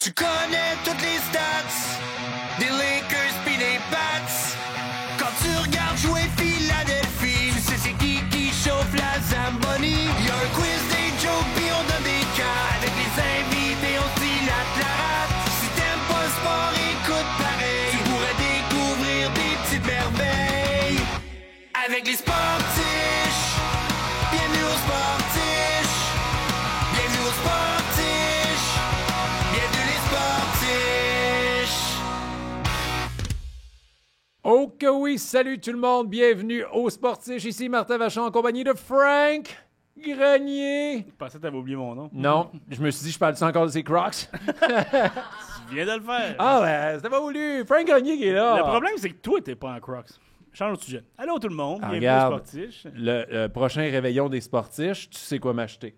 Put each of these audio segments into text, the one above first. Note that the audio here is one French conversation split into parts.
Tu connais toutes les stats des Lakers pis des Pats. Quand tu regardes jouer Philadelphie, tu sais c'est qui chauffe la Zamboni. Y'a un quiz, des jokes pis on donne des cas. Avec les invités on se dilate la rate. Si t'aimes pas le sport, écoute pareil. Tu pourrais découvrir des petites merveilles avec les sportiches. Bienvenue aux sportiches. Bienvenue aux sportiches. Bienvenue les sportiches. Oh que oui, salut tout le monde, bienvenue aux Sportiches, ici Martin Vachon en compagnie de Frank Grenier. Je pensais que t'avais oublié mon nom. Non, je me suis dit, je parle encore de ces Crocs. Tu viens de le faire. Ah ouais, c'était pas voulu. Frank Grenier qui est là. Le problème, c'est que toi, t'es pas en Crocs. Change de sujet. Allô tout le monde, bienvenue regarde. aux Sportiches. Le prochain réveillon des Sportiches, tu sais quoi m'acheter.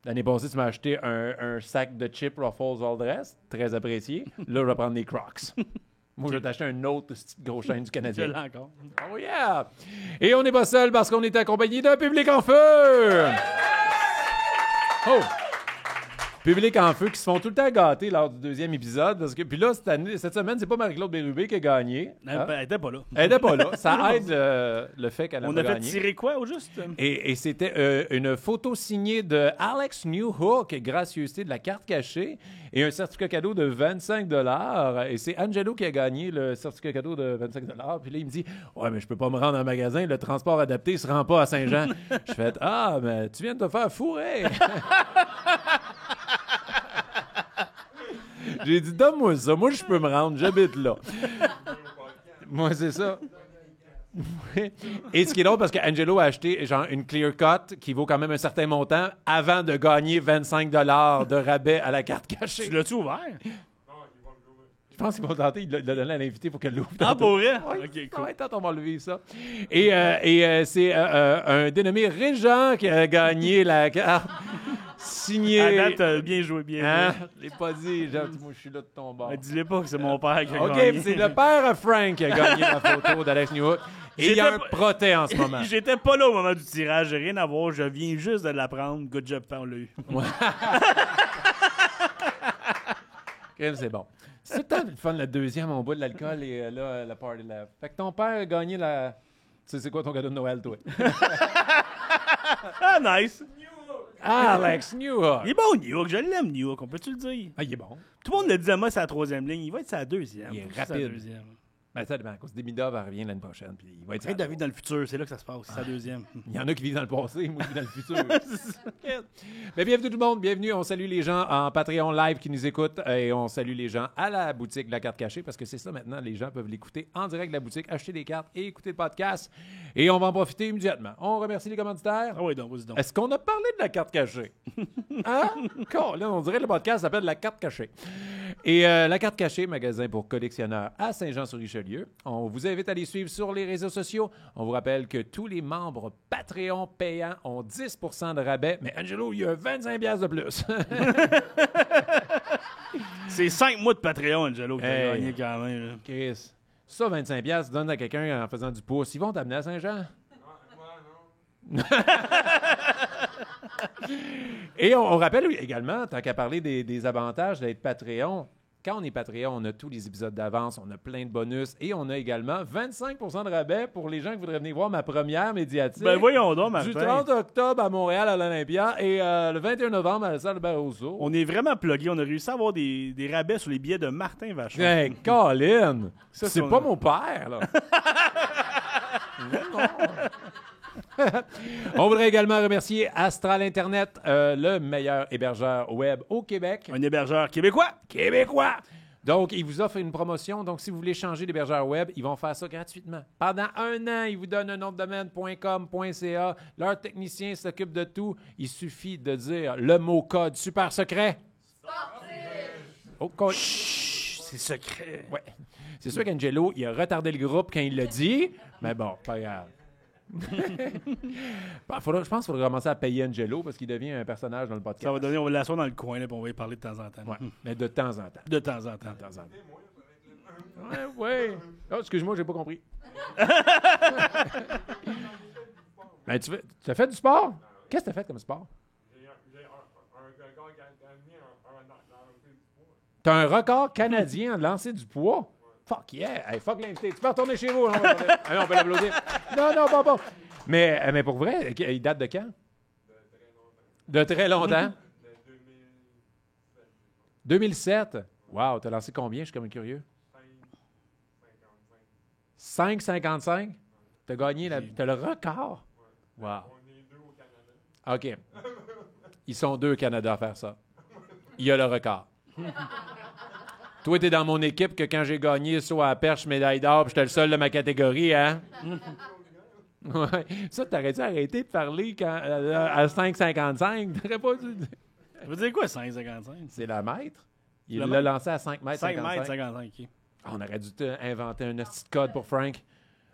L'année passée, tu m'as acheté un sac de chips Ruffles All Dress, très apprécié. Là, je vais prendre des Crocs. Moi, je vais t'acheter un autre petite grosse chaîne du Je Canadien. l'ai encore. Oh yeah! Et on n'est pas seul parce qu'on est accompagné d'un public en feu! Oh! Public en feu qui se font tout le temps gâter lors du deuxième épisode. Parce que, puis là, cette semaine, c'est pas Marie-Claude Bérubé qui a gagné. Hein? Elle était pas là. Elle n'était pas là. Ça aide le fait qu'elle a On pas a fait gagné. tirer quoi au juste? Et c'était une photo signée de Alex Newhook, gracieuseté de la carte cachée, et un certificat cadeau de 25 $. Et c'est Angelo qui a gagné le certificat cadeau de 25 $. Puis là, il me dit « Ouais, mais je peux pas me rendre en magasin, le transport adapté se rend pas à Saint-Jean. » Je fais « Ah, mais tu viens de te faire fourrer! » J'ai dit « Donne-moi ça, moi je peux me rendre, j'habite là. » Moi, c'est ça. Et ce qui est drôle, parce qu'Angelo a acheté genre une clear cut qui vaut quand même un certain montant avant de gagner 25 $ de rabais à la carte Tu cachée. l'as-tu ouvert? Je pense qu'ils vont tenter, il l'a donné à l'invité pour qu'elle l'ouvre. Ah, tantôt. pour vrai? Ouais, Ok, cool. ouais, tantôt, on va lever ça. Et c'est un dénommé Régent qui a gagné la carte signée. À date, bien joué, bien Hein? joué. Je l'ai pas dit, genre, moi je suis là de ton bord. Dis-le pas que c'est mon père qui a OK, gagné. c'est le père à Frank qui a gagné la photo d'Alex Newhook. Et il y a un J'étais pas- proté en ce moment. J'étais pas là au moment du tirage, j'ai rien à voir, je viens juste de l'apprendre. Good job, on l'a eu. Crème, c'est bon. C'est tant le fun, le deuxième, on boit de l'alcool et là, la party left. Fait que ton père a gagné la... Tu sais, c'est quoi ton cadeau de Noël, toi? Ah, nice! Alex Newhook! Il est bon, New York, je l'aime, New York, on peut-tu le dire? Ah, il est bon. Tout le monde le dit à moi, c'est la troisième ligne, il va être sa deuxième. Il est Faut que c'est sa rapide. deuxième. Ben, ça dépend. À cause Demidov, elle revient l'année prochaine, puis il va être... Arrête de vivre dans le futur, c'est là que ça se passe, c'est sa deuxième. Il y en a qui vivent dans le passé, moi, je vis dans le futur. Mais bienvenue tout le monde, bienvenue. On salue les gens en Patreon live qui nous écoutent et on salue les gens à la boutique de la carte cachée parce que c'est ça maintenant, les gens peuvent l'écouter en direct de la boutique, acheter des cartes et écouter le podcast. Et on va en profiter immédiatement. On remercie les commanditaires. Ah oui, donc, vas-y donc. Est-ce qu'on a parlé de la carte cachée? Hein? Là, on dirait que le podcast s'appelle La carte cachée. Et La carte cachée, magasin pour collectionneurs à Saint-Jean-sur-Richelieu. On vous invite à les suivre sur les réseaux sociaux. On vous rappelle que tous les membres Patreon payants ont 10 % de rabais. Mais Angelo, il y a 25 $ de plus. C'est 5 mois de Patreon, Angelo, qui a Hey. gagné quand même. Là. Chris, ça, 25 $, donne à quelqu'un en faisant du pouce. Ils vont t'amener à Saint-Jean? Et on rappelle également, tant qu'à parler des avantages d'être Patreon, quand on est Patreon, on a tous les épisodes d'avance, on a plein de bonus et on a également 25 % de rabais pour les gens qui voudraient venir voir ma première médiatique. Ben voyons donc, Du Martin. 30 octobre à Montréal à l'Olympia et le 21 novembre à la salle de Barroso. On est vraiment plugués, on a réussi à avoir des rabais sur les billets de Martin Vachon. Hey, Colin! Ça, C'est c'est pas on- mon père, là. Non. On voudrait également remercier Astral Internet, le meilleur hébergeur web au Québec. Un hébergeur québécois. Québécois! Donc, ils vous offrent une promotion. Donc, si vous voulez changer d'hébergeur web, ils vont faire ça gratuitement. Pendant 1 an, ils vous donnent un nom de domaine .com.ca. Leur technicien s'occupe de tout. Il suffit de dire le mot code super secret. Oh, code. Chut, c'est secret. Ouais. C'est sûr qu'Angelo, il a retardé le groupe quand il l'a dit, mais bon, pas grave. Je pense qu'il faudrait commencer à payer Angelo parce qu'il devient un personnage dans le podcast. Ça va donner, on va l'asseoir dans le coin, là, puis on va y parler de temps en temps. Ouais, mais de temps en temps. De temps en temps. De temps en temps. Ouais. Oh, excuse-moi, j'ai pas compris. Ben, tu as fait du sport? Qu'est-ce que tu as fait comme sport? J'ai un gars qui a amené un T'as un record canadien en lancer du poids. Fuck yeah! Hey, fuck l'invité. Tu peux retourner chez vous. On peut l'applaudir. Non, bon. Mais pour vrai, il date de quand? De très longtemps. 2007. Wow, t'as lancé combien? Je suis comme curieux. 5,55? T'as gagné, t'as le record? Wow. OK. Ils sont 2 au Canada à faire ça. Il y a le record. Toi, t'es dans mon équipe que quand j'ai gagné soit à perche, médaille d'or, puis j'étais le seul de ma catégorie, hein? Ouais. Ça, t'aurais-tu arrêté de parler à 5,55? T'aurais pas dû... Ça veut dire quoi, 5,55? C'est la mètre. Il l'a lancé à 5 mètres 5 55. mètres 55, OK. On aurait dû inventer un petit code pour Frank.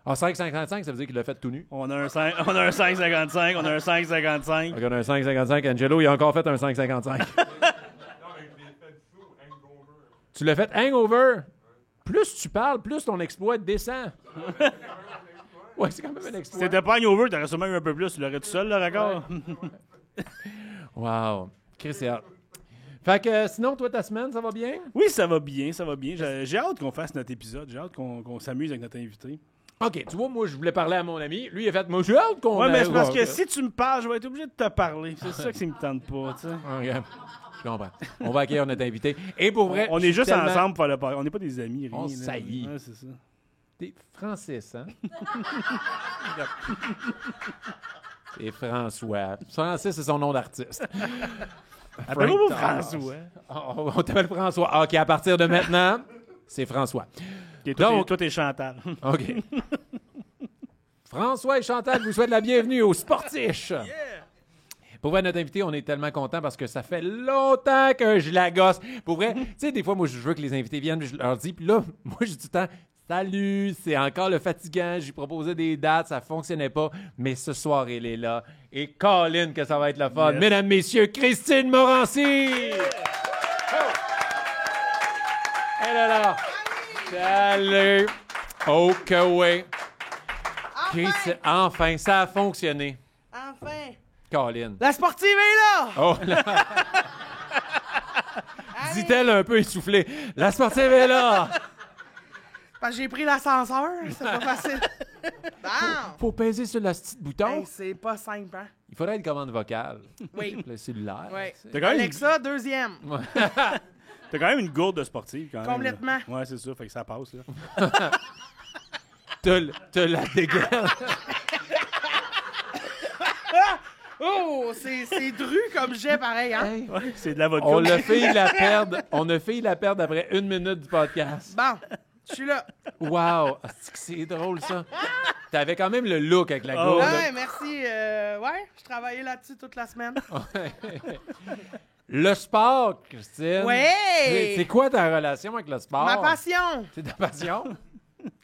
Ah, 5,55, ça veut dire qu'il l'a fait tout nu. On a un 5,55, on a un 5,55. On a un 5,55. Angelo, il a encore fait un 5,55. Tu l'as fait hangover. Plus tu parles, plus ton exploit descend. Ouais, c'est quand même un exploit. Si t'étais pas hangover, t'aurais sûrement eu un peu plus. Tu l'aurais tout seul, le record. Wow. Chris, c'est hâte. Fait que sinon, toi, ta semaine, ça va bien? Oui, ça va bien, ça va bien. J'ai hâte qu'on fasse notre épisode. J'ai hâte qu'on s'amuse avec notre invité. OK, tu vois, moi, je voulais parler à mon ami. Lui, il a fait, moi, j'ai hâte qu'on... Ouais, mais c'est parce que si tu me parles, je vais être obligé de te parler. C'est ça qui me tente pas, tu sais. OK. Je comprends. On va accueillir notre invité. Et pour vrai... On est juste ensemble pour le parler. On n'est pas des amis, rien. On là. saillit. Ouais, c'est ça. T'es Francis, hein? C'est François. Francis, c'est son nom d'artiste. Appelle-moi Frank François. Oh, on t'appelle François. OK, à partir de maintenant, c'est François. Okay, Donc- toi, t'es Chantal. OK. François et Chantal vous souhaitent la bienvenue au Sportiche. Pour vrai, notre invité, on est tellement contents parce que ça fait longtemps que je la gosse. Pour vrai, tu sais, des fois, moi, je veux que les invités viennent, je leur dis, puis là, moi, je dis tout le temps, salut, c'est encore le fatigant, j'ai proposé des dates, ça fonctionnait pas, mais ce soir, elle est là. Et Colin, que ça va être le fun. Yes. Mesdames, messieurs, Christine Morancy! Oh! Elle est là. Salut! OK, oui. Enfin, ça a fonctionné. Enfin! Colin. La sportive est là! Oh là! Dit-elle un peu essoufflée. La sportive est là! Parce que j'ai pris l'ascenseur, c'est pas facile. Bon! Faut peser sur le petit bouton. Hey, c'est pas simple, hein? Il faudrait une commande vocale. Oui. Le cellulaire. Ouais. tu sais. T'as quand même Alexa, deuxième. T'as quand même une gourde de sportive, quand même. Complètement. Là. Ouais, c'est ça. Fait que ça passe, là. T'as la dégaine. Oh, c'est dru comme jet, pareil, hein? Hey, Ouais, c'est de la vodka. on a failli la perdre. On a failli la perdre après 1 minute du podcast. Bon, je suis là. Wow! C'est drôle, ça. T'avais quand même le look avec la Oh. gourde. Ouais, merci. Ouais, je travaillais là-dessus toute la semaine. Le sport, Christine. Ouais! C'est quoi ta relation avec le sport? Ma passion! C'est ta passion?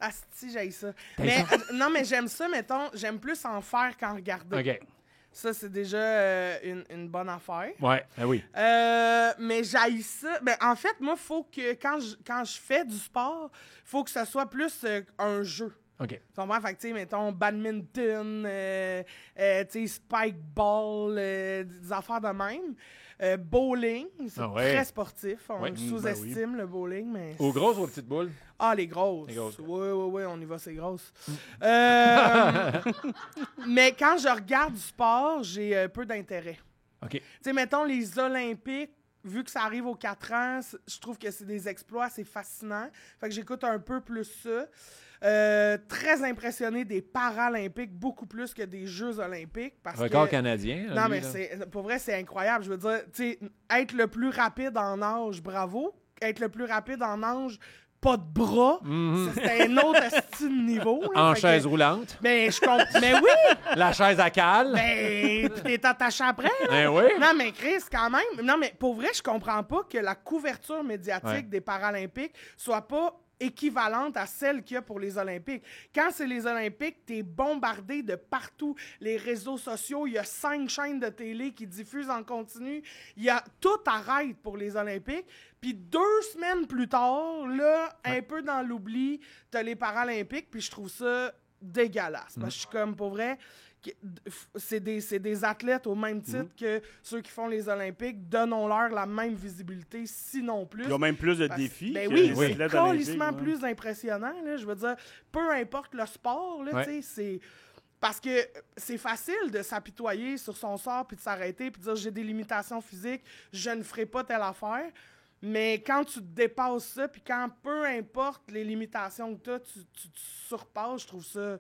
Asti, j'aille ça. T'as Mais ça? non, mais j'aime ça, mettons, j'aime plus en faire qu'en regarder. OK. Ça, c'est déjà une bonne affaire. Ouais, ben oui. Mais j'haïs ça. Ben, en fait, moi, faut que quand je fais du sport, faut que ça soit plus un jeu. OK. Tu comprends? Fait que, tu sais, mettons, badminton, tu sais, spike ball, des affaires de même. Bowling, c'est Ah ouais. très sportif. On Ouais. le sous-estime, le bowling, mais... Aux grosses ou aux petites boules? Ah, les grosses. Les grosses. Oui, on y va, c'est grosses. Mais quand je regarde du sport, j'ai peu d'intérêt. OK. Tu sais, mettons, les Olympiques, vu que ça arrive aux 4 ans, je trouve que c'est des exploits, c'est fascinant. Fait que j'écoute un peu plus ça. Très impressionné des Paralympiques, beaucoup plus que des Jeux Olympiques. Parce Record que... canadien. Non, lui, mais là. pour vrai, c'est incroyable. Je veux dire, tu sais, être le plus rapide en nage, bravo. Être le plus rapide en nage, pas de bras, c'est un autre esti de niveau. Là. En Fait chaise que- roulante. Ben, je comprends. Mais oui! La chaise à cale. Ben, pis t'es attaché après, là. Ben oui. Non, mais Chris, quand même. Non, mais pour vrai, je comprends pas que la couverture médiatique Ouais. des Paralympiques soit pas équivalente à celle qu'il y a pour les Olympiques. Quand c'est les Olympiques, t'es bombardé de partout. Les réseaux sociaux, il y a 5 chaînes de télé qui diffusent en continu. Il y a tout arrête pour les Olympiques. Puis 2 semaines plus tard, là, un peu dans l'oubli, t'as les Paralympiques. Puis je trouve ça dégueulasse. Parce que je suis comme, pour vrai, c'est des athlètes au même titre que ceux qui font les Olympiques. Donnons-leur la même visibilité, sinon plus. Ils ont même plus de défis. Ben que oui, les c'est athlètes carrément olympiques, plus impressionnant. Là, je veux dire, peu importe le sport, là, tu sais, c'est... Parce que c'est facile de s'apitoyer sur son sort puis de s'arrêter puis de dire « j'ai des limitations physiques, je ne ferai pas telle affaire ». Mais quand tu dépasses ça, puis quand peu importe les limitations que tu as, tu te surpasses, je trouve ça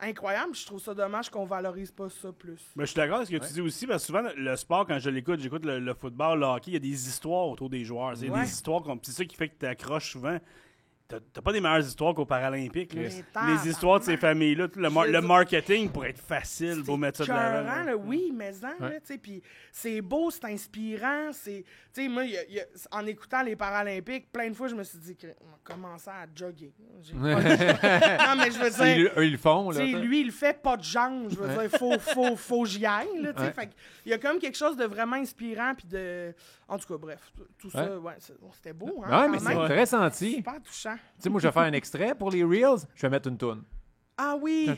incroyable. Je trouve ça dommage qu'on valorise pas ça plus. Ben, je suis d'accord avec ce que tu dis aussi, parce que souvent, le sport, quand j'écoute le football, le hockey, il y a des histoires autour des joueurs. C'est des histoires, c'est ça qui fait que tu accroches souvent. T'as pas des meilleures histoires qu'aux Paralympiques. Là. Les histoires de ces familles-là, le marketing pourrait être facile pour mettre ça de l'avant. Là, oui, mais puis c'est beau, c'est inspirant. Moi, en écoutant les Paralympiques, plein de fois, je me suis dit qu'on commençait à jogger. Non, mais je veux dire... Eux, ils le font, là. Lui, il fait pas de jambes. Je veux dire, faut que j'y aille. Là, fait il y a comme quelque chose de vraiment inspirant. Puis de... En tout cas, bref, tout ça, c'était beau. Hein, mais c'est très senti. Super touchant. Tu sais, moi, je vais faire un extrait pour les Reels. Je vais mettre une toune. Ah oui!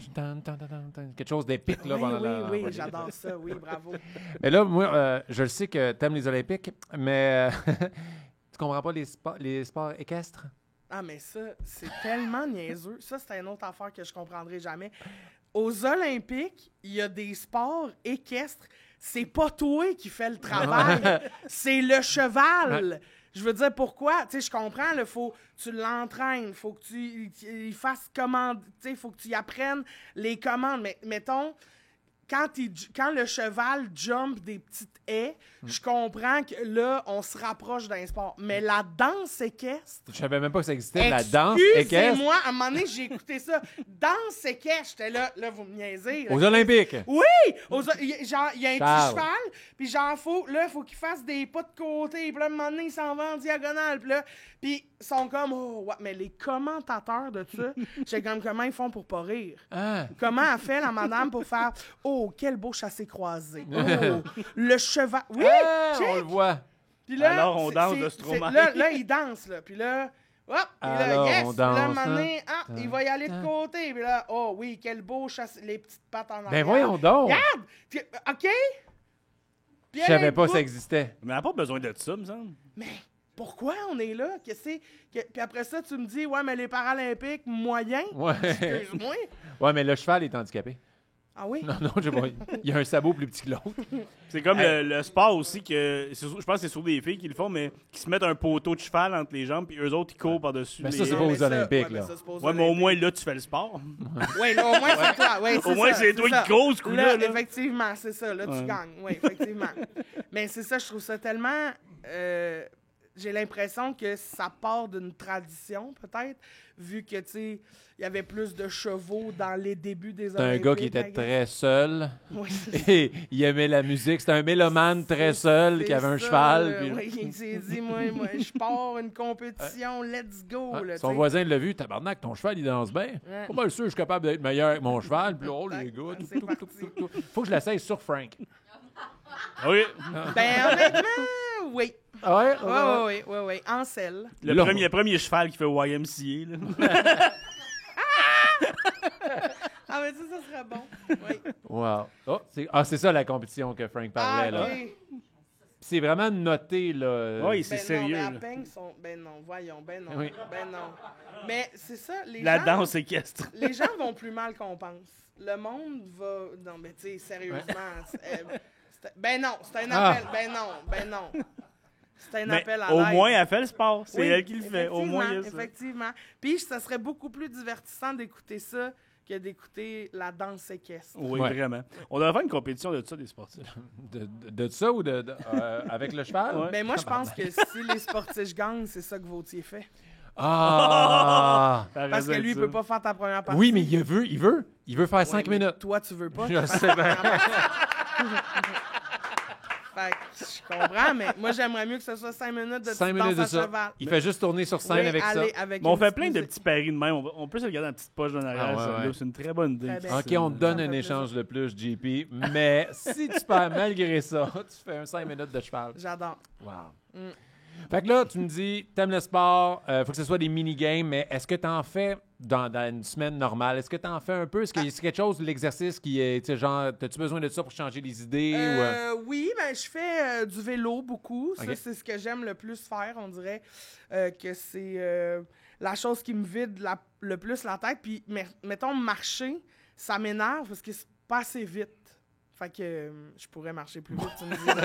Quelque chose d'épique, là. Oui, j'adore ça. Oui, bravo. Mais là, moi, je le sais que t'aimes les Olympiques, mais tu comprends pas les sports équestres? Ah, mais ça, c'est tellement niaiseux. Ça, c'est une autre affaire que je comprendrai jamais. Aux Olympiques, il y a des sports équestres. C'est pas toi qui fais le travail. C'est le cheval. Je veux dire, pourquoi? Tu sais, je comprends, il faut que tu l'entraînes, il faut que tu fasses commande, tu sais, il faut que tu y apprennes les commandes. Mais mettons, quand le cheval jump des petites haies, je comprends que là, on se rapproche d'un sport. Mais la danse équestre... Je savais même pas que ça existait, la danse équestre. Excusez-moi, à un moment donné, j'ai écouté ça. Danse équestre, j'étais là, vous me niaisez. Aux Olympiques? Oui! Genre, il y a un petit cheval, puis genre, faut qu'il fasse des pas de côté, puis là, à un moment donné, il s'en va en diagonale, puis là, puis ils sont comme, mais les commentateurs de ça, j'ai comme, comment ils font pour pas rire? Comment a fait la madame pour faire, quel beau chassé-croisé. Le cheval. Oui, on le voit. Puis là, alors, on danse de Stromae. Là, il danse, là. Puis là, hop, puis là, yes. On Puis là, danse, un moment donné, il va y aller de côté. Puis là, oui, quel beau chassé. Les petites pattes en arrière. Ben voyons donc. Regarde! Puis, OK? Je savais pas que ça existait. Mais on n'a pas besoin de ça, me semble. Mais pourquoi on est là? Puis après ça, tu me dis, mais les Paralympiques, moyens. Ouais. Excuse-moi. Ouais, mais le cheval est handicapé. Ah oui? Non, je sais pas. Il y a un sabot plus petit que l'autre. C'est comme le sport aussi, que je pense que c'est sur des filles qui le font, mais qui se mettent un poteau de cheval entre les jambes, puis eux autres, ils courent par-dessus. Mais ça, c'est pas aux Olympiques, là. Ouais, mais au moins, là, tu fais le sport. Oui, là, au moins, c'est toi. Ouais, au moins, c'est toi qui cause, là. Effectivement, c'est ça. Là, tu gagnes. Oui, effectivement. Mais c'est ça, je trouve ça tellement... j'ai l'impression que ça part d'une tradition, peut-être, vu que, tu sais, il y avait plus de chevaux dans les débuts des Olympiques. C'était un gars qui était très seul. Oui, et il aimait la musique. C'était un mélomane très seul qui avait un cheval. Puis... Oui, il s'est dit, moi, je pars une compétition, let's go. Là, son voisin l'a vu, tabarnak, ton cheval, il danse bien. Pas mal sûr, je suis capable d'être meilleur avec mon cheval. Puis les gars, faut que je l'essaye sur Frank. Oui. Ben, honnêtement, oui. Oui. Ansel. Le premier cheval qui fait YMCA. Là. Ah, mais ça serait bon. Oui. Wow. C'est ça la compétition que Frank parlait, là. C'est vraiment noté, là. Oui, c'est sérieux. Non, ben non, voyons, ben non. Oui. Ben non. Mais c'est ça, la danse équestre. Les gens vont plus mal qu'on pense. Le monde va... Non, mais tu sais, sérieusement... Ben non, c'est un appel. Ben non. C'est un appel à l'aide. Au moins, elle fait le sport. C'est elle qui le fait. Au moins, il y a ça. Effectivement. Puis, ça serait beaucoup plus divertissant d'écouter ça que d'écouter la danse équestre. Oui, vraiment. On devrait faire une compétition de ça, des sportifs. De ça ou avec le cheval? Ouais. Mais moi, je pense que si les sportifs gagnent, c'est ça que Vautier fait. Ah! Parce que lui, il peut pas faire ta première partie. Oui, mais il veut faire 5 minutes. Toi, tu veux pas. Je sais bien. Fait que je comprends, mais moi, j'aimerais mieux que ce soit 5 minutes de 5 minutes de à ça. cheval. Il fait juste tourner sur scène avec ça. Mais on fait plein de petits paris de même. On peut se regarder dans la petite poche d'en arrière. Ouais. C'est une très bonne idée. OK, on te donne un échange de plus, JP. Mais si tu perds malgré ça, tu fais un 5 minutes de cheval. J'adore. Wow. Fait que là, tu me dis, t'aimes le sport, faut que ce soit des mini-games, mais est-ce que t'en fais dans une semaine normale? Est-ce que t'en fais un peu? Est-ce que c'est quelque chose, l'exercice qui est, tu sais, genre, t'as-tu besoin de ça pour changer les idées? Oui, ben, je fais du vélo beaucoup. Ok. Ça, c'est ce que j'aime le plus faire. On dirait que c'est la chose qui me vide le plus la tête. Puis, mettons, marcher, ça m'énerve parce que c'est pas assez vite. Fait que je pourrais marcher plus vite, tu me dis.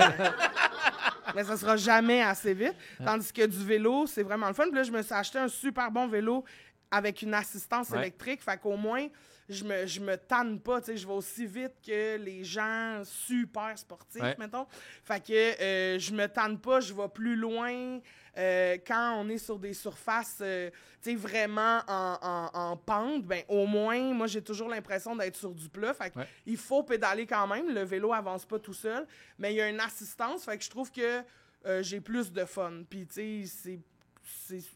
Mais ça sera jamais assez vite. Tandis que du vélo, c'est vraiment le fun. Puis là, je me suis acheté un super bon vélo avec une assistance électrique. Fait qu'au moins, je me tanne pas. Tu sais, je vais aussi vite que les gens super sportifs, mettons. Fait que je me tanne pas, je vais plus loin. Quand on est sur des surfaces tu sais, vraiment en pente, ben au moins, moi, j'ai toujours l'impression d'être sur du plat. Fait que il faut pédaler quand même. Le vélo avance pas tout seul. Mais il y a une assistance. Fait que je trouve que j'ai plus de fun. Puis, tu sais,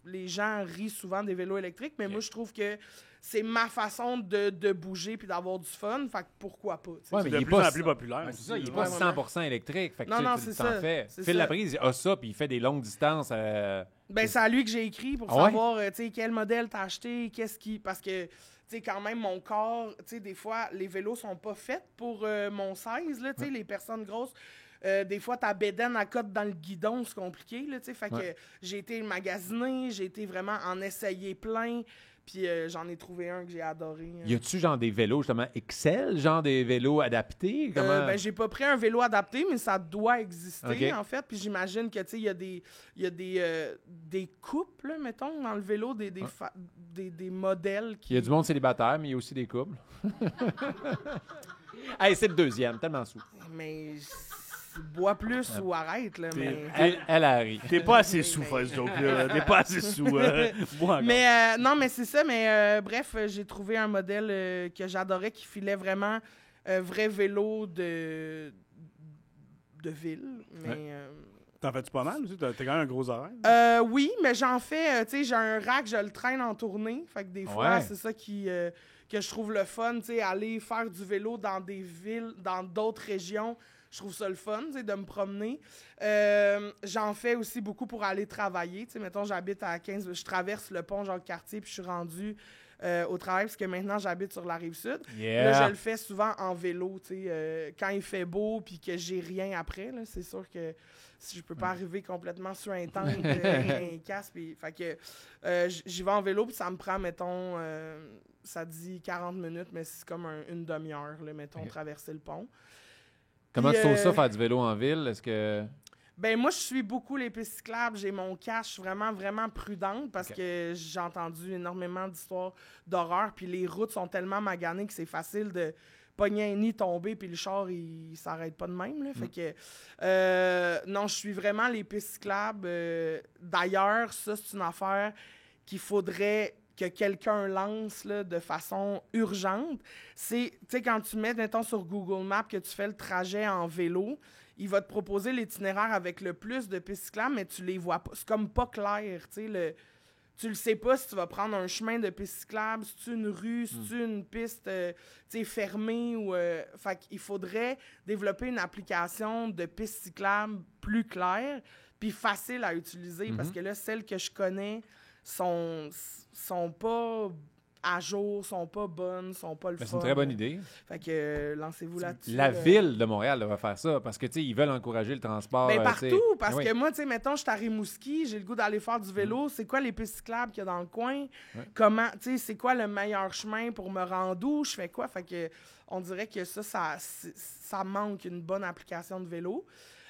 les gens rient souvent des vélos électriques, mais moi, je trouve que c'est ma façon de bouger puis d'avoir du fun. Fait que pourquoi pas? Ouais, mais C'est il de est plus pas en plus populaire. C'est ça, il est pas 100% électrique. Fait que Non, tu c'est t'en ça. fais. C'est Phil ça. Laprise, il a ça, puis il fait des longues distances. Ben, c'est à lui que j'ai écrit pour savoir, tu sais, quel modèle t'as acheté, qu'est-ce qui... Parce que, tu sais, quand même, mon corps, tu sais, des fois, les vélos sont pas faits pour mon size, là, tu sais, les personnes grosses. Des fois, ta bédaine à cote dans le guidon, c'est compliqué, là, tu sais. Fait que j'ai été magasiner, j'ai été vraiment en essayer plein. Puis j'en ai trouvé un que j'ai adoré. Y a-tu genre des vélos justement Excel, genre des vélos adaptés? Ben, j'ai pas pris un vélo adapté, mais ça doit exister en fait. Puis j'imagine que tu sais, il y a des couples, là, mettons, dans le vélo, des modèles qui. Il y a du monde célibataire, mais il y a aussi des couples. Hey, c'est le deuxième, tellement sous. Mais bois plus ou arrête, là. Mais... Elle a ri. T'es pas assez sous, ce joke-là. T'es pas assez sous. Bois encore. Mais non, mais c'est ça. Mais bref, j'ai trouvé un modèle que j'adorais qui filait vraiment un vrai vélo de ville. Mais. T'en fais-tu pas mal aussi? T'as quand même un gros horaire? Oui, mais j'en fais, tu sais, j'ai un rack, je le traîne en tournée. Fait que des fois, c'est ça que je trouve le fun, tu sais, aller faire du vélo dans des villes, dans d'autres régions. Je trouve ça le fun, tu sais, de me promener. J'en fais aussi beaucoup pour aller travailler. Tu sais, mettons, j'habite à 15... Je traverse le pont Jacques-Cartier, puis je suis rendue au travail, parce que maintenant, j'habite sur la Rive-Sud. Yeah. Là, je le fais souvent en vélo, tu sais. Quand il fait beau, puis que j'ai rien après, là, c'est sûr que si je peux pas arriver complètement sur un tank, un casque, puis... Fait que j'y vais en vélo, puis ça me prend, mettons... ça dit 40 minutes, mais c'est comme une demi-heure, là, mettons, traverser le pont. Comment Puis, tu trouves ça, faire du vélo en ville? Est-ce que... Ben moi, je suis beaucoup les pistes cyclables. J'ai mon cache vraiment, vraiment prudente parce que j'ai entendu énormément d'histoires d'horreur. Puis les routes sont tellement maganées que c'est facile de pogner un nid, tomber, puis le char, il s'arrête pas de même. Là. Fait que, non, je suis vraiment les pistes cyclables. D'ailleurs, ça, c'est une affaire qu'il faudrait que quelqu'un lance là, de façon urgente. C'est, tu sais, quand tu mets, mettons, sur Google Maps que tu fais le trajet en vélo, il va te proposer l'itinéraire avec le plus de pistes cyclables, mais tu les vois pas. C'est comme pas clair, tu sais. Tu le sais pas si tu vas prendre un chemin de piste cyclable, si c'est une rue, si c'est une piste fermée. Fait qu'il faudrait développer une application de piste cyclable plus claire puis facile à utiliser. Parce que là, celles que je connais sont pas à jour, sont pas bonnes, sont pas le fun. C'est une très bonne idée. Fait que lancez-vous là-dessus. La ville de Montréal devrait faire ça parce que, tu sais, ils veulent encourager le transport. Ben partout, parce oui. que moi, tu sais, mettons, je suis à Rimouski, j'ai le goût d'aller faire du vélo. C'est quoi les pistes cyclables qu'il y a dans le coin? Comment, tu sais, c'est quoi le meilleur chemin pour me rendre où? Je fais quoi? Fait que on dirait que ça manque une bonne application de vélo.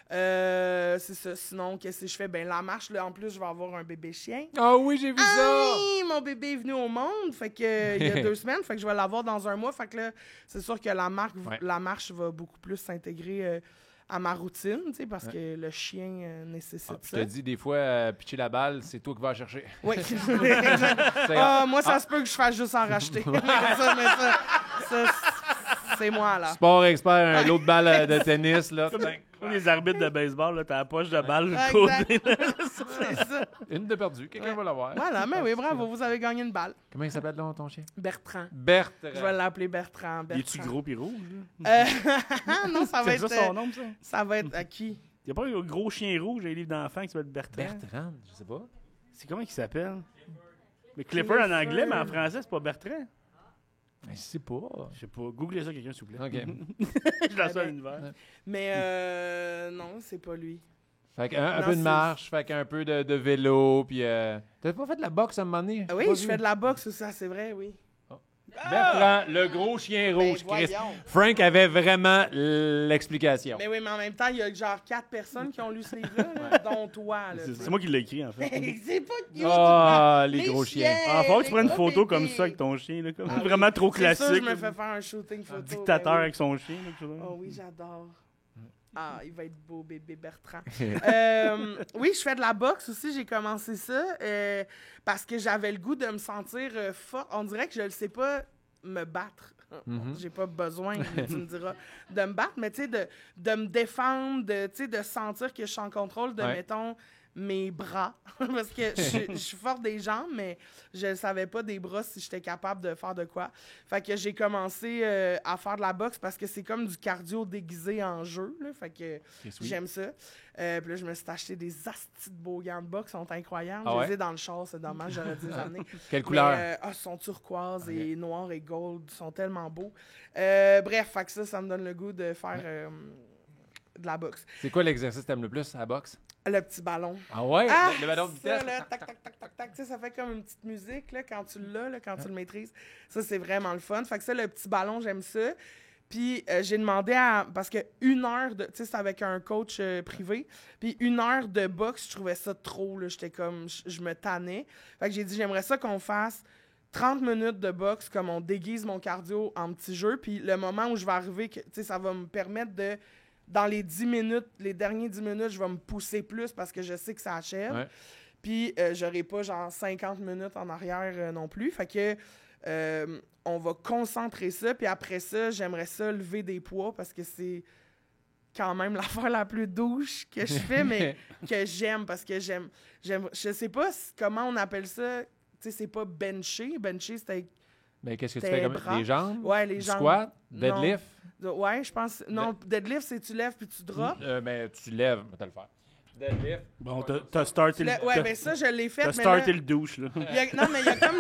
C'est ça. Sinon, qu'est-ce que je fais? Ben la marche, là, en plus, je vais avoir un bébé chien. Ah oui, j'ai vu ça! Oui, mon bébé est venu au monde, fait que il y a 2 semaines, fait que je vais l'avoir dans un mois, fait que là, c'est sûr que la marche va beaucoup plus s'intégrer à ma routine, tu sais, parce que le chien nécessite ça. Je te dis, des fois, pitcher la balle, c'est toi qui vas la chercher. Oui. Moi, ça se peut que je fasse juste en racheter. ça, c'est moi, là. Sport expert, l'autre balle de tennis, là. Comme les arbitres de baseball, là, t'as la poche de balle Exact. côté. C'est ça. Une de perdue, quelqu'un va l'avoir. Voilà, mais oui, bravo, vous avez gagné une balle. Comment il s'appelle, là, ton chien? Bertrand. Bertrand. Je vais l'appeler Bertrand. Il est-tu gros pis rouge? Non, ça va C'est être... ça son nom, ça? Ça va être à qui? Il n'y a pas un gros chien rouge, un livre d'enfant qui s'appelle Bertrand. Bertrand, je sais pas. C'est comment il s'appelle? Mais Clifford en anglais, mais en français, c'est pas Bertrand. Je sais pas. Je sais pas. Googlez ça, quelqu'un, s'il vous plaît. OK. Je lance ça à l'univers. Mais non, c'est pas lui. Fait qu'un Non, peu de c'est- marche, fait qu'un peu de vélo, puis... T'as pas fait de la boxe à un moment donné? Oui, Pas je vu? fais de la boxe, ça, c'est vrai, oui. Bertrand, le gros chien Ben, rouge, Chris. voyons. Frank avait vraiment l'explication. Mais oui, mais en même temps, il y a genre 4 personnes qui ont lu ce livre-là, là, dont toi. Là, C'est moi qui l'ai écrit, en fait. c'est pas cute. Ah, les gros chiens. Ah, faut que tu les prennes une gros photo comme bébés. ça avec ton chien, là, comme Ah oui. vraiment trop C'est sûr, classique. je me fais faire un shooting photo. Un dictateur ben oui. avec son chien. Là, quelque chose. Oh oui, j'adore. Ah, il va être beau, bébé Bertrand. Oui, je fais de la boxe aussi. J'ai commencé ça parce que j'avais le goût de me sentir forte. On dirait que je ne sais pas me battre. J'ai pas besoin, tu me diras, de me battre, mais tu sais, de me défendre, de sentir que je suis en contrôle de, mettons, mes bras. Parce que je suis forte des jambes, mais je ne savais pas des bras si j'étais capable de faire de quoi. Fait que j'ai commencé à faire de la boxe parce que c'est comme du cardio déguisé en jeu. Là. Fait que j'aime ça. Puis là, je me suis acheté des astis de beaux gants de boxe, ils sont incroyables. Ah Je ouais? les ai dans le char, c'est dommage, j'aurais dû les amener. Quelle couleur? Mais, ils sont turquoise et noir et gold, ils sont tellement beaux. Bref, fait que ça me donne le goût de faire de la boxe. C'est quoi l'exercice que t'aimes le plus à la boxe? Le petit ballon. Ah ouais? Ah, le ballon de vitesse? ça, là, tac, tac, tac, tac, tac. Tu sais, ça fait comme une petite musique là, quand tu l'as, là, quand tu le maîtrises. Ça, c'est vraiment le fun. Fait que ça, le petit ballon, j'aime ça. Puis j'ai demandé à... Parce que 1 heure de... Tu sais, c'est avec un coach privé. Puis 1 heure de boxe, je trouvais ça trop. Là. J'étais comme... Je me tannais. Fait que j'ai dit, j'aimerais ça qu'on fasse 30 minutes de boxe, comme on déguise mon cardio en petits jeux. Puis le moment où je vais arriver, tu sais, ça va me permettre de... Dans les 10 minutes, les derniers 10 minutes, je vais me pousser plus parce que je sais que ça achève. Ouais. Puis j'aurai pas genre 50 minutes en arrière non plus. Fait que on va concentrer ça. Puis après ça, j'aimerais ça lever des poids parce que c'est quand même l'affaire la plus douche que je fais, mais que j'aime parce que j'aime. Je sais pas comment on appelle ça. Tu sais, c'est pas bencher. Bencher, c'était... Ben, qu'est-ce que tu Tes fais comme bras. les jambes? Ouais, les Du jambes. Squat? Non. Deadlift? Ouais, je pense... Non, deadlift, c'est tu lèves puis tu drops. Mais tu lèves, on va te le faire. Deadlift. Bon, t'as starté le... Ouais, ben ça, je l'ai fait, T'as mais starté là, le douche, là. non, mais il y a comme...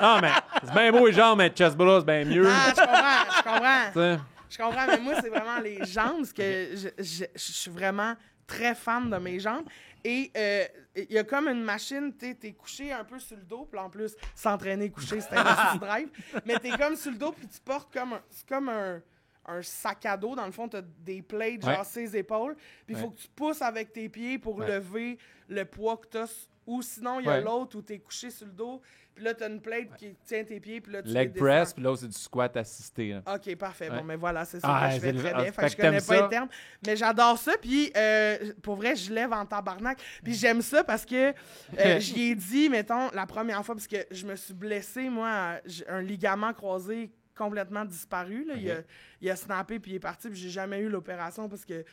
Non, mais c'est bien beau les jambes, mais chest ball, c'est bien mieux. Ah, je comprends. Tu sais. Je comprends, mais moi, c'est vraiment les jambes, parce que je suis vraiment très fan de mes jambes. Et il y a comme une machine, t'es couché un peu sur le dos, puis en plus, s'entraîner couché, c'était un petit drive. Mais t'es comme sur le dos, puis tu portes comme un sac à dos. Dans le fond, t'as des plates, genre Ouais. ses épaules. Puis il faut que tu pousses avec tes pieds pour lever le poids que t'as. Ou sinon, il y a Ouais. l'autre où t'es couché sur le dos, puis là, t'as une plate qui tient tes pieds, puis là, tu les Leg descends. press, puis là, c'est du squat assisté. Là. OK, parfait. Ouais. Bon, mais voilà, c'est ça Ah, que je fais c'est très le- bien. ah, Fait que je fait que connais t'aimes pas ça. les termes. Mais j'adore ça. Puis, pour vrai, je lève en tabarnak. Puis j'aime ça parce que j'y ai dit, mettons, la première fois, parce que je me suis blessé, moi, j'ai un ligament croisé complètement disparu. Là. Il a snappé, puis il est parti. Puis j'ai jamais eu l'opération parce que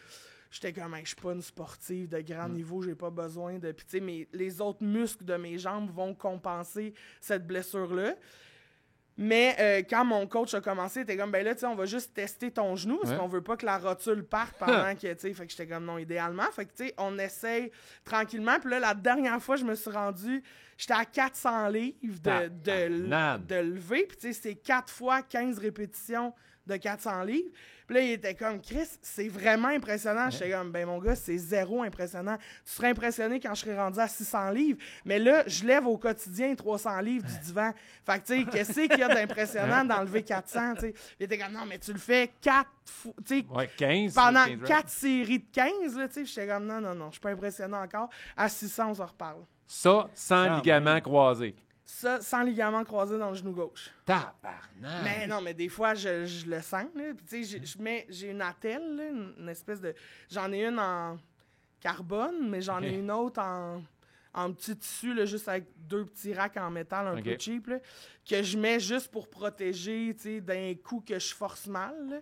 j'étais comme, hey, je suis pas une sportive de grand niveau, j'ai pas besoin de... Puis, tu sais, les autres muscles de mes jambes vont compenser cette blessure-là. Mais quand mon coach a commencé, il était comme, ben là, tu sais, on va juste tester ton genou parce Ouais. qu'on veut pas que la rotule parte pendant que, tu sais, fait que j'étais comme, non, idéalement. Fait que, tu sais, on essaye tranquillement. Puis là, la dernière fois, je me suis rendu, j'étais à 400 livres de lever. Puis, tu sais, c'est 4 fois 15 répétitions de 400 livres. Puis là, il était comme, Chris, c'est vraiment impressionnant. J'étais comme, ben mon gars, c'est zéro impressionnant. Tu serais impressionné quand je serais rendu à 600 livres. Mais là, je lève au quotidien 300 livres du divan. Fait que, tu sais, qu'est-ce qu'il y a d'impressionnant d'enlever 400, tu sais? Il était comme, non, mais tu le fais 4 fois, tu sais, Ouais, 15. pendant 15 reps. 4 séries de 15, là, tu sais. J'étais comme, non, je suis pas impressionné encore. À 600, on s'en reparle. Ça, sans Ah, ligament croisé. Ça, sans ligament croisé dans le genou gauche. Tabarnak. Mais non, mais des fois, je le sens. Là. Puis, tu sais, j'ai une attelle, là, une espèce de... J'en ai une en carbone, mais j'en ai une autre en petit tissu, là, juste avec 2 petits racks en métal un peu cheap, là, que je mets juste pour protéger, tu sais, d'un coup que je force mal. Là.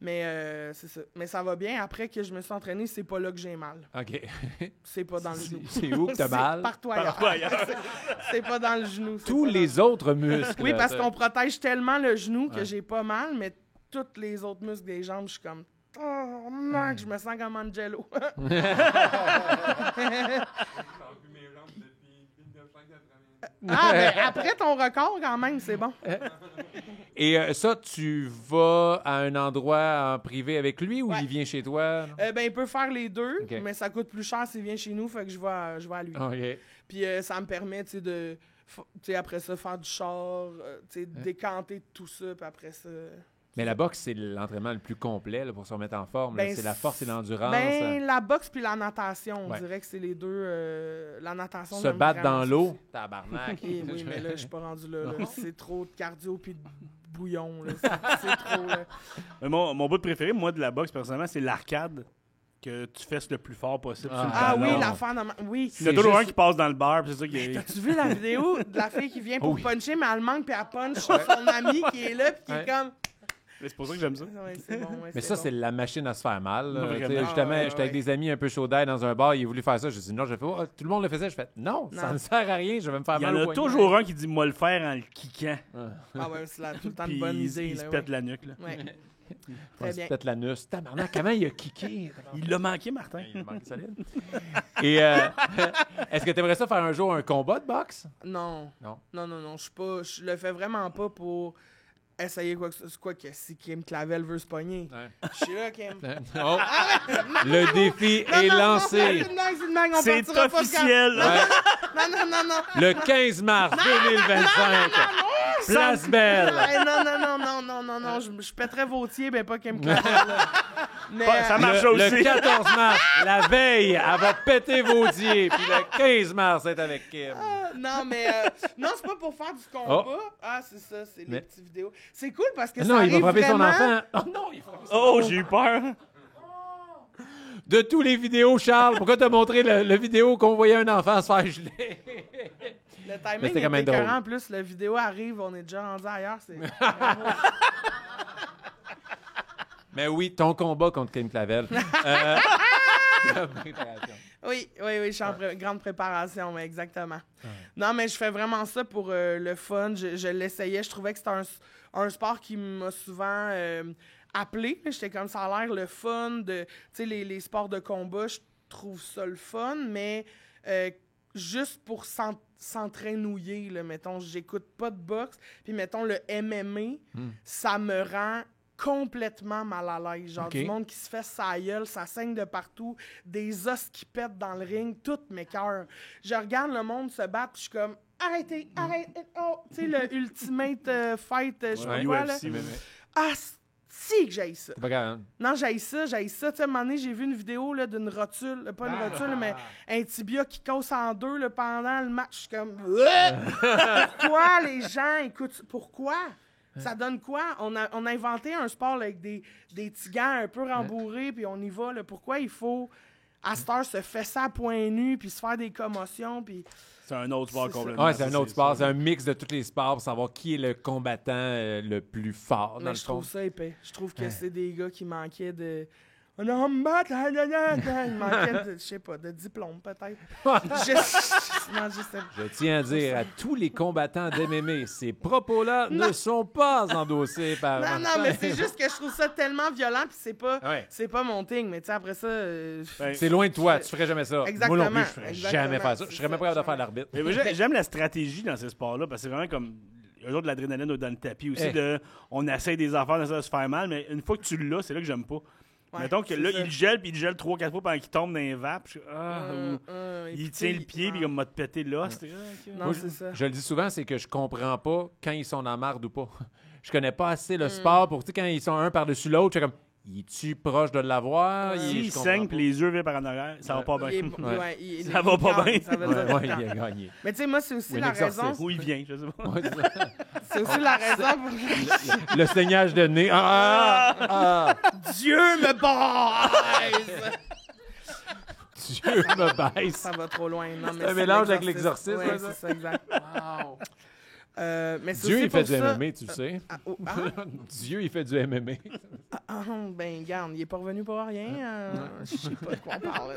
Mais c'est ça. Mais ça va bien. Après que je me suis entraîné, c'est pas là que j'ai mal. OK. C'est pas dans le genou. C'est où que t'as mal? Partout ailleurs. C'est pas dans le genou. c'est Tous pas les autres muscles. Oui, là, parce ça. qu'on protège tellement le genou que Ouais. j'ai pas mal, mais tous les autres muscles des jambes, je suis comme Oh, Marc, je me sens comme Angelo. Ben, après ton record, quand même, c'est bon. Et ça, tu vas à un endroit en privé avec lui ou il vient chez toi? Ben, il peut faire les deux, OK. mais ça coûte plus cher s'il vient chez nous, fait que je vais à lui. OK. Puis ça me permet, tu sais, de... Tu sais, après ça, faire du char, tu sais, décanter tout ça, puis après ça... Mais la boxe, c'est l'entraînement le plus complet là, pour se remettre en forme. là. Ben, C'est la force et l'endurance. Ben, la boxe puis la natation, on Ouais. dirait que c'est les deux. La natation, Se j'aime battre vraiment dans ça. l'eau. Tabarnak. Oui, mais là, je suis pas rendu là. C'est trop de cardio puis de bouillon. Là. C'est trop. Là. Mais mon bout préféré, moi, de la boxe, personnellement, c'est l'arcade. Que tu fesses le plus fort possible sur le Ah ballon. oui, l'affaire de... Oui. Il y a toujours un qui passe dans le bar, puis c'est ça qui est... T'as-tu vu la vidéo de la fille qui vient pour Oui. puncher, mais elle manque, puis elle punch son ami qui est là, puis qui est comme... Mais c'est pour ça que j'aime ça. Ouais, c'est bon, ouais, Mais ça, c'est la machine à se faire mal. là. Vraiment. Tu sais, justement, Ah, ouais, j'étais avec ouais. des amis un peu chauds d'ail dans un bar. Ils ont voulu faire ça. Je dis non, je fais pas. Tout le monde le faisait. Je fais non, ça Non. ne sert à rien. Je vais me faire Il y mal en au a poignet. toujours un qui dit « moi le faire en le kickant Ah ouais, c'est tout le temps puis une bonne il idée. se là, pète la nuque. Là. ouais. On Très se bien. pète l'anus. Tabarnak, comment il a kické? Il l'a manqué, Martin. Il a manqué solide. Et est-ce que tu aimerais ça faire un jour un combat de boxe? Non. Non. Non, je le fais vraiment pas pour essayer quoi que si Kim Clavel veut se pogner. Ouais. Je suis là, Kim. Oh, le défi est lancé. C'est une blague, on C'est partira pas officiel. Ouais. Non. Le 15 mars 2025. Place Belle. Non, je pèterais Vautier, ben pas Kim Clavel. là. Mais, Ça marche Le aussi. 14 mars, la veille, elle va péter Vaudier. Puis le 15 mars, elle est avec Kim. non, mais non, c'est pas pour faire du combat. Oh. Ah, c'est ça, c'est les Mais- petites vidéos. C'est cool parce que ça Non, il va arrive frapper son vraiment... enfant. Oh non, il frappe son Oh, j'ai eu peur. De tous les vidéos, Charles, pourquoi t'as montré le vidéo qu'on voyait un enfant se faire geler? Le Mais timing c'était quand est même drôle. écœurant. En plus, la vidéo arrive, on est déjà rendu ailleurs. C'est... Mais oui, ton combat contre Kim Clavel. Oui, je suis en grande préparation, mais exactement. Non, mais je fais vraiment ça pour le fun. Je l'essayais. Je trouvais que c'était un sport qui m'a souvent appelé. J'étais comme ça a l'air le fun de, tu sais, les sports de combat. Je trouve ça le fun, mais juste pour s'entraînouiller, là, mettons, j'écoute pas de boxe. Puis mettons le MMA, ça me rend complètement mal à l'aise. Genre Ok. du monde qui se fait sa gueule, ça saigne de partout, des os qui pètent dans le ring, toutes mes cœurs. Je regarde le monde se battre, puis je suis comme arrêtez, oh, tu sais le ultimate fight, je sais pas Ouais, quoi là. UFC, mais- Ah, si que j'aille ça. C'est pas grave. Non, j'haïs ça. Tu sais, à un moment donné, j'ai vu une vidéo là, d'une rotule, pas une rotule, mais un tibia qui casse en deux là, pendant le match. Je suis comme... Pourquoi les gens écoutent... Pourquoi? Ça donne quoi? On a inventé un sport là, avec des petits gants un peu rembourrés, puis on y va. Là. Pourquoi il faut, à cette heure, se fesser à point nu, puis se faire des commotions, puis... C'est un autre sport C'est ça. complètement. Ouais, c'est un ça, autre sport. C'est ça. un mix de tous les sports pour savoir qui est le combattant le plus fort. Dans Mais le je fond. trouve ça épais. Je trouve que c'est des gars qui manquaient de... On a un bat, il manquait de, je sais pas, de diplôme peut-être. Non, je sais pas. Je tiens à dire à tous les combattants d'MMA, ces propos-là ne sont pas endossés par... Non, mais c'est juste que je trouve ça tellement violent, puis Ouais. c'est pas mon thing. Mais tu sais, après ça... Ben, C'est loin de toi, tu ferais jamais ça. Exactement, Moi non plus, je ferais exactement. jamais faire ça. Je C'est serais même ça, pas capable de faire jamais. l'arbitre. Mais moi, j'aime la stratégie dans ces sports-là, parce que c'est vraiment comme... Il y a d'autres de l'adrénaline dans le tapis aussi. Hey. On essaie des affaires, on essaie de se faire mal, mais une fois que tu l'as, c'est là que j'aime pas. Ouais, Mettons que c'est là, ça. il gèle, puis il gèle 3-4 fois pendant qu'il tombe dans les vapes. Et Il puis, tient tu le sais, pied, puis il m'a pété l'os. Non, Moi, c'est ça. Je le dis souvent, c'est que je comprends pas quand ils sont dans la marde ou pas. Je connais pas assez le sport pour, tu sais, quand ils sont un par-dessus l'autre, je suis comme, es-tu proche de l'avoir? S'il Je comprends saigne, pas. puis les yeux virent par en arrière, ça va pas Il est- bien. Ouais. ouais, il- Ça va pas il bien. gagne, ça veut dire Ouais, qu'il il gagne. a gagné. Mais tu sais, moi, c'est aussi Oui, la l'exorcisme. raison. Où il vient, je sais pas. Ouais, c'est ça. C'est aussi la raison pour Le saignage de nez. Dieu me baise! Dieu me baisse. Ça va trop loin. Non, mais un mélange avec l'exorcisme. l'exorcisme, Ouais, ça? c'est ça, exact. Mais c'est Dieu, aussi il fait pour du ça- MMA, tu le sais. Dieu, il fait du MMA. Ben, regarde, il est pas revenu pour rien. Je sais pas de quoi on parle.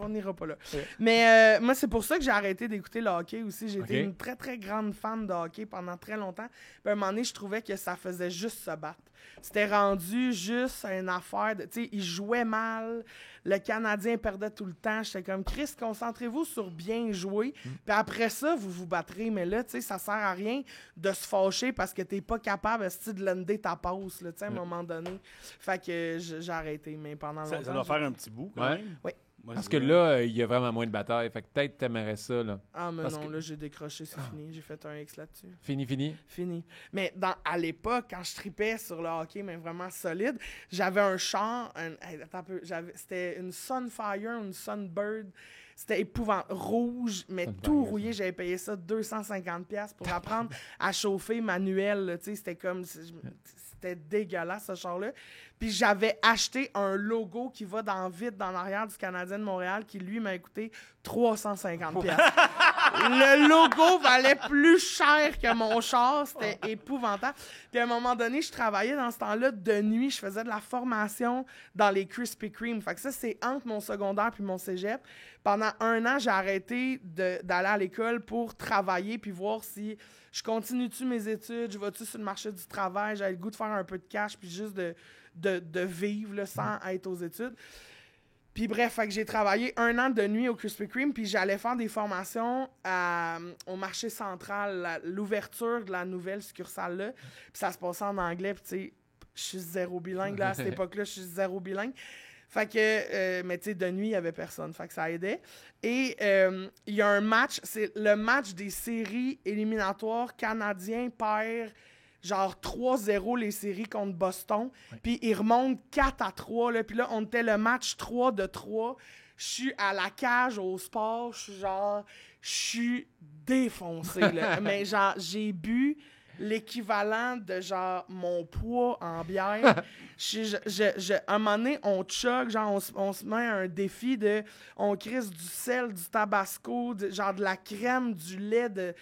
On n'ira pas là. Mais moi, c'est pour ça que j'ai arrêté d'écouter le hockey aussi. J'étais une très, très grande fan de hockey pendant très longtemps. Puis à un moment donné, je trouvais que ça faisait juste se battre. C'était rendu juste une affaire de... Tu sais, ils jouaient mal. Le Canadien perdait tout le temps. J'étais comme, Chris, concentrez-vous sur bien jouer. Puis après ça, vous vous battrez. Mais là, tu sais, ça sert à rien de se fâcher parce que t'es pas capable de lander ta passe, là, tu sais, à un moment donné. Fait que j'ai arrêté, mais pendant longtemps... Ça doit faire un petit bout, quand même. Oui. Moi, Parce c'est que vrai. là, il y a vraiment moins de batailles. Fait que peut-être t'aimerais ça, là. Ah, mais Parce non, que- là, j'ai décroché, c'est fini. J'ai fait un X là-dessus. Fini. Fini. Mais à l'époque, quand je tripais sur le hockey, mais vraiment solide, j'avais un char, attends un peu, c'était une Sunfire, une Sunbird, c'était épouvantable, rouge, mais Sunfire, tout ça. rouillé, j'avais payé ça 250$ pour apprendre à chauffer manuel, là, tu sais, c'était comme, c'était dégueulasse ce char-là. Puis j'avais acheté un logo qui va dans vide dans l'arrière du Canadien de Montréal qui, lui, m'a coûté 350$. Le logo valait plus cher que mon char. C'était épouvantable. Puis à un moment donné, je travaillais dans ce temps-là de nuit. Je faisais de la formation dans les Krispy Kreme. Fait que ça, c'est entre mon secondaire puis mon cégep. Pendant 1 an, j'ai arrêté d'aller à l'école pour travailler puis voir si je continue-tu mes études, je vais-tu sur le marché du travail, j'avais le goût de faire un peu de cash puis juste de vivre là, sans être aux études. Puis bref, fait que j'ai travaillé 1 an de nuit au Krispy Kreme, puis j'allais faire des formations au marché central, l'ouverture de la nouvelle succursale-là. Puis ça se passait en anglais, puis tu sais, je suis zéro bilingue, là, à cette époque-là, je suis zéro bilingue. Fait que, mais tu sais, de nuit, il n'y avait personne, fait que ça aidait. Et il y a un match, c'est le match des séries éliminatoires canadiens perd genre 3-0 les séries contre Boston. Puis ils remontent 4-3. Là, puis là, on était le match 3-3. Je suis à la cage au sport. Je suis défoncé. Là. Mais genre, j'ai bu l'équivalent de genre mon poids en bière. À un moment donné, on chug, genre on se met à un défi de... On crisse du sel, du tabasco, genre de la crème, du lait de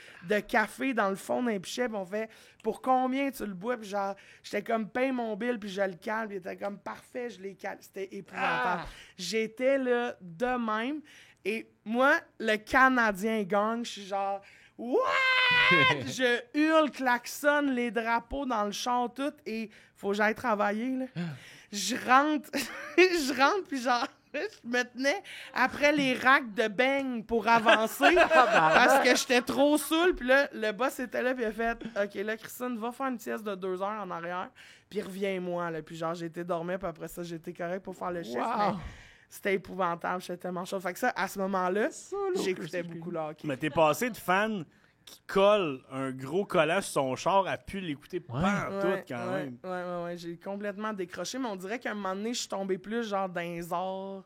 café dans le fond d'un pichet. Puis on fait, pour combien tu le bois? Puis genre, j'étais comme, paye mon bill, puis je le cale. Puis il était comme, parfait, je l'ai calé. C'était épouvantable. J'étais là de même. Et moi, le Canadien gagne, je suis genre... What? Je hurle, klaxonne, les drapeaux dans le char, tout, et faut que j'aille travailler, là. Je rentre, puis genre, je me tenais après les racks de beignes pour avancer, parce que j'étais trop saoul, puis là, le boss était là, puis il a fait, « OK, là, Christine, va faire une sieste de 2 heures en arrière, puis reviens-moi, là. » Puis genre, j'ai été dormir, puis après ça, j'ai été correct pour faire le chiffre, mais... C'était épouvantable, j'étais tellement chaud. Fait que ça, à ce moment-là, j'écoutais beaucoup le hockey. Mais t'es passé de fan qui colle un gros collant sur son char à pu l'écouter partout quand même. Ouais. J'ai complètement décroché, mais on dirait qu'à un moment donné, je suis tombé plus genre dans les arts.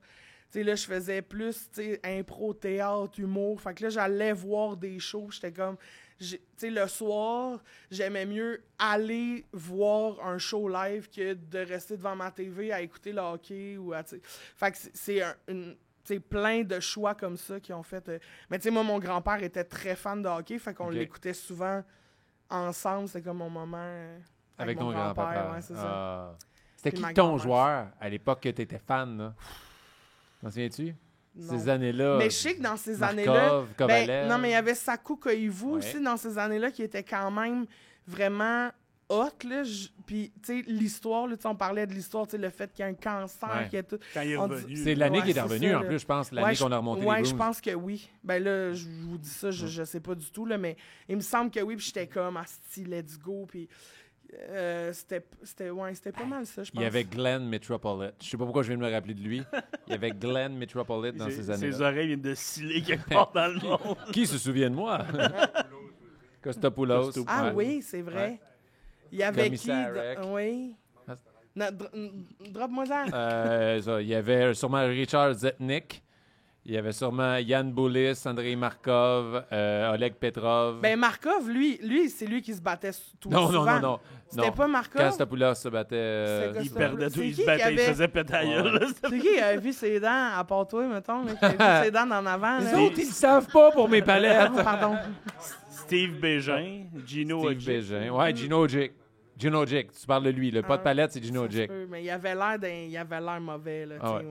Tu sais, là, je faisais plus, tu sais, impro, théâtre, humour. Fait que là, j'allais voir des shows. J'étais comme... Tu sais, le soir, j'aimais mieux aller voir un show live que de rester devant ma TV à écouter le hockey ou à, t'sais. Fait que c'est plein de choix comme ça qui ont fait... Mais tu sais, moi, mon grand-père était très fan de hockey, fait qu'on l'écoutait souvent ensemble. C'était comme mon moment Avec mon ton grand-père. Ouais, c'est ça. C'était Puis qui ma ton grand-mère. joueur à l'époque que tu étais fan, là? T'en souviens-tu? Non. Ces années-là. Mais je sais que dans ces Markov, années-là... Kovalev. non, mais il y avait Saku Koivu Ouais. aussi dans ces années-là qui était quand même vraiment hot, là. Puis, tu sais, l'histoire, là, on parlait de l'histoire, tu sais, le fait qu'il y a un cancer, Ouais. qu'il y a tout... Quand il est On revenu. C'est l'année Ouais, qui est c'est revenue, ça, en là. plus, je pense, l'année qu'on a remonté les je Blues. pense que oui. Ben là, je vous dis ça, je sais pas du tout, là, mais il me semble que oui, puis j'étais comme, asti, let's go, puis... c'était pas mal ça, je pense. Il y avait Glenn Metropolitan. Je sais pas pourquoi je viens de me rappeler de lui. Il y avait Glenn Metropolitan dans ces années-là. Ses oreilles viennent de sciller quelque part dans le monde. Qui se souvient de moi? Costopoulos. Ah Ouais. oui, c'est vrai. Il y avait qui? Commissarek. Oui. Ah. Drop-moi ça. Ça, il y avait sûrement Richard Zetnik. Il y avait sûrement Yann Boulis, Andrei Markov, Oleg Petrov. Ben Markov, lui c'est lui qui se battait tout non, souvent. non. C'était pas Markov? Costopoulos se battait. C'est Il perdait tout, C'est il qui se battait, qui il avait- faisait péter la gueule, là. C'est qui a vu ses dents, à part toi, mettons, là, qui a vu ses dents en avant? Les là? autres, ils le savent pas pour mes palettes. Ah, pardon. Steve Bégin, Gino Steve Ojic. Bégin. Ouais, Gino Ojic. Gino Ojic, tu parles de lui. Le pas de palette, c'est Gino Ça se Ojic. peut, mais il avait l'air mauvais, là. Ah tu sais.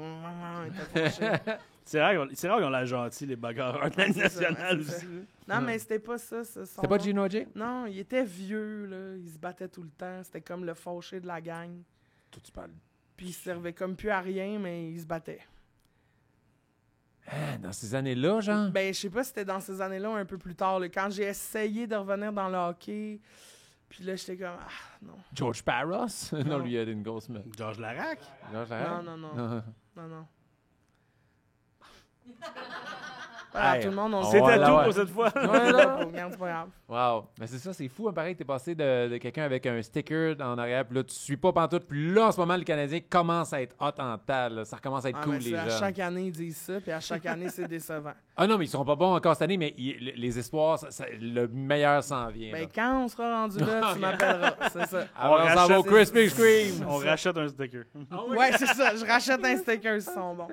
Il était fâché. C'est rare qu'ils ont la gentille, les bagarreurs de la Ligue C'est ça, nationale c'est ça. aussi. Non, mais c'était pas ça. C'était pas Gino Ojic? Non, il était vieux, là. Il se battait tout le temps. C'était comme le fauché de la gang. Toi, tu parles. Puis il servait comme plus à rien, mais il se battait. Ah, dans ces années-là, genre? Ben, je sais pas si c'était dans ces années-là ou un peu plus tard, là. Quand j'ai essayé de revenir dans le hockey, puis là, j'étais comme, non. George Parros? non, Non. lui, il a une grosse meule. Georges Larac. George Non, Larac? non, non. Non. Non. Voilà, Hey, tout le monde, on on C'était va tout l'avoir. pour cette fois. Ouais, là. Regarde, c'est pas grave. Wow. Mais c'est ça, c'est fou. Hein, pareil, t'es passé de quelqu'un avec un sticker en arrière, puis là, tu suis pas pantoute. Puis là, en ce moment, le Canadien commence à être hot en tal. Là. Ça recommence à être Ah, cool, mais les c'est à gens. chaque année, ils disent ça, puis à chaque année, c'est décevant. Ah non, mais ils seront pas bons encore cette année, mais les espoirs, le meilleur s'en vient. Ben, là. quand on sera rendu là, tu m'appelleras. C'est ça. Alors, on s'en va au Krispy Kreme. On rachète un sticker. Ouais, c'est ça. Je rachète un sticker, ils sont bons.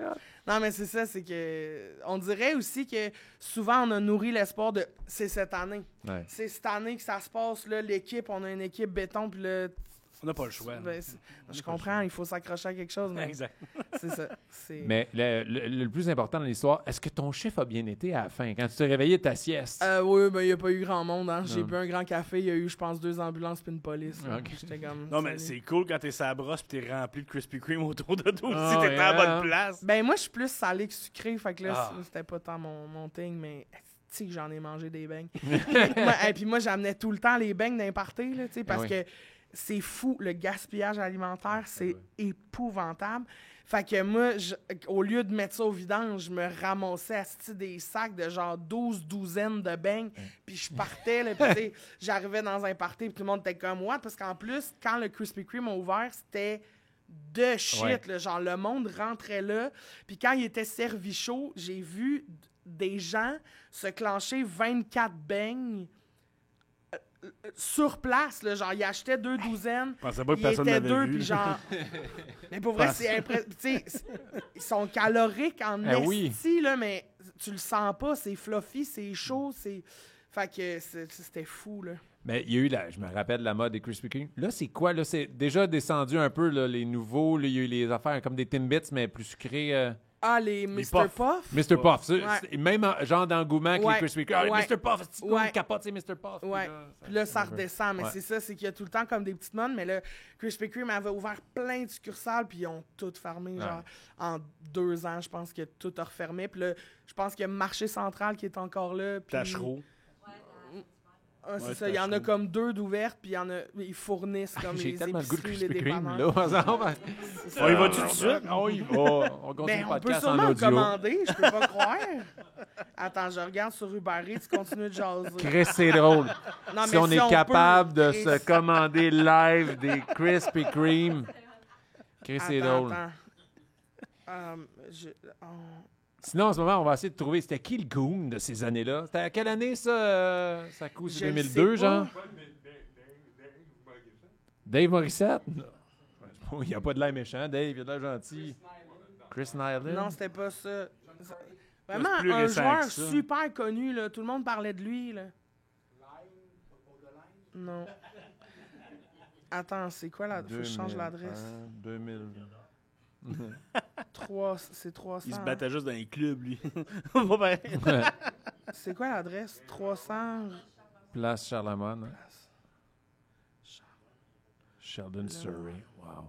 Non, mais c'est ça, c'est que. On dirait aussi que souvent, on a nourri l'espoir de. C'est cette année. Ouais. C'est cette année que ça se passe, là, l'équipe. On a une équipe béton, puis là. On n'a pas le choix. Ben, je comprends, il faut s'accrocher à quelque chose, mais Exact. c'est ça. C'est... Mais le plus important dans l'histoire, est-ce que ton chiffre a bien été à la fin, quand tu t'es réveillé de ta sieste? Oui, ben, il n'y a pas eu grand monde. Hein. J'ai Non. bu un grand café, il y a eu, je pense, 2 ambulances puis une police. là. Ok. J'étais comme. Non, mais salut. c'est cool quand t'es sa brosse pis t'es rempli de Krispy Kreme autour de toi aussi. Oh, T'es à la yeah. bonne place. Ben, moi, je suis plus salé que sucré, fait que là, Ah. c'était pas tant mon thing, mais. Tu sais que j'en ai mangé des beignes. Et puis moi, j'amenais tout le temps les beignes d'un party, là, tu sais, parce oui. que c'est fou, le gaspillage alimentaire, c'est épouvantable. Fait que moi, au lieu de mettre ça au vidange, je me ramassais des sacs de genre 12 douzaines de beignes, puis je partais, là, puis tu sais, j'arrivais dans un party, puis tout le monde était comme « What? » Parce qu'en plus, quand le Krispy Kreme a ouvert, c'était de shit, Ouais. là, genre le monde rentrait là, puis quand il était servi chaud, j'ai vu des gens se clencher 24 beignes sur place, là, genre, ils achetaient 2 douzaines, Je pensais pas que il personne était l'avait 2, vu. puis genre... Mais pour vrai, c'est impressionnant. Tu sais, ils sont caloriques en oui. esti, là, mais tu le sens pas, c'est fluffy, c'est chaud, c'est... Fait que c'était fou, là. Mais il y a eu, je me rappelle la mode des Krispy Kreme. Là, c'est quoi? Là, c'est déjà descendu un peu, là, les nouveaux. Là, il y a eu les affaires comme des Timbits, mais plus sucrés. Ah, les Mr. Puffs. Puff? Mr. Puff. Ouais. Même genre d'engouement que les Ouais. Krispy Kreme. Ah, Ouais. Mr. Puff, c'est Ouais. capote, c'est Mr. Puff. Ouais. Puis là, ça redescend. Mais Ouais. c'est ça, c'est qu'il y a tout le temps comme des petites modes. Mais là, Krispy Kreme avait ouvert plein de succursales, puis ils ont toutes fermé. Genre, en 2 ans, je pense que tout a refermé. Puis là, je pense qu'il y a Marché Central qui est encore là. Puis... Tachereau. Ah, c'est Ouais, ça, il y en a Tachereau. comme 2 d'ouvertes, puis ils fournissent comme J'ai les tellement le goût de épiceries, les Krispy Kreme, dépanneurs. là, ensemble. On y va tout de suite? On y va. On continue Ben, le on peut podcast en sûrement en audio. commander, je peux pas croire. Attends, je regarde sur Uber Eats, tu continues de jaser. Chris, c'est drôle. Non, Si mais on est peut, capable de Chris. se commander live des Krispy Kreme, Chris, c'est drôle. Attends. Oh. Sinon, en ce moment, on va essayer de trouver c'était qui le goon de ces années-là. C'était à quelle année, ça, ça coûte? Je C'est le 2002, sais pas. genre? Dave Morissette? Non. Il n'y a pas de l'air méchant, Dave. Il a de l'air gentil. Chris Nyland? Non, c'était pas ça. Vraiment, C'est plus un récent joueur que ça. super connu, là. Tout le monde parlait de lui, là. Non. Attends, c'est quoi la... Faut que je change l'adresse. 2000. C'est 300. Il se battait juste dans les clubs, lui. Pas pareil. C'est quoi l'adresse? 300... Place Charlemagne. hein? Sheldon Surrey. Wow.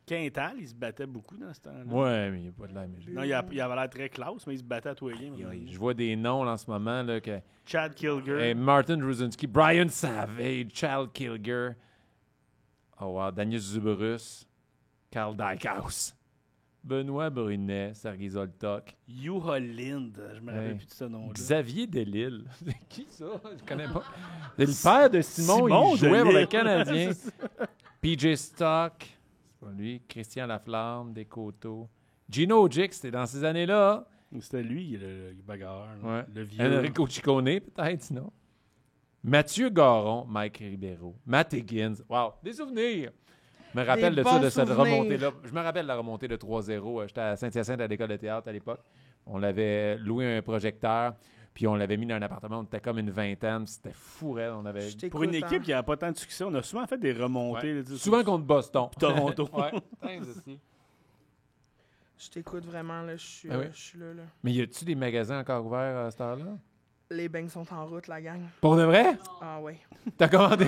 Quintal, il se battait beaucoup dans ce temps-là. Ouais, mais il n'y a pas de l'air méchant. Non, il avait l'air très classe, mais il se battait à tous les games. Je vois des noms là, en ce moment. Là, que, Chad Kilger. Martin Ruzinski, Brian Savage, Chad Kilger. Oh wow, Daniel Zuberus, Carl Dykhouse, Benoît Brunet, Sergei Zoltok, Juha Lind. Je me rappelle Hey. plus de ce nom-là. Xavier Delisle. C'est qui ça? Je connais pas. C'est le père de Simon, Simon il jouait pour le Delisle. Canadien. PJ Stock, c'est pas lui. Christian Laflamme, Descoteaux. Gino Ojic, c'était dans ces années-là. C'était lui, le bagarreur. là. Ouais. Le vieux. Enrico Ciccone, peut-être, sinon. Mathieu Garon, Mike Ribeiro, Matt Higgins. Wow, des souvenirs. Je me rappelle Des de ça, bons de cette souvenirs. remontée-là. Je me rappelle de la remontée de 3-0. J'étais à Saint-Hyacinthe à l'école de théâtre à l'époque. On l'avait loué un projecteur. Puis on l'avait mis dans un appartement, on était comme une vingtaine, puis c'était fou, on avait... Pour une équipe qui n'avait pas tant de succès, on a souvent fait des remontées. Ouais. Là, Souvent contre Boston. Toronto. Ouais. Thanks, aussi. Je t'écoute vraiment, là. Je suis oui. là. Mais y a-tu des magasins encore ouverts à cette heure-là? Les beignes sont en route, la gang. Pour de vrai? Ah oui. T'as commandé?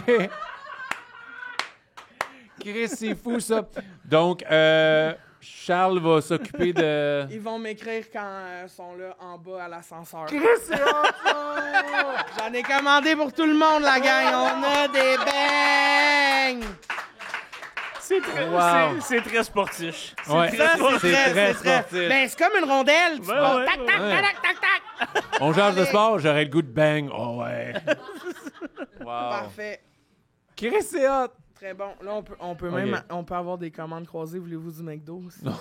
Chris, c'est fou, ça. Donc, Charles va s'occuper de... Ils vont m'écrire quand ils sont là en bas à l'ascenseur. Chris, c'est hot, ça! J'en ai commandé pour tout le monde, la gang. On a des beignes. C'est très sportif. Ouais, Ça, c'est très sportif. Ben, c'est comme une rondelle. Tu vas ouais, tac, ouais. tac, Ouais. tac, tac, tac. On change de sport, j'aurais le goût de bang. Oh ouais. Wow. Parfait. Chris, c'est hot. Très bon. Là, on peut Ok. même on peut avoir des commandes croisées. Voulez-vous du McDo? Non.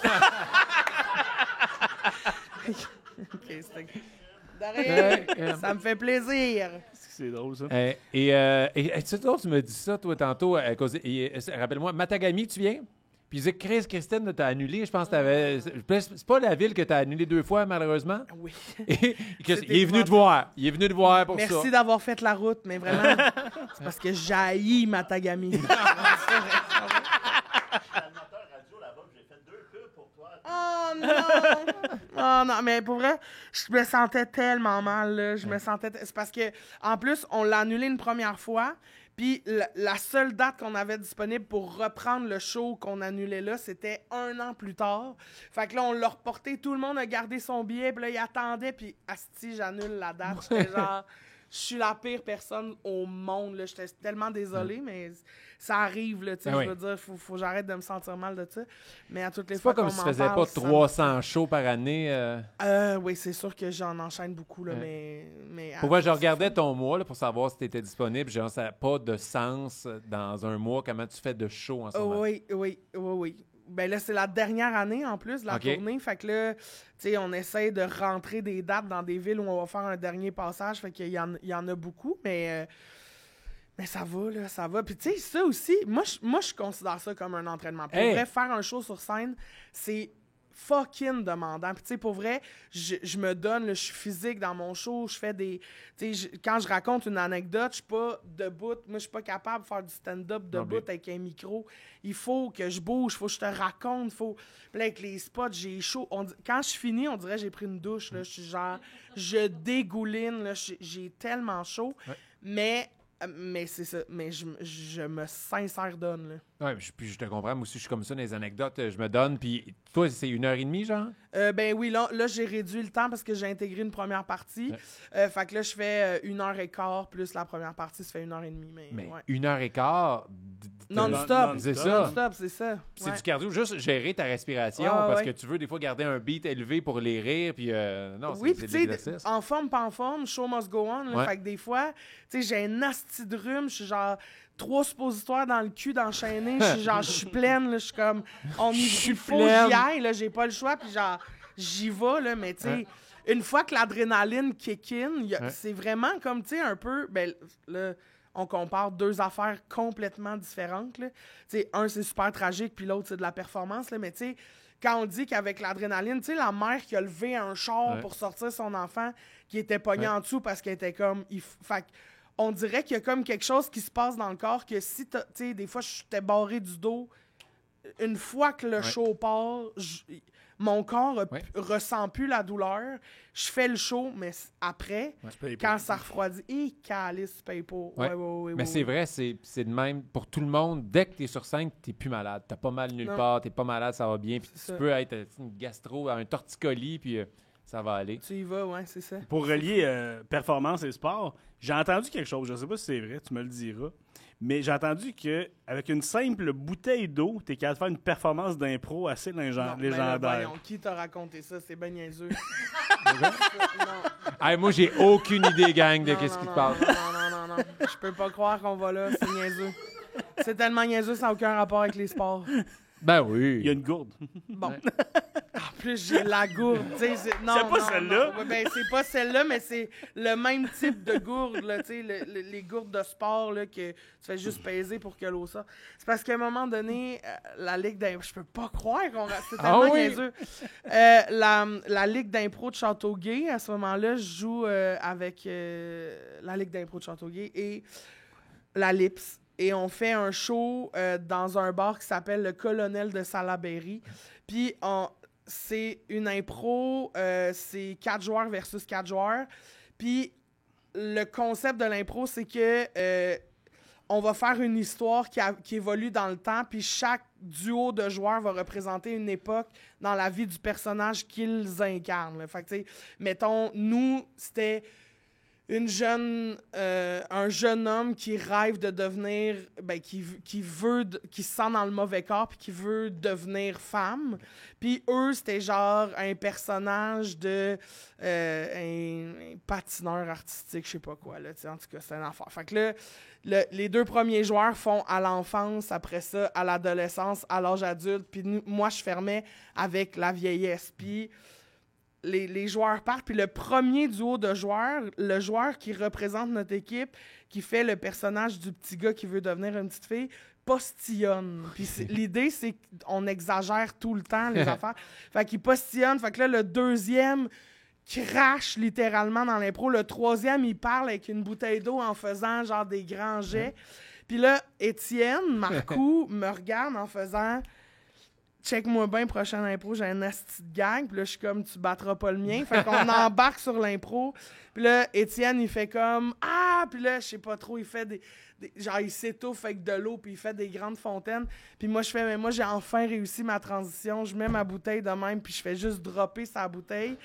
OK, c'était... D'arrêt. Ça me fait plaisir. C'est drôle, ça. Et tu me dis ça, toi, tantôt, à cause... rappelle-moi, Matagami, tu viens? Puis il disait que Christine t'a annulé. Je pense que t'avais... C'est pas la ville que t'as annulé 2 fois, malheureusement? Oui. Et il est venu te voir. Il est venu te voir pour ça. Merci d'avoir fait la route, mais vraiment, c'est parce que j'haïs Matagami. Oh non! Oh non, mais pour vrai, je me sentais tellement mal, là. C'est parce que, en plus, on l'a annulé une première fois, puis la seule date qu'on avait disponible pour reprendre le show qu'on annulait là, c'était 1 an plus tard. Fait que là, on l'a reporté, tout le monde a gardé son billet, puis là, il attendait, puis asti, j'annule la date. J'étais genre... Je suis la pire personne au monde, là. J'étais tellement désolée, mais ça arrive, là, tu sais. Ah oui. Je veux dire, faut que j'arrête de me sentir mal de ça. Mais à toutes les C'est fois pas comme qu'on si tu m'en faisais parle, pas ça 300 shows par année. oui, c'est sûr que j'en enchaîne beaucoup, là, mais Pour moi, je regardais ton mois là, pour savoir si tu étais disponible. Genre, ça n'a pas de sens dans un mois. Comment tu fais de shows en ce moment? Oui. Ben là, c'est la dernière année, en plus, de la tournée. Fait que là, tu sais, on essaie de rentrer des dates dans des villes où on va faire un dernier passage. Fait qu'il y en a beaucoup, mais ça va, là, ça va. Puis tu sais, ça aussi, moi, je considère ça comme un entraînement. Pour vrai, faire un show sur scène, c'est fucking demandant. Puis tu sais, pour vrai, je me donne, là, je suis physique dans mon show, je fais des... Tu sais, quand je raconte une anecdote, je suis pas debout. Moi, je suis pas capable de faire du stand-up debout avec un micro. Il faut que je bouge, il faut que je te raconte, Puis là, avec les spots, j'ai chaud. Quand je finis, on dirait que j'ai pris une douche, là. Je suis genre... Je dégouline, là. J'ai tellement chaud. Ouais. Mais c'est ça. Mais je me sincère donne, là. Oui, puis je te comprends. Moi aussi, je suis comme ça dans les anecdotes. Je me donne. Puis toi, c'est 1h30, genre? Ben oui, là j'ai réduit le temps parce que j'ai intégré une première partie. Fait que là, je fais 1h15 plus la première partie, ça fait 1h30. Mais ouais. 1h15... Non-stop. C'est ça. Non-stop, c'est ça. C'est du cardio, juste gérer ta respiration parce que tu veux des fois garder un beat élevé pour les rires. Puis non, oui, c'est de de l'exercice. En forme, pas en forme, show must go on. Là, fait que des fois, tu sais, j'ai un asti de rhume, je suis genre 3 suppositoires dans le cul d'enchaîner, je suis pleine, là, je suis comme, il faut que j'y aille, là, j'ai pas le choix, puis genre, j'y vais, là, mais tu sais, une fois que l'adrénaline kick in, c'est vraiment comme, tu sais, un peu, ben là, on compare 2 affaires complètement différentes, là. Tu sais, un, c'est super tragique, puis l'autre, c'est de la performance, là, mais tu sais, quand on dit qu'avec l'adrénaline, tu sais, la mère qui a levé un char pour sortir son enfant qui était pogné en dessous parce qu'elle était comme... Fait on dirait qu'il y a comme quelque chose qui se passe dans le corps que si tu sais, des fois, j'étais barré du dos. Une fois que le show part, mon corps ressent plus la douleur. Je fais le show, mais après, quand ça refroidit, calice, tu payes pas. Oui. Mais c'est vrai, c'est de même pour tout le monde. Dès que tu es sur scène, tu n'es plus malade. Tu n'as pas mal nulle part, tu n'es pas malade, ça va bien. Puis tu peux être une gastro, un torticolis, puis ça va aller. Tu y vas, ouais, c'est ça. Pour relier performance et sport, j'ai entendu quelque chose, je ne sais pas si c'est vrai, tu me le diras, mais j'ai entendu qu'avec une simple bouteille d'eau, tu es capable de faire une performance d'impro assez légendaire. Qui t'a raconté ça? C'est ben niaiseux. Hey, moi, j'ai aucune idée, gang, de qu'est-ce qui te passe. Non. Je peux pas croire qu'on va là, c'est niaiseux. C'est tellement niaiseux, ça n'a aucun rapport avec les sports. Ben oui. Il y a une gourde. Bon. En plus, j'ai la gourde. C'est pas celle-là? Ouais, ben, c'est pas celle-là, mais c'est le même type de gourde. Là, les gourdes de sport là, que tu fais juste peser pour que l'eau sorte. C'est parce qu'à un moment donné, la Ligue d'impro... Je peux pas croire qu'on... C'est tellement niaiseux. La Ligue d'impro de Châteauguay, à ce moment-là, je joue avec la Ligue d'impro de Châteauguay et la Lips. Et on fait un show dans un bar qui s'appelle le Colonel de Salaberry. Puis c'est une impro, c'est 4 joueurs versus 4 joueurs. Puis le concept de l'impro, c'est que on va faire une histoire qui évolue dans le temps, puis chaque duo de joueurs va représenter une époque dans la vie du personnage qu'ils incarnent. Là. Fait que, tu sais, mettons, nous, c'était... un jeune homme qui rêve de devenir, qui se sent dans le mauvais corps puis qui veut devenir femme. Puis eux, c'était genre un personnage de un patineur artistique, je sais pas quoi, là, en tout cas, c'est un affaire. Fait que là, les 2 premiers joueurs font à l'enfance, après ça, à l'adolescence, à l'âge adulte, puis moi, je fermais avec la vieillesse. Puis les joueurs partent, puis le premier duo de joueurs, le joueur qui représente notre équipe, qui fait le personnage du petit gars qui veut devenir une petite fille, postillonne. Puis l'idée, c'est qu'on exagère tout le temps les affaires. Fait qu'il postillonne. Fait que là, le deuxième crache littéralement dans l'impro. Le troisième, il parle avec une bouteille d'eau en faisant genre des grands jets. Puis là, Étienne Marcoux me regarde en faisant... Check-moi bien, prochaine impro, j'ai un asti de gang. Puis là, je suis comme, tu battras pas le mien. Fait qu'on embarque sur l'impro. Puis là, Étienne, il fait comme, ah! Puis là, je sais pas trop, il fait des genre, il s'étouffe avec de l'eau, puis il fait des grandes fontaines. Puis moi, je fais, mais moi, j'ai enfin réussi ma transition. Je mets ma bouteille de même, puis je fais juste dropper sa bouteille.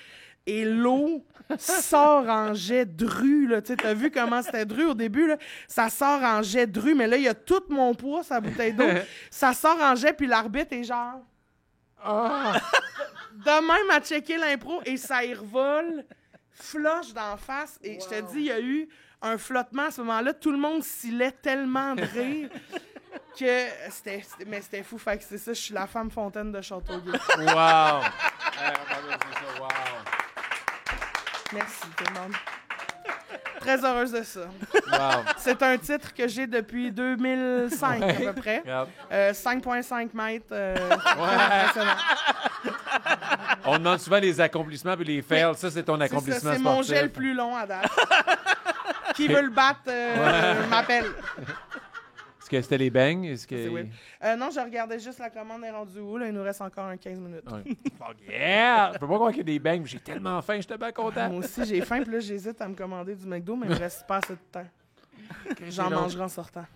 Et l'eau sort en jet dru, là. Tu sais, t'as vu comment c'était dru au début, là? Ça sort en jet dru, mais là, il y a tout mon poids, sa bouteille d'eau. Ça sort en jet, puis l'arbitre est genre... De même à checker l'impro, et ça y revole, flush d'en face. Et je te dis, il y a eu un flottement à ce moment-là. Tout le monde s'illait tellement de rire que c'était fou. Fait que c'est ça, je suis la femme fontaine de Châteauguay. Wow! Wow! Merci tout le monde. Très heureuse de ça. Wow. C'est un titre que j'ai depuis 2005 à peu près. 5,5 mètres. Impressionnant. On demande souvent les accomplissements et les fails. Ça, c'est ton accomplissement c'est sportif. mon jet le plus long à date. Qui veut le battre, m'appelle. Est-ce que c'était les bangs? Oui. Non, je regardais juste la commande est rendue où. Là, il nous reste encore 15 minutes. Ouais. Fuck yeah! Je peux pas croire qu'il y a des bangs. J'ai tellement faim, j'étais bien content. Moi aussi, j'ai faim. Puis là, j'hésite à me commander du McDo, mais il me reste pas assez de temps. J'en mangerai en sortant.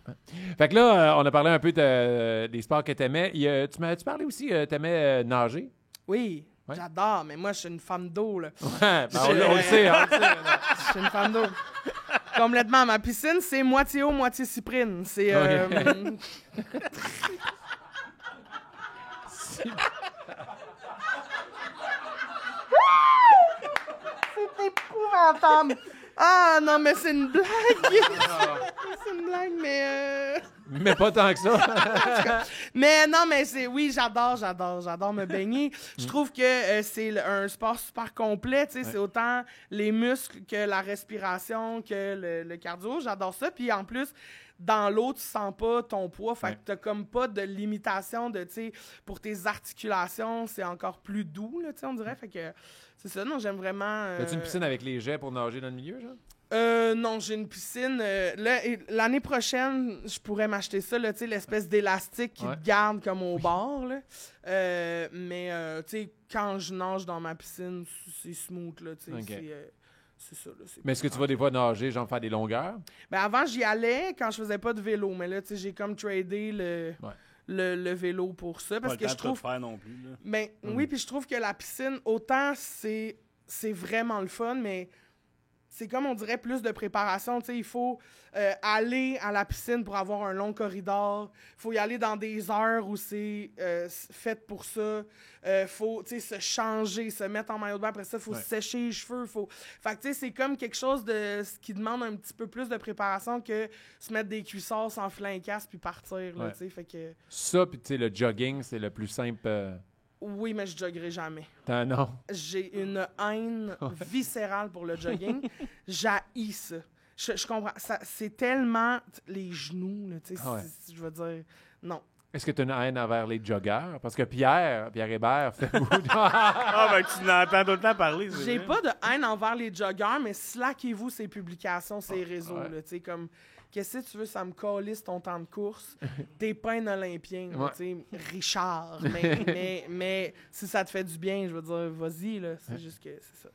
Fait que là, on a parlé un peu des sports que t'aimais. Tu parlais aussi, t'aimais nager? Oui, ouais. J'adore. Mais moi, je suis une femme d'eau, là. Ouais, ben on le sait. Je suis une femme d'eau. Complètement. Ma piscine, c'est moitié eau, moitié cyprine. C'est... C'est épouvantable. Ah, non, mais c'est une blague. C'est une blague, mais... Mais pas tant que ça. Mais non, mais oui, j'adore me baigner. Je trouve que c'est un sport super complet, tu sais, c'est autant les muscles que la respiration, que le cardio, j'adore ça. Puis en plus, dans l'eau, tu sens pas ton poids, fait que t'as comme pas de limitation de, tu sais, pour tes articulations, c'est encore plus doux, là, tu sais, on dirait, fait que c'est ça, non, j'aime vraiment... As-tu une piscine avec les jets pour nager dans le milieu, genre? Non, j'ai une piscine. L'année prochaine, je pourrais m'acheter ça, là, l'espèce d'élastique qui te garde comme au bord. Là. Mais quand je nage dans ma piscine, c'est smooth. Là, c'est ça. Là, mais est-ce que tu vas des fois nager, genre faire des longueurs? Ben, avant, j'y allais quand je faisais pas de vélo. Mais là, j'ai comme tradé le vélo pour ça. Parce que je trouve. Pas le faire non plus. Là. Oui, puis je trouve que la piscine, autant c'est vraiment le fun, mais. c'est comme on dirait plus de préparation. Tu sais, il faut aller à la piscine pour avoir un long corridor. Il faut y aller dans des heures où c'est fait pour ça. Il faut se changer, se mettre en maillot de bain. Après ça, il faut se sécher les cheveux. Fait que c'est comme quelque chose qui demande un petit peu plus de préparation que se mettre des cuissards, s'enfiler un casque puis partir. Là, fait que... Ça, puis le jogging, c'est le plus simple... Oui, mais je joggerai jamais. Non. J'ai une haine viscérale pour le jogging. J'haïs ça. Je comprends. C'est tellement... Les genoux, là, tu sais, je veux dire... Non. Est-ce que tu as une haine envers les joggeurs? Parce que Pierre Hébert fait beaucoup de... Tu l'entends tout le temps parler. J'ai pas de haine envers les joggeurs, mais slackez-vous ces publications, ces réseaux, là, tu sais, comme... Qu'est-ce que tu veux, ça me calisse ton temps de course? T'es pas un Olympien, tu sais, Richard. Mais si ça te fait du bien, je veux dire, vas-y, là. C'est juste que c'est ça.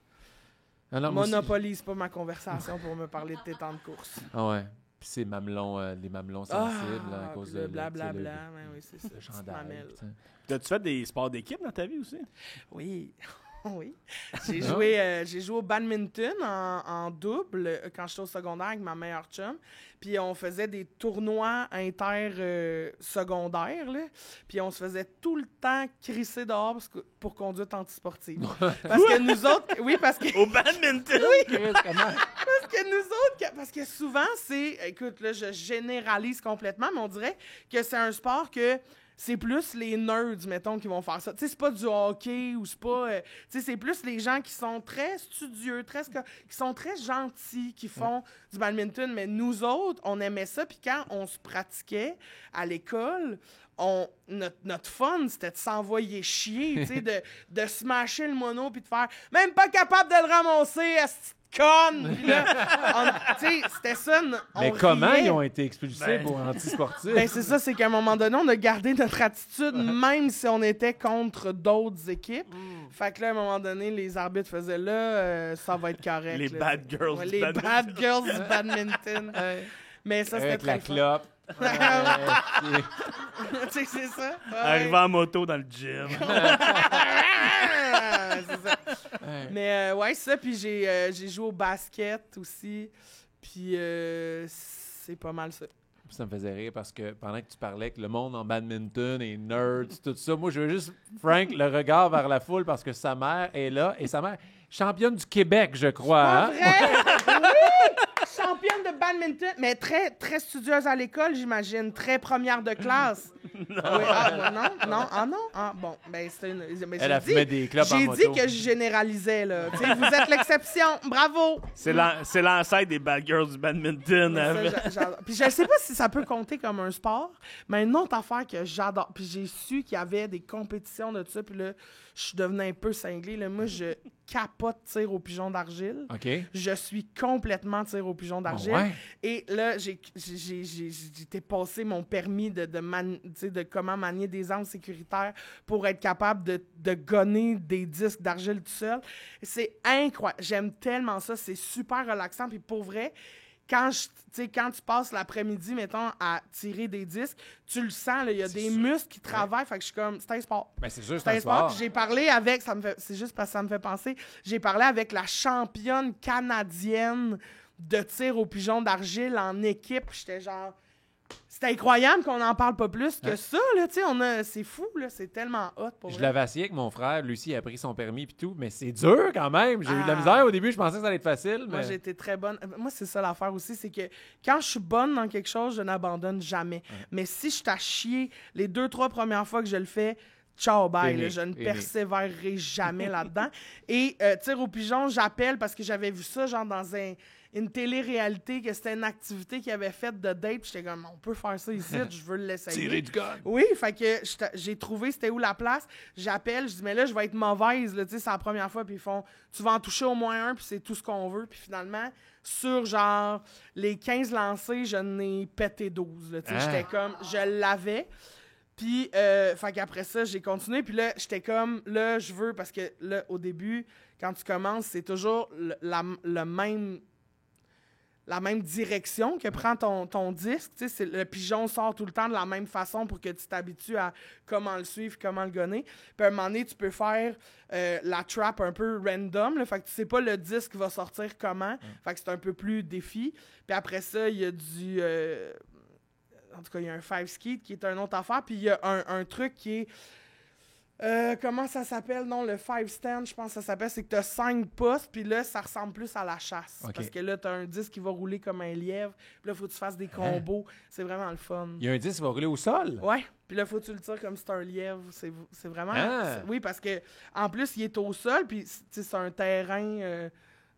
Alors, monopolise pas ma conversation pour me parler de tes temps de course. Ah ouais. Puis c'est les mamelons sensibles à cause de... Blablabla. Oui, c'est ça. Le chandail. As-tu fait des sports d'équipe dans ta vie aussi? Oui. Oui. J'ai joué au badminton en double quand j'étais au secondaire avec ma meilleure chum. Puis on faisait des tournois inter-secondaires. Puis on se faisait tout le temps crisser dehors pour conduite antisportive. Parce que nous autres... Oui, parce que... Au badminton? Oui! Parce que nous autres... Parce que souvent, c'est... Écoute, là, je généralise complètement, mais on dirait que c'est un sport que... C'est plus les nerds, mettons, qui vont faire ça. Tu sais, c'est pas du hockey ou c'est pas... tu sais, c'est plus les gens qui sont très studieux, qui sont très gentils, qui font du badminton. Mais nous autres, on aimait ça. Puis quand on se pratiquait à l'école, notre fun, c'était de s'envoyer chier, tu sais, de smasher le mono puis de faire « Même pas capable de le ramasser, esti de conne! » Puis là, tu sais, c'était ça. Mais comment ils ont été expulsés pour antisportifs? Ben c'est ça, c'est qu'à un moment donné, on a gardé notre attitude, même si on était contre d'autres équipes. Fait que là, à un moment donné, les arbitres faisaient là, ça va être correct. Les là, bad girls ouais, du les badminton. bad girls du badminton. Mais ça, c'était Avec très la fun. clope. Tu sais, c'est ça. Ouais. Arrivant en moto dans le gym. C'est ça. Mais ouais, ça, puis j'ai joué au basket aussi. Puis c'est pas mal ça. Ça me faisait rire parce que pendant que tu parlais que le monde en badminton et nerds, tout ça, moi, je veux juste, Frank, le regard vers la foule parce que sa mère est là et sa mère, championne du Québec, je crois. Pas Hein? vrai? Oui! Championne de badminton, mais très, très studieuse à l'école, j'imagine. Très première de classe. Non. Oui, bon, ben c'était une... Mais Elle a fumé des clopes en J'ai moto. dit que je généralisais, là. Tu sais, vous êtes l'exception. Bravo! C'est l'ancêtre des bad girls du badminton. Puis je sais pas si ça peut compter comme un sport, mais une autre affaire que j'adore. Puis j'ai su qu'il y avait des compétitions de ça, puis là, je devenais un peu cinglé. Là. Moi, je capote tir au pigeon d'argile. OK. Je suis complètement tir au pigeon d'argile. Oh ouais. Et là, j'ai passé mon permis de comment manier des armes sécuritaires pour être capable de gonner des disques d'argile tout seul. C'est incroyable. J'aime tellement ça. C'est super relaxant. Puis pour vrai, quand tu passes l'après-midi, mettons, à tirer des disques, tu le sens, il y a des muscles qui travaillent. Fait que je suis comme, c'est un sport. Ben, c'est sûr, C'est un sport. Puis j'ai parlé avec, c'est juste parce que ça me fait penser, j'ai parlé avec la championne canadienne de tir au pigeon d'argile en équipe. J'étais genre... C'est incroyable qu'on n'en parle pas plus que ça, là, tu sais, c'est fou, là, c'est tellement hot pour Je vrai. l'avais essayé avec mon frère, Lucie a pris son permis puis tout, mais c'est dur quand même. J'ai eu de la misère au début, je pensais que ça allait être facile. Moi, Mais... j'ai été très bonne. Moi, c'est ça l'affaire aussi, c'est que quand je suis bonne dans quelque chose, je n'abandonne jamais. Mais si je t'ai chier les 2-3 premières fois que je le fais, ciao, bye, là, je ne persévérerai jamais là-dedans. Et tir au pigeon, j'appelle parce que j'avais vu ça genre dans une télé-réalité, que c'était une activité qu'ils avaient faite de date, puis j'étais comme, on peut faire ça ici, je veux l'essayer. Tirer du gun. Oui, fait que j'ai trouvé c'était où la place, j'appelle, je dis, mais là, je vais être mauvaise, là, tu sais, c'est la première fois, puis ils font, tu vas en toucher au moins un, puis c'est tout ce qu'on veut, puis finalement, sur genre les 15 lancés, je n'ai pété 12, là, tu sais, j'étais comme, je l'avais. Puis, fait qu'après ça, j'ai continué. Puis là, j'étais comme, là, je veux, parce que là, au début, quand tu commences, c'est toujours le même... la même direction que prend ton disque. Tu sais, le pigeon sort tout le temps de la même façon pour que tu t'habitues à comment le suivre, comment le gonner. Puis à un moment donné, tu peux faire la trap un peu random. Là, fait que tu sais pas le disque va sortir comment. Fait que c'est un peu plus défi. Puis après ça, il y a du... en tout cas, il y a un 5 skate qui est une autre affaire. Puis il y a un truc qui est... comment ça s'appelle? Non, le 5 stand, je pense que ça s'appelle. C'est que tu as 5 postes, puis là, ça ressemble plus à la chasse. Okay. Parce que là, tu as un disque qui va rouler comme un lièvre, puis là, il faut que tu fasses des combos. C'est vraiment le fun. Il y a un disque qui va rouler au sol? Ouais, puis là, faut que tu le tires comme si c'était un lièvre. C'est vraiment... Ah. Oui, parce que en plus, il est au sol, puis c'est un terrain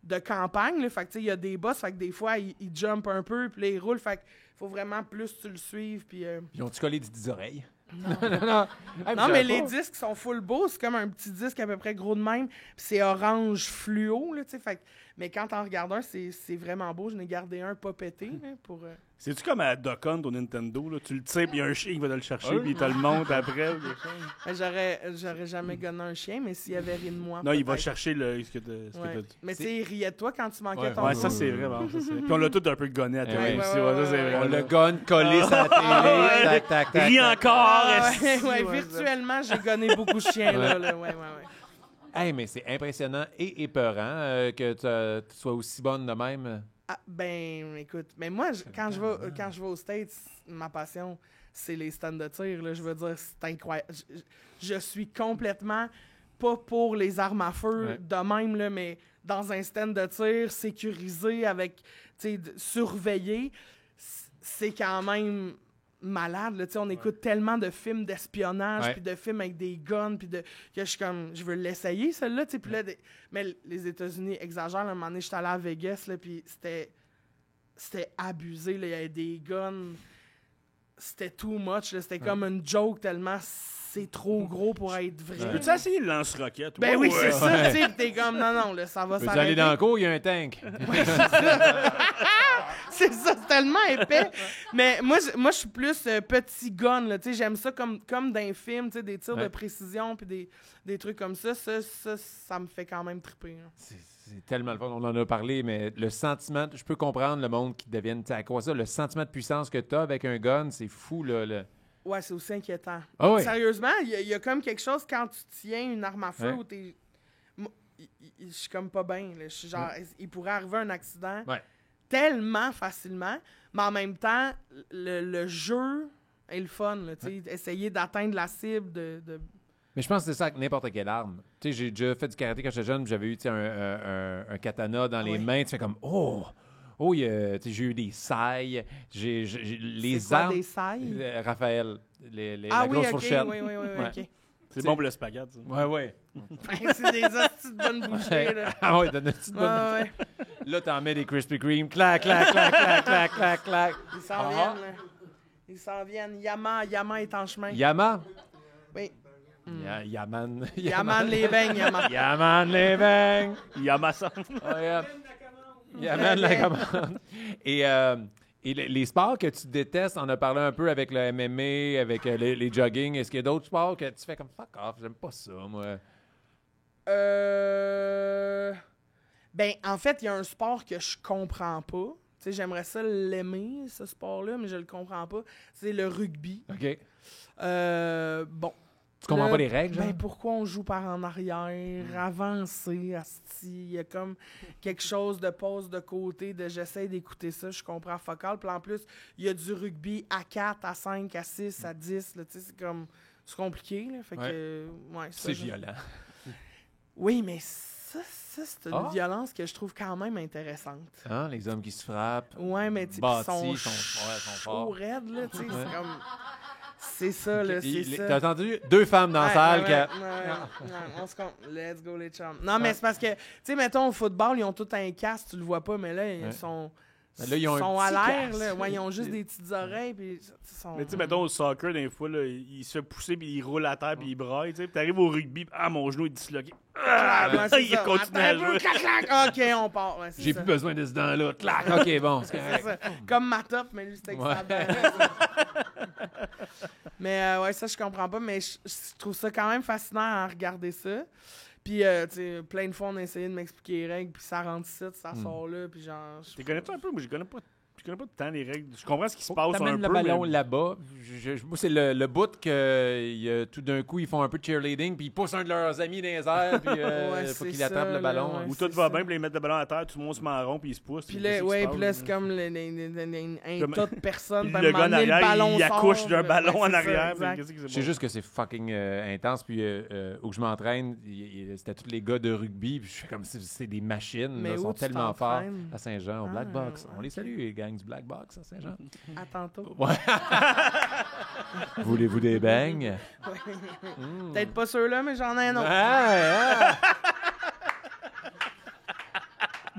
de campagne. Là, fait que il y a des bosses, fait que des fois, il jump un peu, puis là, il roule. Fait que faut vraiment plus tu le suives, puis... Ils ont-tu collé des oreilles? Non, Hey, non, mais les pas. disques sont full beaux. C'est comme un petit disque à peu près gros de même. Puis c'est orange fluo, là, tu sais. Mais quand t'en regardes un, c'est vraiment beau. Je n'ai gardé un pas pété, là, pour... C'est-tu comme à Duck Hunt au Nintendo, là? Tu le tires, puis il y a un chien qui va te le chercher, puis il te le monte après. Ou quelque chose? J'aurais jamais gonné un chien, mais s'il y avait ri de moi... Non, il va peut-être. chercher ce que t'as Ouais. dit. Mais tu sais, il riait de toi quand tu manquais ton Ouais, tour. ça c'est vraiment. Ça, c'est... Puis on l'a tout un peu gonné à télé ouais, aussi. ouais, Ouais, ça, c'est ouais, vrai. On le gonne collé sur la télé. Tac, tac, tac. Ris tac. encore! Ah, ouais, esti, ouais, ouais, virtuellement, j'ai gonné beaucoup de chiens, là. Ouais. Hey, mais c'est impressionnant et épeurant que tu sois aussi bonne de même. Ah, ben, écoute, mais moi, quand je vais aux States, ma passion, c'est les stands de tir, là. Je veux dire, c'est incroyable. Je suis complètement pas pour les armes à feu de même, là, mais dans un stand de tir sécurisé, avec, tu sais, surveillé, c'est quand même malade, là. Tu sais, on écoute tellement de films d'espionnage, puis de films avec des guns, puis que je suis comme, je veux l'essayer, celle-là, tu sais, puis là, mais les États-Unis exagèrent, là. À un moment donné, j'étais allé à Vegas, là, puis c'était abusé, là. Il y avait des guns, c'était too much, là. C'était comme une joke tellement c'est trop gros pour être vrai. Peux-tu essayer le lance-roquette? Ben oui, c'est ça, Ouais. tu sais, t'es comme, non, là, ça va Veux-tu s'arrêter. aller dans le cours, il y a un tank. C'est ça, c'est tellement épais. Mais moi, je suis plus petit gun, là, tu sais, j'aime ça comme dans un film, tu sais, des tirs de précision puis des trucs comme ça. Ça me fait quand même triper. Là. C'est tellement le fun. On en a parlé, mais le sentiment, je peux comprendre le monde qui devienne, tu sais, à quoi ça, le sentiment de puissance que tu as avec un gun, c'est fou, là. Ouais, c'est aussi inquiétant. Ah ouais. Sérieusement, il y a comme quelque chose quand tu tiens une arme à feu Ouais. où t'es... Moi, je suis comme pas bien, là. Je suis genre, il pourrait arriver un accident tellement facilement, mais en même temps, le jeu est le fun, là, tu sais, essayer d'atteindre la cible de... Mais je pense que c'est ça avec n'importe quelle arme. Tu sais, j'ai déjà fait du karaté quand j'étais jeune, j'avais eu, tu sais, un katana dans les mains, tu fais comme, oh, tu sais, j'ai eu des sailles, j'ai les C'est quoi, armes. des sailles? Raphaël, Ah la oui, grosse ok, fourchette. oui, ok. C'est bon pour le spaghette, ça. Ouais. C'est des hosties de bonnes bouchées, là. Ah ouais, donne une petite bonne. Ouais. Là, t'en mets des Krispy Kreme, clac, clac, clac, clac, clac, clac, clac. Ils s'en viennent, là. Ils s'en viennent. Yama est en chemin. Yama? Oui. Yaman. Yaman les beignes, Yaman. Yaman les beignes. Yamasa. Oh, yeah. Yaman la commande. Et les sports que tu détestes, on a parlé un peu avec le MMA, avec les jogging. Est-ce qu'il y a d'autres sports que tu fais comme fuck off, j'aime pas ça, moi? Ben, en fait, il y a un sport que je comprends pas. Tu sais, j'aimerais ça l'aimer, ce sport-là, mais je le comprends pas. C'est le rugby. OK. Bon. Tu comprends Là, pas les règles, genre? Ben, pourquoi on joue par en arrière, avancer, asti. Il y a comme quelque chose de pause de côté, de j'essaie d'écouter ça, je comprends fuck all. Puis en plus, il y a du rugby à 4, à 5, à 6, à 10. Là, tu sais, c'est compliqué. Là, fait que, ouais, ça, C'est violent. Oui, mais ça c'est une violence que je trouve quand même intéressante. Hein, les hommes qui se frappent. Ouais, mais tu sais, Bâtis, ils sont chauds forts. raides, là, tu sais, c'est comme... C'est ça, là, c'est ça. T'as entendu? 2 femmes dans la salle qui... on se compte. Let's go, les chums. Non, mais c'est parce que, tu sais, mettons, au football, ils ont tout un casque, tu le vois pas, mais là, ils sont... Là, ils ont un sont à petit l'air, casque. là. Ouais, ils ont juste des petites oreilles, puis ils sont... Mais tu sais, mettons, au soccer, des fois, là, il se fait pousser, puis il roule à terre, puis il braille, tu sais. Puis t'arrives au rugby, mon genou est disloqué. Ouais, c'est il ça. continue à Attends un peu, jouer. clac, clac. OK, on part. Ouais, c'est J'ai ça. plus besoin de ce dent-là. Clac! OK, bon. C'est C'est correct. ça. Comme ma top, mais lui, c'était extra bien. Mais ouais, ça, je comprends pas, mais je trouve ça quand même fascinant à regarder ça. Puis, tu sais, plein de fois, on a essayé de m'expliquer les règles, puis ça rentre ici, ça sort là, puis genre... Tu connais-tu un peu? Moi, je connais pas tant les règles. Je comprends ce qui se passe un peu. T'amènes le ballon là-bas. Moi, c'est le bout que tout d'un coup, ils font un peu de cheerleading, puis ils poussent un de leurs amis dans les airs, puis faut qu'il attrape le ballon. Ouais, ou tout va bien, puis ils mettent le ballon à terre, tout le monde se met en rond, puis ils se poussent. Puis là, c'est comme un tas de personnes. Le gars en arrière, il accouche d'un ballon en arrière. Je sais juste que c'est fucking intense, puis où je m'entraîne, c'était tous les gars de rugby, puis je fais comme si c'est des machines, ils sont tellement forts à Saint-Jean, au Black Box. On les salue, les gangs du Black Box à Saint-Jean. À tantôt. Ouais. Voulez-vous des beignes? Peut-être pas ceux-là, mais j'en ai un autre.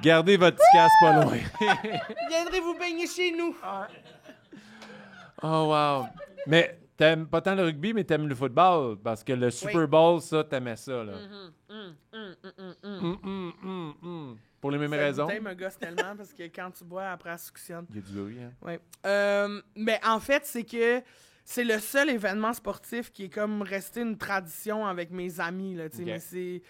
Gardez votre petit casse pas loin. Viendrez vous baigner chez nous. Oh, wow. Mais t'aimes pas tant le rugby, mais t'aimes le football. Parce que le Super Bowl, ça, t'aimais ça, là. Pour les mêmes raisons. Ça me gosse tellement parce que quand tu bois, après, elle suctionne. Il y a du bruit, hein? Oui. Mais en fait, c'est que c'est le seul événement sportif qui est comme resté une tradition avec mes amis, là, tu sais. Okay. Mais c'est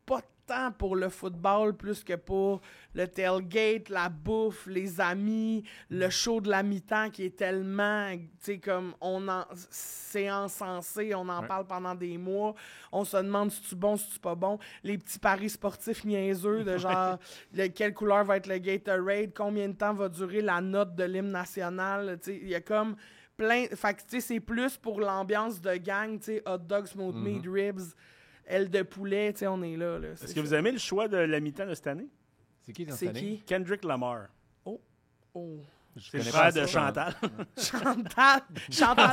pas tant pour le football plus que pour le tailgate, la bouffe, les amis, le show de la mi-temps qui est tellement, tu sais, comme c'est encensé, on en parle pendant des mois, on se demande si tu bon, si tu pas bon, les petits paris sportifs niaiseux de genre quelle couleur va être le Gatorade, combien de temps va durer la note de l'hymne national, tu sais, il y a comme plein, fait que tu sais, c'est plus pour l'ambiance de gang, tu sais, hot dogs, smoked meat, ribs, aile de poulet, tu sais, on est là. Est-ce que vous aimez le choix de la mi-temps de cette année? C'est qui dans C'est cette année? qui? Kendrick Lamar. Oh. C'est le frère de Chantal. Chantal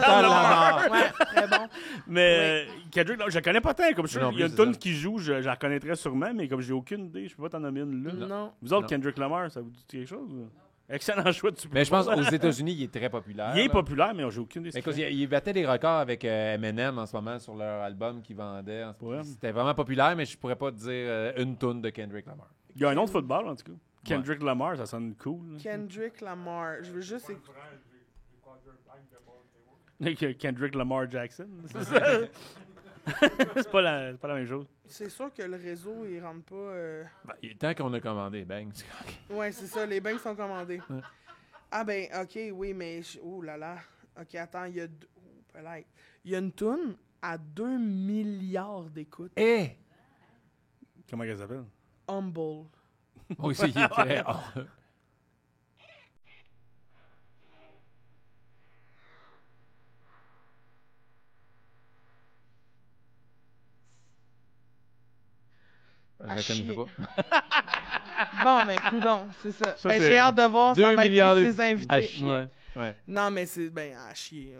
Lamar. Ouais, très bon. Mais Kendrick, je la connais pas tant. Comme il y a une tune ça. qui joue, je la reconnaîtrais sûrement, mais comme j'ai aucune idée, je peux pas t'en nommer une là. Non. Vous autres, Non. Kendrick Lamar, ça vous dit quelque chose? Excellent choix de Super Mais je pense Bowl. qu'aux États-Unis, il est très populaire. Il est là. populaire, mais j'ai aucune idée. Mais écoute, il battait des records avec Eminem en ce moment sur leur album qu'ils vendaient. Ouais. C'était vraiment populaire, mais je pourrais pas te dire une toune de Kendrick Lamar. Il y a un nom de football, en tout cas. Kendrick Lamar, ça sonne cool. Là. Kendrick Lamar. Je veux juste écouter. Kendrick Lamar Jackson. C'est ça? c'est pas la même chose. C'est sûr que le réseau, il rentre pas... Il est temps qu'on a commandé, bang. Ouais, c'est ça, les banques sont commandés. Ah ben, OK, oui, mais... Oh là là. OK, attends, il y a... Il y a une toune à 2 milliards d'écoutes. Eh! Comment elle s'appelle? Oui, Humble. c'est il est très... Ah, Je connais pas. Bon, mais coudonc, c'est ça. Ça, Ben, c'est j'ai hâte de voir 2 ça va milliards être de- ses invités. Ouais. Non, mais c'est... Ben, à chier.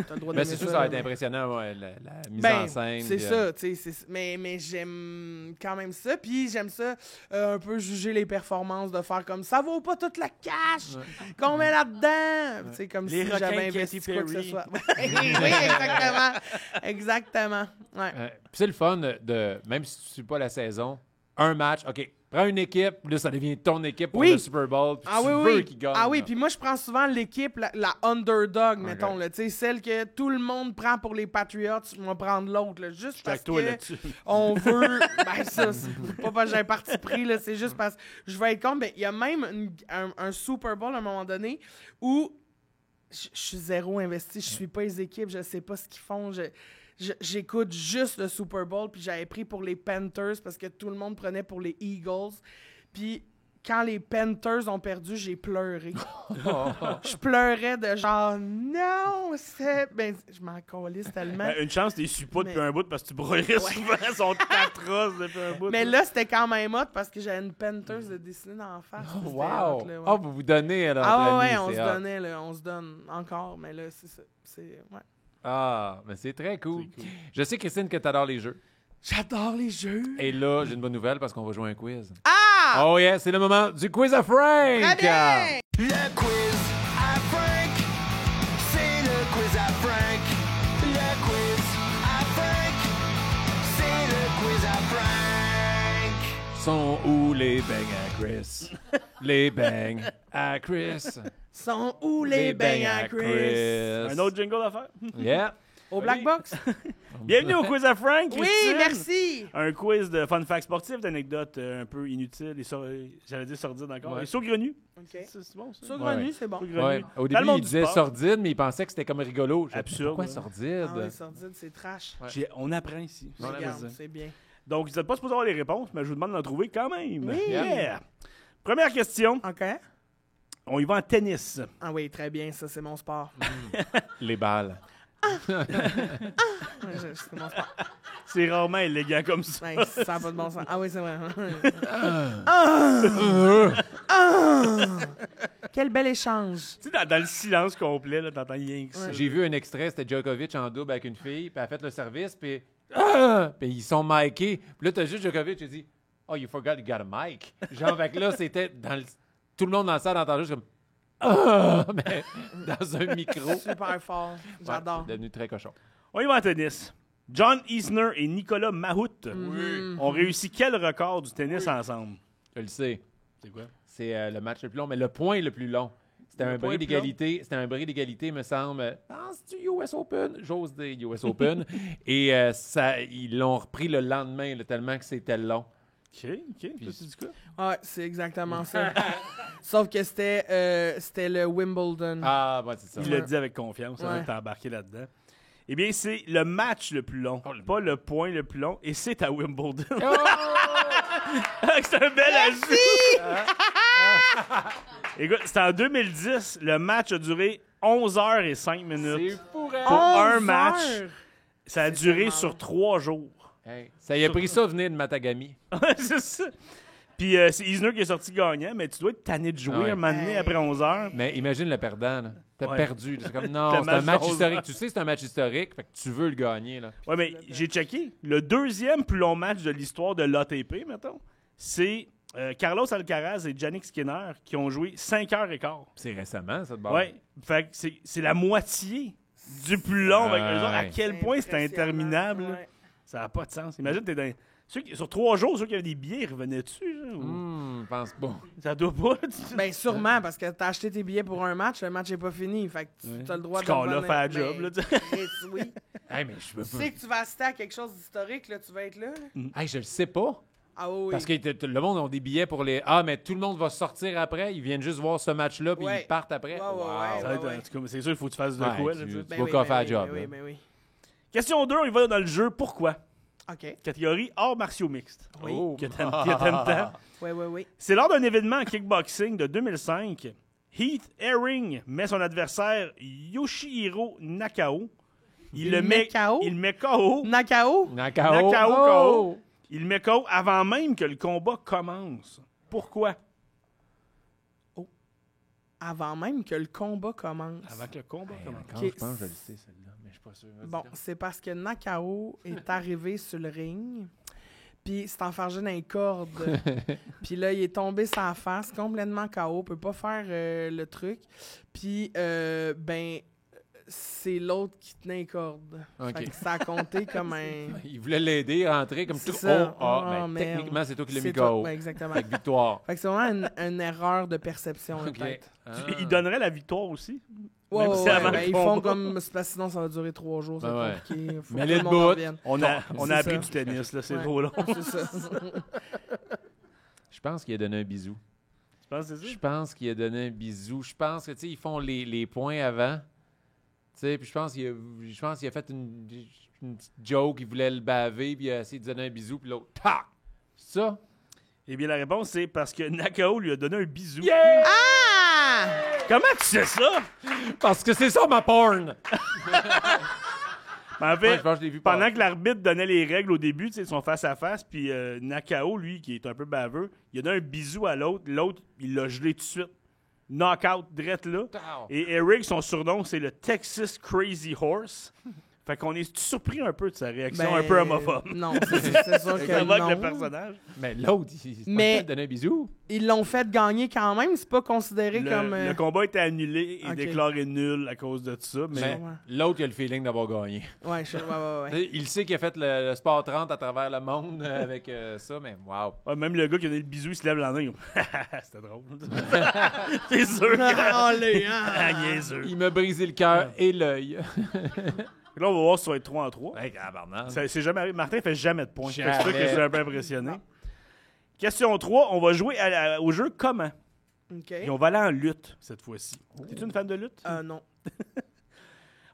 T'as le droit Mais d'aimer c'est sûr que ça va être mais- impressionnant, ouais, la mise Ben, en scène. c'est puis, ça, tu sais. Mais j'aime quand même ça. Puis j'aime ça un peu juger les performances, de faire comme ça vaut pas toute la cash qu'on met là-dedans. Tu sais, comme Les si requins j'avais de investi Katy quoi que ce Perry. soit. Oui, exactement. Exactement. Ouais. Puis c'est le fun de, même si tu ne suis pas la saison, un match, OK, prends une équipe, là, ça devient ton équipe pour Oui. le Super Bowl, puis Ah tu oui, veux oui. qu'il gagne. Ah oui, là. puis moi, je prends souvent l'équipe, la underdog, mettons, là, tu sais, celle que tout le monde prend pour les Patriots, je vais prendre l'autre, là, juste parce Avec toi que là-dessus. on veut... Ben ça, c'est pas parce que j'ai un parti pris, là, c'est juste parce que je vais être con. Ben, il y a même un Super Bowl à un moment donné où je suis zéro investi, je suis pas les équipes, je sais pas ce qu'ils font, j'écoute juste le Super Bowl, puis j'avais pris pour les Panthers parce que tout le monde prenait pour les Eagles. Puis quand les Panthers ont perdu, j'ai pleuré. Je pleurais de genre, non, c'est... Ben, je m'en calisse tellement. Une chance, t'es su pas depuis Mais- un bout parce que tu broyerais souvent, ils sont atroces depuis un bout. Mais là, c'était quand même hot parce que j'avais une Panthers de dessiner d'en face. C'était Wow! hot, là, ouais. Ah, vous vous donnez à notre Ah ouais, ami, on c'est se hot. donnait, là, on se donne encore, mais là, c'est ça. Ouais. Ah, mais c'est très cool. Je sais, Christine, que tu adores les jeux. J'adore les jeux. Et là, j'ai une bonne nouvelle parce qu'on va jouer à un quiz. Ah! Oh yeah, c'est le moment du quiz à Frank! Très bien! Le quiz à Frank, c'est le quiz à Frank. Le quiz à Frank, c'est le quiz à Frank. Sont où les beignes à Chris? Les beignes à Chris. Sont où les beignes à Chris? Un autre jingle à faire? Yeah. Au Black Box? Bienvenue au quiz à Frank, Oui, Christine. merci! Un quiz de fun facts sportifs, d'anecdotes un peu inutiles, j'allais dire sordides encore, Ouais. et saugrenus. OK. C'est bon, ça? Saugrenu, Ouais. c'est bon. Saugrenu. Ouais. Au Dans début, le monde il du disait sport. sordide, mais il pensait que c'était comme rigolo. J'ai dit, Absurde, pourquoi ouais. sordide? Ah oui, sordide, c'est trash. Ouais. On apprend ici. On Regarde, apprend. c'est bien. Donc, vous n'êtes pas supposé avoir les réponses, mais je vous demande d'en trouver quand même. Oui. Yeah. Première question. OK. On y va en tennis. Ah oui, très bien, ça, c'est mon sport. Les balles. Ouais, c'est mon sport. C'est rarement élégant comme ça. Ouais, ça n'a pas de bon sens. Ah oui, c'est vrai. Quel bel échange. Tu sais, dans le silence complet, là, t'entends rien que ça. J'ai vu un extrait, c'était Djokovic en double avec une fille, puis elle a fait le service, puis puis ils sont micés. Puis là, t'as juste Djokovic qui dit « Oh, you forgot you got a mic. » Genre, fait que là, c'était dans le... Tout le monde dans la salle entend juste comme « mais dans un micro. Super fort. J'adore. Ouais, c'est devenu très cochon. On y va en tennis. John Isner et Nicolas Mahut ont réussi quel record du tennis ensemble? Je le sais. C'est quoi? C'est le match le plus long, mais le point le plus long. C'était Le un point bris le plus d'égalité. C'était un bris d'égalité, me semble. Ah, c'est-tu US Open? J'ose dire US Open. Et ils l'ont repris le lendemain, là, tellement que c'était long. OK. Toi, tu dis quoi? Ouais, c'est exactement ça. Sauf que c'était le Wimbledon. Ah, ouais, c'est ça. Il l'a dit avec confiance, ça Ouais. va t'es embarqué là-dedans. Eh bien, c'est le match le plus long, pas le point le plus long, et c'est à Wimbledon. Oh! C'est un bel ajout! Écoute, c'était en 2010. Le match a duré 11h05 minutes. C'est fou, hein? Pour un 11 match. heures. Ça a C'est duré tellement sur long. 3 jours. Hey, ça y a pris ça venir de Matagami. C'est ça. Puis c'est Isner qui est sorti gagnant, mais tu dois être tanné de jouer Ah ouais. un moment donné Hey. après 11h. Mais imagine le perdant. Là. T'as Ouais. perdu. C'est comme non, Le c'est un match match de 11 historique. heures. Tu sais, c'est un match historique. Fait que tu veux le gagner. Là. Ouais, mais j'ai checké. Le deuxième plus long match de l'histoire de l'ATP, mettons, c'est Carlos Alcaraz et Jannik Sinner qui ont joué 5h15. C'est récemment, ça de bord. Ouais. Fait que c'est la moitié du plus long avec eux autres. À Ouais. quel point c'est impressionnant. interminable. là. Ouais. Ça n'a pas de sens. Imagine, sur 3 jours, ceux qui avaient des billets, ils revenaient dessus. Je pense pas. Ça doit pas. Ben sûrement, parce que t'as acheté tes billets pour un match, le match n'est pas fini. Fait que tu as le droit Ce de corps-là revenir. fait la job, Ben, là, tu sais. Chris, oui. Hey, mais je veux Tu pas. sais que tu vas assister à quelque chose d'historique, là, tu vas être là. là. Hey, je le sais pas. Ah oui. Parce que le monde a des billets pour les. Ah, mais tout le monde va sortir après. Ils viennent juste voir ce match-là, puis Ouais. ils partent après. Ouais, ouais, ouais. Ça va être, en tout cas, c'est sûr, il faut que tu fasses de Ouais, quoi. tu- Là, tu sais. tu vas faire la job, oui, là. ben oui. Question 2, on va dans le jeu. Pourquoi? OK. Catégorie arts martiaux mixtes. Oui. Oh. Que t'aimes tant. Oui. C'est lors d'un événement en kickboxing de 2005. Heath Herring met son adversaire Yoshihiro Nakao. Il le met KO? Il met KO. Nakao? Nakao. Nakao, Oh! Il met KO avant même que le combat commence. Pourquoi? Avant même que le combat commence. Avant que le combat commence. Encore, Ok. je pense que je le sais, celle-là, mais je suis pas sûr. Vas-y, Bon, donc. c'est parce que Nakao est arrivé sur le ring, puis c'est enfargé dans les cordes. Puis là, il est tombé sa face, complètement KO, peut pas faire le truc. Puis, c'est l'autre qui tenait les cordes. Ok. Fait que ça a compté comme un... Il voulait l'aider, rentrer comme C'est tout. ça. Oh, ah, Oh, mais merde. techniquement, c'est toi qui l'as C'est mis toi- KO. ouais, exactement. Fait que victoire. Fait que c'est vraiment une erreur de perception, là, Ok. peut-être. Ah. Il donnerait la victoire aussi. Ouais, Même ouais, si ouais, avant le ben, ils font combat. comme... c'est parce que sinon, ça va durer 3 jours, c'est Ben ouais. compliqué. Faut Mais que les tout le monde en bouts. revienne. On a C'est appris ça. du tennis, là, c'est Ouais. trop long. C'est ça. Je pense qu'il a donné un bisou. Tu penses que c'est Je ça? pense qu'il a donné un bisou. Je pense que, tu sais, ils font les points avant. Tu sais, puis je pense qu'il a fait une petite joke, il voulait le baver, puis il a essayé de donner un bisou, puis l'autre, tac! C'est ça? Eh bien, la réponse, c'est parce que Nakao lui a donné un bisou. Ah! Comment tu sais ça? Parce que c'est ça, ma porn! Ben, en fait, Ouais, je pense que je l'ai vu pendant passer. que l'arbitre donnait les règles au début, tu sais, ils sont face à face, puis Nakao, lui, qui est un peu baveux, il a donné un bisou à l'autre. L'autre, il l'a gelé tout de suite. Knockout, drette là. Et Eric, son surnom, c'est le Texas Crazy Horse. Fait qu'on est surpris un peu de sa réaction un peu homophobe. Non, c'est sûr que Ça va avec le non. personnage. Mais l'autre, il s'est Mais- pas donné un bisou. Ils l'ont fait gagner quand même, c'est pas considéré comme... Le combat était annulé et Ok. déclaré nul à cause de tout ça. Mais Mais ouais. l'autre, il a le feeling d'avoir gagné. Ouais, ouais. Il sait qu'il a fait le sport 30 à travers le monde avec ça, mais wow. ouais, même le gars qui a donné le bisou, il se lève le lendemain. C'était drôle. C'est sûr que... Allez, hein? Ah, niaiseux. Il m'a brisé le cœur et l'œil. Là, on va voir si ça va être 3 en 3. Hey, tabarnak. C'est jamais arrivé. Martin fait jamais de points. C'est ça que Jamais. je suis un peu impressionné. Question 3, on va jouer au jeu comment? OK. Et on va aller en lutte cette fois-ci. T'es-tu une fan de lutte? Non.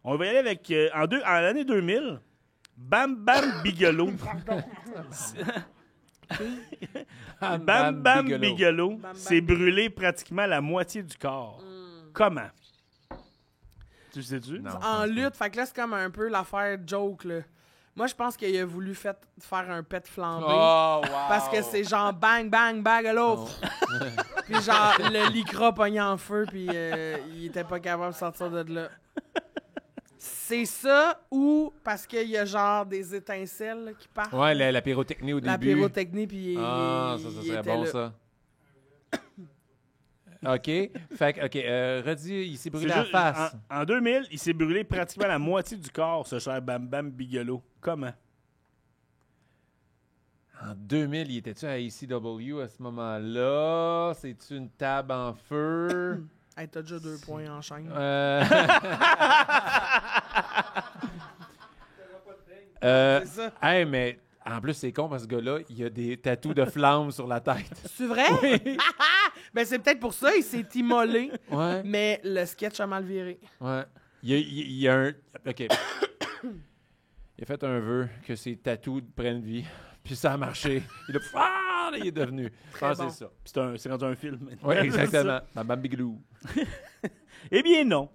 On va y aller avec, en l'année 2000, Bam Bam Bigelow. Bam Bam Bigelow Bam s'est Bam. brûlé pratiquement la moitié du corps. Comment? Tu sais-tu? Non. En lutte, fait que là, c'est comme un peu l'affaire joke, là. Moi, je pense qu'il a voulu faire un pet flambé. Oh, wow. Parce que c'est genre bang, bang, bang, allô. Puis genre, le lycra pogné en feu, puis il était pas capable de sortir de là. C'est ça, ou parce qu'il y a genre des étincelles là, qui partent. Ouais, la pyrotechnie au La début. pyrotechnie, puis Ah, ça il serait était bon, là. ça. OK. Fait que, OK, redis, il s'est brûlé C'est la juste- face. En 2000, il s'est brûlé pratiquement la moitié du corps, ce cher Bam Bam Bigelow. Comment? En 2000, il était-tu à ECW à ce moment-là? C'est-tu une table en feu? Hey, t'as déjà 2 points en chaîne. C'est ça. Hey, mais en plus, c'est con parce que ce gars-là, il a des tatous de flammes sur la tête. C'est vrai? Ben, c'est peut-être pour ça, il s'est immolé. Ouais. Mais le sketch a mal viré. Ouais. Il y a un. OK. Il a fait un vœu que ses tatous prennent vie. Puis ça a marché. Il est devenu. Je pense que bon. c'est ça. Puis c'est rendu un film. maintenant. Oui, C'est exactement. ça. Bam Bam Bigelow. Eh bien non.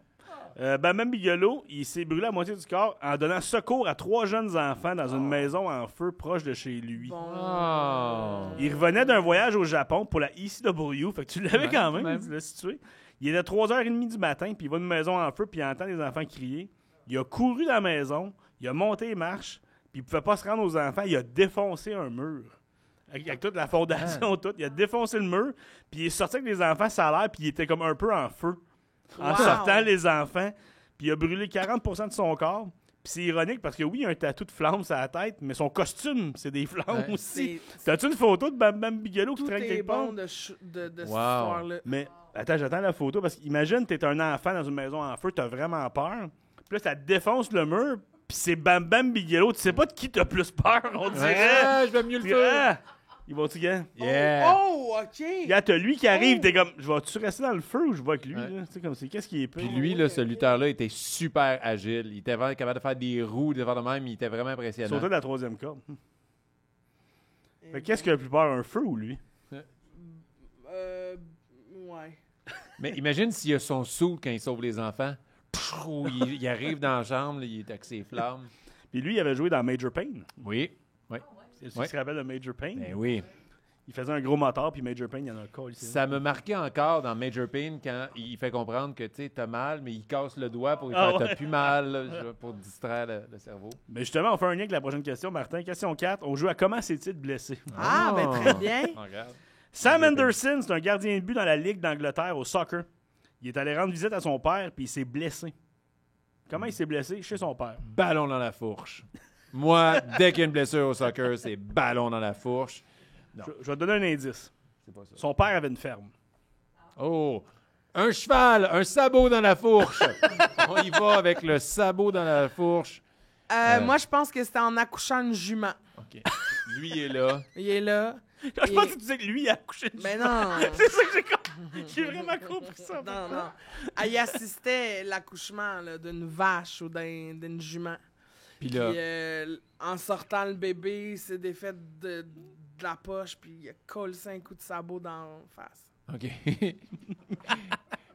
Bam Bam Bigelow, il s'est brûlé la moitié du corps en donnant secours à 3 jeunes enfants dans une maison en feu proche de chez lui. Bon. Oh. Il revenait d'un voyage au Japon pour la ECW, fait que tu l'avais Ouais, quand même, même. tu l'as situé. Il était 3h30 du matin, puis il va d'une maison en feu, puis il entend les enfants crier. Il a couru dans la maison, il a monté les marches, puis il pouvait pas se rendre aux enfants, il a défoncé un mur. Avec toute la fondation, tout. Il a défoncé le mur, puis il est sorti avec les enfants, ça a l'air, puis il était comme un peu en feu. En Wow. sortant les enfants, puis il a brûlé 40% de son corps. Puis c'est ironique parce que oui, il a un tatou de flamme sur la tête, mais son costume, c'est des flammes Ouais. aussi. T'as-tu une photo de Bam Bam Bigelow qui Tout traîne est quelque part? bon de cette Wow. histoire-là. Mais attends, j'attends la photo parce qu'imagine, t'es un enfant dans une maison en feu, t'as vraiment peur. Puis là, ça défonce le mur, puis c'est Bam Bam Bigelow. Tu sais pas de qui t'as plus peur, on dirait. Ouais, je vais mieux le Puis, faire. ils vont-tu gagner? Yeah. Oh, OK. Regarde, t'as lui qui arrive, Oh. t'es comme, je vais-tu rester dans le feu ou je vais avec lui? Ouais. Là? Tu sais, comme c'est, qu'est-ce qui est pire? Puis lui, là, ce lutteur-là, était super agile. Il était vraiment capable de faire des roues, de faire de même. Il était vraiment impressionnant. Sauter de la 3e corde. Fait que qu'est-ce qui a plus peur, un feu ou lui? Ouais. Mais imagine s'il y a son sou quand il sauve les enfants. Pfff, où il arrive dans la chambre, là, il est avec ses flammes. Puis lui, il avait joué dans Major Payne. Oui. C'est ce Ouais. qui se rappelle de Major Payne. Ben oui. Il faisait un gros moteur, puis Major Payne, il y en a un call ici. Ça me marquait encore dans Major Payne quand il fait comprendre que tu sais, t'as mal, mais il casse le doigt pour lui Ah faire ouais. t'as plus mal, là, pour distraire le cerveau. Mais justement, on fait un lien avec la prochaine question, Martin. Question 4. On joue à comment s'est-il blessé? Ah, ben très bien. Oh, regarde. Sam Anderson, c'est un gardien de but dans la Ligue d'Angleterre au soccer. Il est allé rendre visite à son père, puis il s'est blessé. Comment il s'est blessé? Chez son père. Ballon dans la fourche. Moi, dès qu'il y a une blessure au soccer, c'est ballon dans la fourche. Non. Je vais te donner un indice. C'est pas ça. Son père avait une ferme. Oh! Un cheval, un sabot dans la fourche. On y va avec le sabot dans la fourche. Moi, je pense que c'était en accouchant une jument. OK. Lui il est là. Il est là. Je pense que tu disais que lui, il a accouché de Mais non. C'est ça que j'ai compris. J'ai vraiment compris ça. Non, non. Ah, il assistait à l'accouchement là, d'une vache ou d'une jument. Puis Puis, là, en sortant le bébé, il s'est défait de la poche, puis il a collé un coup de sabot dans la face. OK.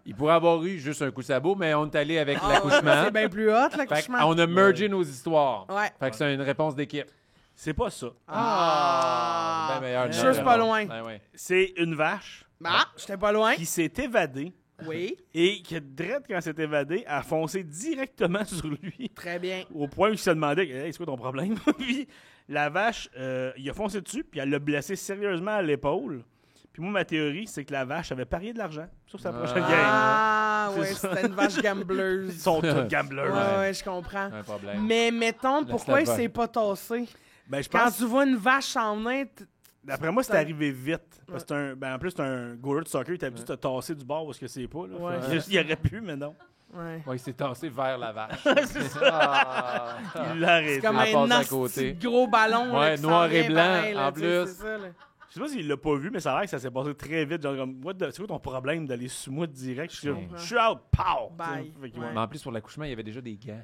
Il pourrait avoir eu juste un coup de sabot, mais on est allé avec Ah, l'accouchement. c'est bien plus hot, Fait l'accouchement. qu'on a mergé nos histoires. Ouais. Fait que c'est une réponse d'équipe. C'est pas ça. Ah! Ben meilleur. Je suis pas loin. Ben ouais. C'est une vache Ah, j'étais pas loin. qui s'est évadée Oui, et qui, direct quand elle s'est évadée, a foncé directement sur lui. très bien. Au point où il se demandait hey, c'est quoi ton problème? Puis la vache, il a foncé dessus, puis elle l'a blessé sérieusement à l'épaule. Puis moi, ma théorie, c'est que la vache avait parié de l'argent sur sa prochaine game. Ah, C'est ouais, ça. c'était une vache Ils gambleuse. sont tous gamblers. Ouais, ouais, je comprends. Un problème. Mais mettons, pourquoi la il vache. s'est pas tassé? Ben, je Quand pense tu vois une vache en main, D'après moi, c'est arrivé vite. Parce que en plus, c'est un goaler de soccer, t'as dû te tasser du bord parce que c'est pas. Là. Ouais. Il aurait pu, mais non. Ouais. Ouais, il s'est tassé vers la vache. C'est ça. Il l'a arrêté. C'est comme Elle un passe à nasty côté. gros ballon. là, Ouais, qui noir s'en et vient blanc, pareil, là, en tu sais, plus. c'est ça, là. Je sais pas s'il l'a pas vu, mais ça a l'air que ça s'est passé très vite. Genre, comme, c'est quoi ton problème d'aller sous moi direct? Je suis out, pow! Bye. Fait que, Ouais. Mais en plus, pour l'accouchement, il y avait déjà des gants.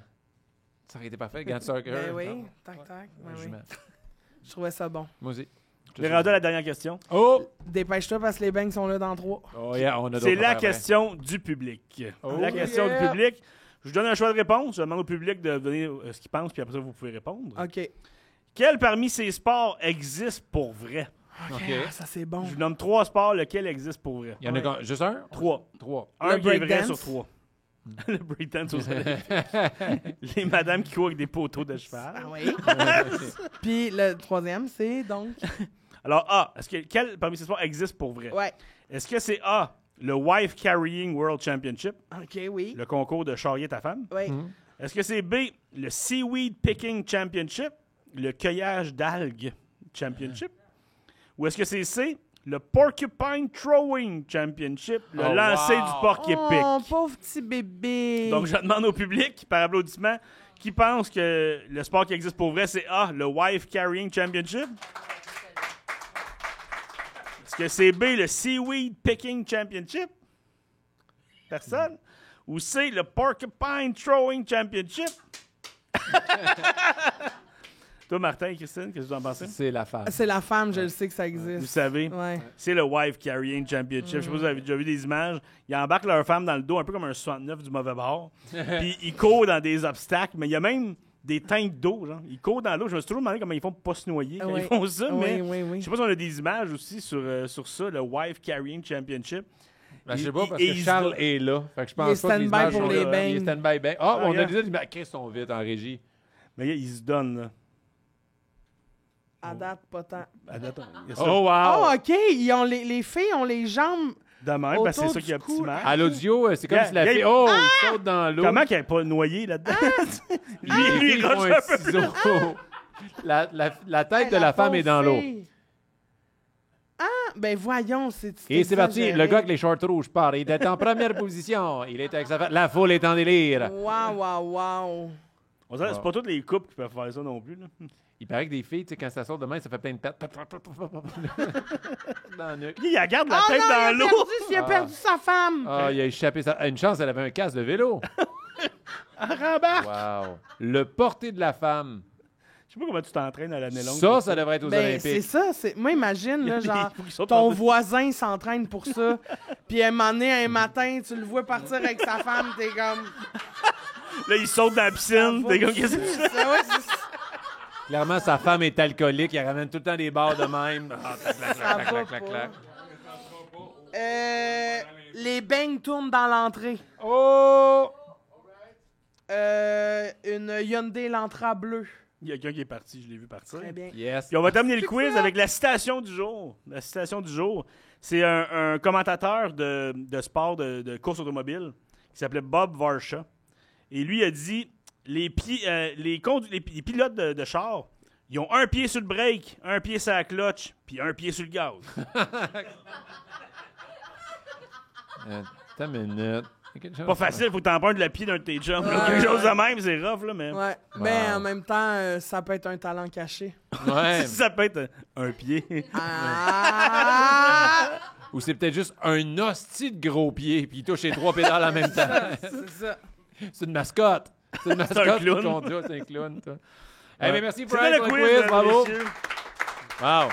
Ça aurait été parfait, gants de soccer. Ben oui, tac, tac. Ben oui. Jument. Je trouvais ça bon. Moi aussi. On est rendu à la dernière question. Oh! Dépêche-toi parce que les bangs sont là dans 3. Oh yeah, on a C'est d'autres la affaires, question du public. Oh, La question yeah. du public. Je vous donne un choix de réponse. Je demande au public de donner ce qu'il pense, puis après ça, vous pouvez répondre. OK. Quel parmi ces sports existe pour vrai? OK. Ah, ça, c'est bon. Je vous nomme 3 sports, lequel existe pour vrai. Il y en a juste un? 3. 3. Un Le qui est vrai breakdance. sur 3. Le breakdance aux Olympiques. Les madames qui courent avec des poteaux de cheval. Ah oui. Puis le troisième, c'est donc... Alors, A, quel parmi ces sports existe pour vrai? Ouais. Est-ce que c'est A, le Wife Carrying World Championship, OK, oui. le concours de charrier ta femme? Oui. Est-ce que c'est B, le Seaweed Picking Championship, le cueillage d'algues Championship? Ou est-ce que c'est C, le Porcupine Throwing Championship, le Oh, lancer wow. du porc épic? Oh, pauvre petit bébé. Donc, je demande au public, par applaudissement, qui pense que le sport qui existe pour vrai, c'est A, le Wife Carrying Championship? Est-ce que c'est B, le Seaweed Picking Championship? Personne? Ou C, le Porcupine Throwing Championship? Toi, Martin et Christine, qu'est-ce que vous en pensez? C'est la femme. C'est la femme, je le sais que ça Vous existe. savez, Ouais. c'est le Wife Carrying Championship. Je sais pas si vous avez déjà vu des images. Ils embarquent leur femme dans le dos, un peu comme un 69 du mauvais bord. Puis ils courent dans des obstacles, mais il y a même des teintes d'eau. Genre. Ils courent dans l'eau. Je me suis toujours demandé comment ils font pour pas se noyer quand Oui. ils font ça. Mais Oui. je sais pas si on a des images aussi sur ça, le Wife Carrying Championship. Ben, je sais pas, parce Et que il Charles se- est là. Fait que je Il est pense pas que les stand-by images pour sont les là. bangs. Il est stand-by bang. Ah, on a regarde. déjà dit, mais Chris, sont vite en régie. Mais ils se donnent, là. À date, pas tant. Attends, il y a ça. Oh, wow! Oh, OK. Ils ont les filles ont les jambes... De même, parce que c'est ça qui a du petit cou. mal. À l'audio, c'est comme Yeah, si la yeah, fille... yeah. Oh, il saute dans l'eau. Comment qu'il n'ait pas noyé là-dedans? Les lui, filles il font roche un un peu. ciseau. La tête Hey, de la femme est dans pauvre l'eau. fille. Ah, ben voyons, c'est... Et c'est parti. Le gars avec les shorts rouges part. Il était en première position. Il était avec sa femme. La foule est en délire. Wow. On dirait que c'est pas toutes les couples qui peuvent faire ça non plus. Là. Il paraît que des filles, tu sais, quand ça sort de main, ça fait plein de pattes. Dans le nuque. Il regarde la Oh tête non, dans l'eau. il a perdu sa femme. Ah, il a échappé sa... Une chance, elle avait un casque de vélo. Rembarque. Wow. Le porté de la femme. Je sais pas comment tu t'entraînes à l'année longue. Ça devrait être aux Ben, c'est Olympiques. ça. Moi, imagine, là, genre, Il faut qu'il saute ton par-dessus. voisin s'entraîne pour ça. Puis à un moment donné, un matin, tu le vois partir avec sa femme, t'es comme... Là, il saute dans la piscine. T'es comme, qu'est-ce que tu fais? Ah ouais, c'est- Clairement, sa femme est alcoolique. Il ramène tout le temps des barres de même. Ah, clac, clac, Ça clac, va clac, clac, pas. clac. Les beignes tournent dans l'entrée. Oh! Une Hyundai Elantra bleue. Il y a quelqu'un qui est parti, je l'ai vu partir. Très bien. Yes. Puis on va terminer le quiz avec la citation du jour. La citation du jour, c'est un commentateur de sport, de course automobile, qui s'appelait Bob Varsha. Et lui a dit, les pilotes de char, ils ont un pied sur le break, un pied sur la clutch, puis un pied sur le gaz. Attends une minute. Pas facile, faut que t'empruntes le pied d'un de tes jumps. là. Quelque chose de même, c'est rough, là, mais Ouais. Wow. Mais en même temps, ça peut être un talent caché. Ouais. ça peut être un pied. Ah! Ou c'est peut-être juste un hostie de gros pied, puis il touche les 3 pédales en même temps. C'est ça. C'est une mascotte. C'est une mascotte. un clown. qui compte là, c'est un clown, toi. Eh bien, merci, C'était Frank, le pour quiz, le quiz. mesdames, Bravo. messieurs. Wow.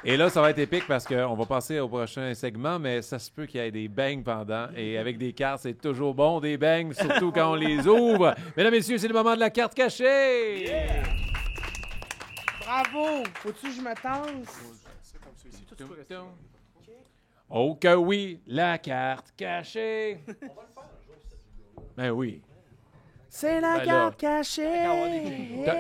Et là, ça va être épique parce qu'on va passer au prochain segment, mais ça se peut qu'il y ait des bangs pendant. Et avec des cartes, c'est toujours bon, des bangs, surtout quand on les ouvre. Mesdames, messieurs, c'est le moment de la carte cachée. Bravo! Faut-tu que je me tasse? Oh que oui, la carte cachée. Ben oui. C'est la Ben là. carte cachée!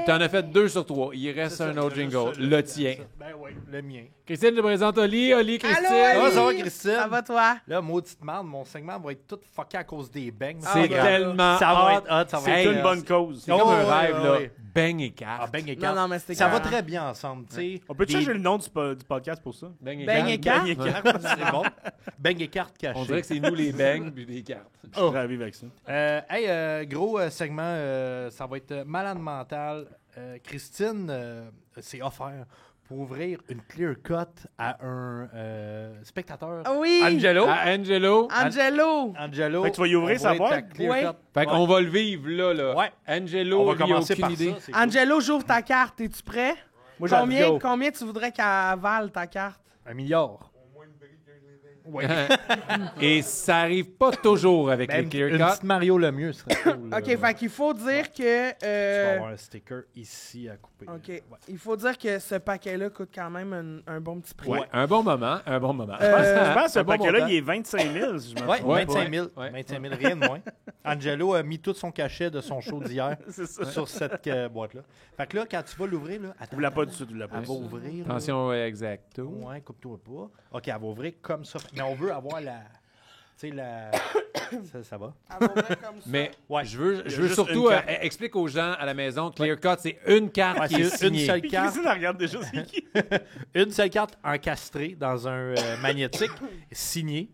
T'en as fait 2 sur 3. Il reste un autre jingle. Le tien. Ben oui. Le mien. Christine, je présente Oli. Oli, Christine. Allô, Ça va, Oli? Christine? Ça va, toi? Là, maudite merde, mon segment va être tout fucké à cause des bangs. C'est tellement Ça va hot. être hot, ça va C'est être une bonne cause. C'est comme un ouais, rêve, ouais, là. ouais. Bang et carte. Ah, bang et Non, carte. non, mais c'était Ça va clair. très bien ensemble, tu sais. On peut Des- changer le nom du podcast pour ça? Bang et Bang et carte. carte. Bang et carte, c'est bon. Bang et carte cachées. On dirait que c'est nous les bangs puis des cartes. Je suis prêt à vivre avec ça. Gros segment, ça va être malade mental. Christine s'est offert pour ouvrir une clear cut à un spectateur. Ah oui! Angelo. Angelo. Angelo! Angelo. Fait que tu vas y ouvrir on sa va être boîte? ta clear Ouais. cut. Fait qu'on va le vivre là. Ouais. Angelo, On va lui, a commencer aucune par idée. ça. c'est cool. Angelo, j'ouvre ta carte. Es-tu prêt? Moi, j'ai Combien tu voudrais qu'elle vale ta carte? 1 milliard. Et ça arrive pas toujours avec Même les clear une cuts. petite Mario Lemieux serait cool. OK, fait qu'il faut dire que... Tu vas avoir un sticker ici à couper. OK. Ouais. Il faut dire que ce paquet-là coûte quand même un bon petit prix. Ouais, un bon moment. Je pense que ce Un bon paquet-là, montant. il est 25 000, si je me Ouais, trompe. 25 000. Ouais. 25 000, rien de moins. Angelo a mis tout son cachet de son show d'hier C'est ça. sur cette boîte-là. Fait que là, quand tu vas l'ouvrir, là, attends, Vous l'avez pas du tout, vous l'avez pas elle du va tout. ouvrir. là. Attention, exacto. Ouais, coupe-toi pas. OK, elle va ouvrir comme ça. Mais on veut avoir la... Tu sais, la... ça va? Elle va ouvrir comme ça. Mais Ouais. je veux juste surtout une carte. explique aux gens à la maison, clear cut, c'est une carte Ouais, qui est c'est une signée. seule Puis carte. Christine, elle regarde déjà c'est qui. Une seule carte encastrée dans un magnétique, signée.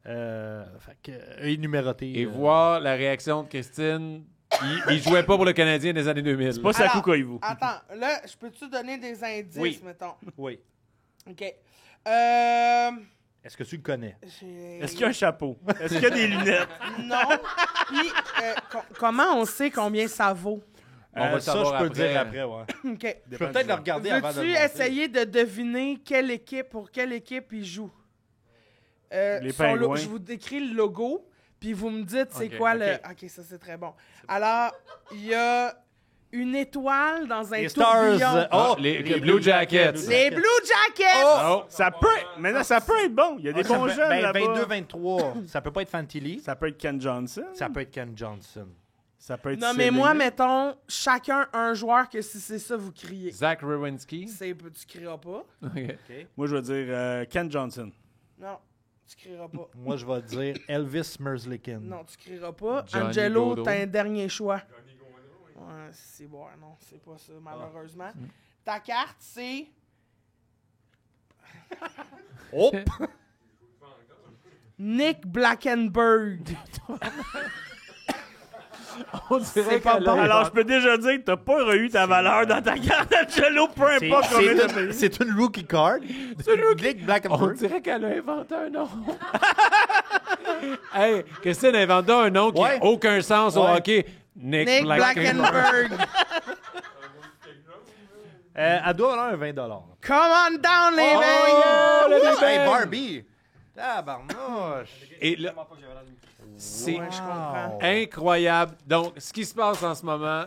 Fait que, et numérotée. Et voir la réaction de Christine. Il jouait pas pour le Canadien des années 2000. Pas Alors, Sakou Koivu. Attends, là, je peux-tu donner des indices, Oui. mettons? Oui. OK. Est-ce que tu le connais? Est-ce qu'il y a un chapeau? Est-ce qu'il y a des lunettes? Non. Puis, comment on sait combien ça vaut? On va ça, savoir je peux le dire après. après, ouais. OK. Je peux peut-être le regarder avant de le Veux-tu montrer. essayer de deviner pour quelle équipe il joue? Les son Pingouins. je vous décris le logo, puis vous me dites c'est Ok, quoi ok. le... OK, ça, c'est très bon. Alors, il y a une étoile dans un Les Stars. tourbillon. Ah, les Blue Jackets. Les Blue Jackets! Oh! Ça peut... Maintenant, ça peut être bon. Il y a des bons jeunes là-bas. 22-23, ça peut pas être Fantilli. Ça peut être Ken Johnson. Ça peut être Ken Johnson. Ça peut être Non, mais Céline. moi, mettons, chacun un joueur que si c'est ça, vous criez. Zach Rowinski. Tu crieras pas. Ok. Moi, je vais dire Ken Johnson. Non, tu crieras pas. Moi, je vais dire Elvis Merzlikin. Non, tu crieras pas. Johnny Angelo, Gaudreau. t'as un dernier choix. Ouais, c'est bon, non, c'est pas ça, malheureusement. Ta carte, c'est... Oh! Nick Blackenberg. On dirait C'est pas qu'elle bon. a- Alors, je peux déjà dire que t'as pas eu ta valeur dans ta carte Angelo, peu importe combien t'as payé. C'est une rookie card. Nick On Blackenberg. dirait qu'elle a inventé un nom. Hey, Christine a inventé un nom qui Ouais. n'a aucun sens au Ouais. hockey. Nick Nick Blackenberg. Elle doit avoir un 20 Come on down, les mecs! yeah, le Hey, bébé. Barbie! Tabarnouche! Et là, c'est Ouais, je comprends. incroyable. Donc, ce qui se passe en ce moment,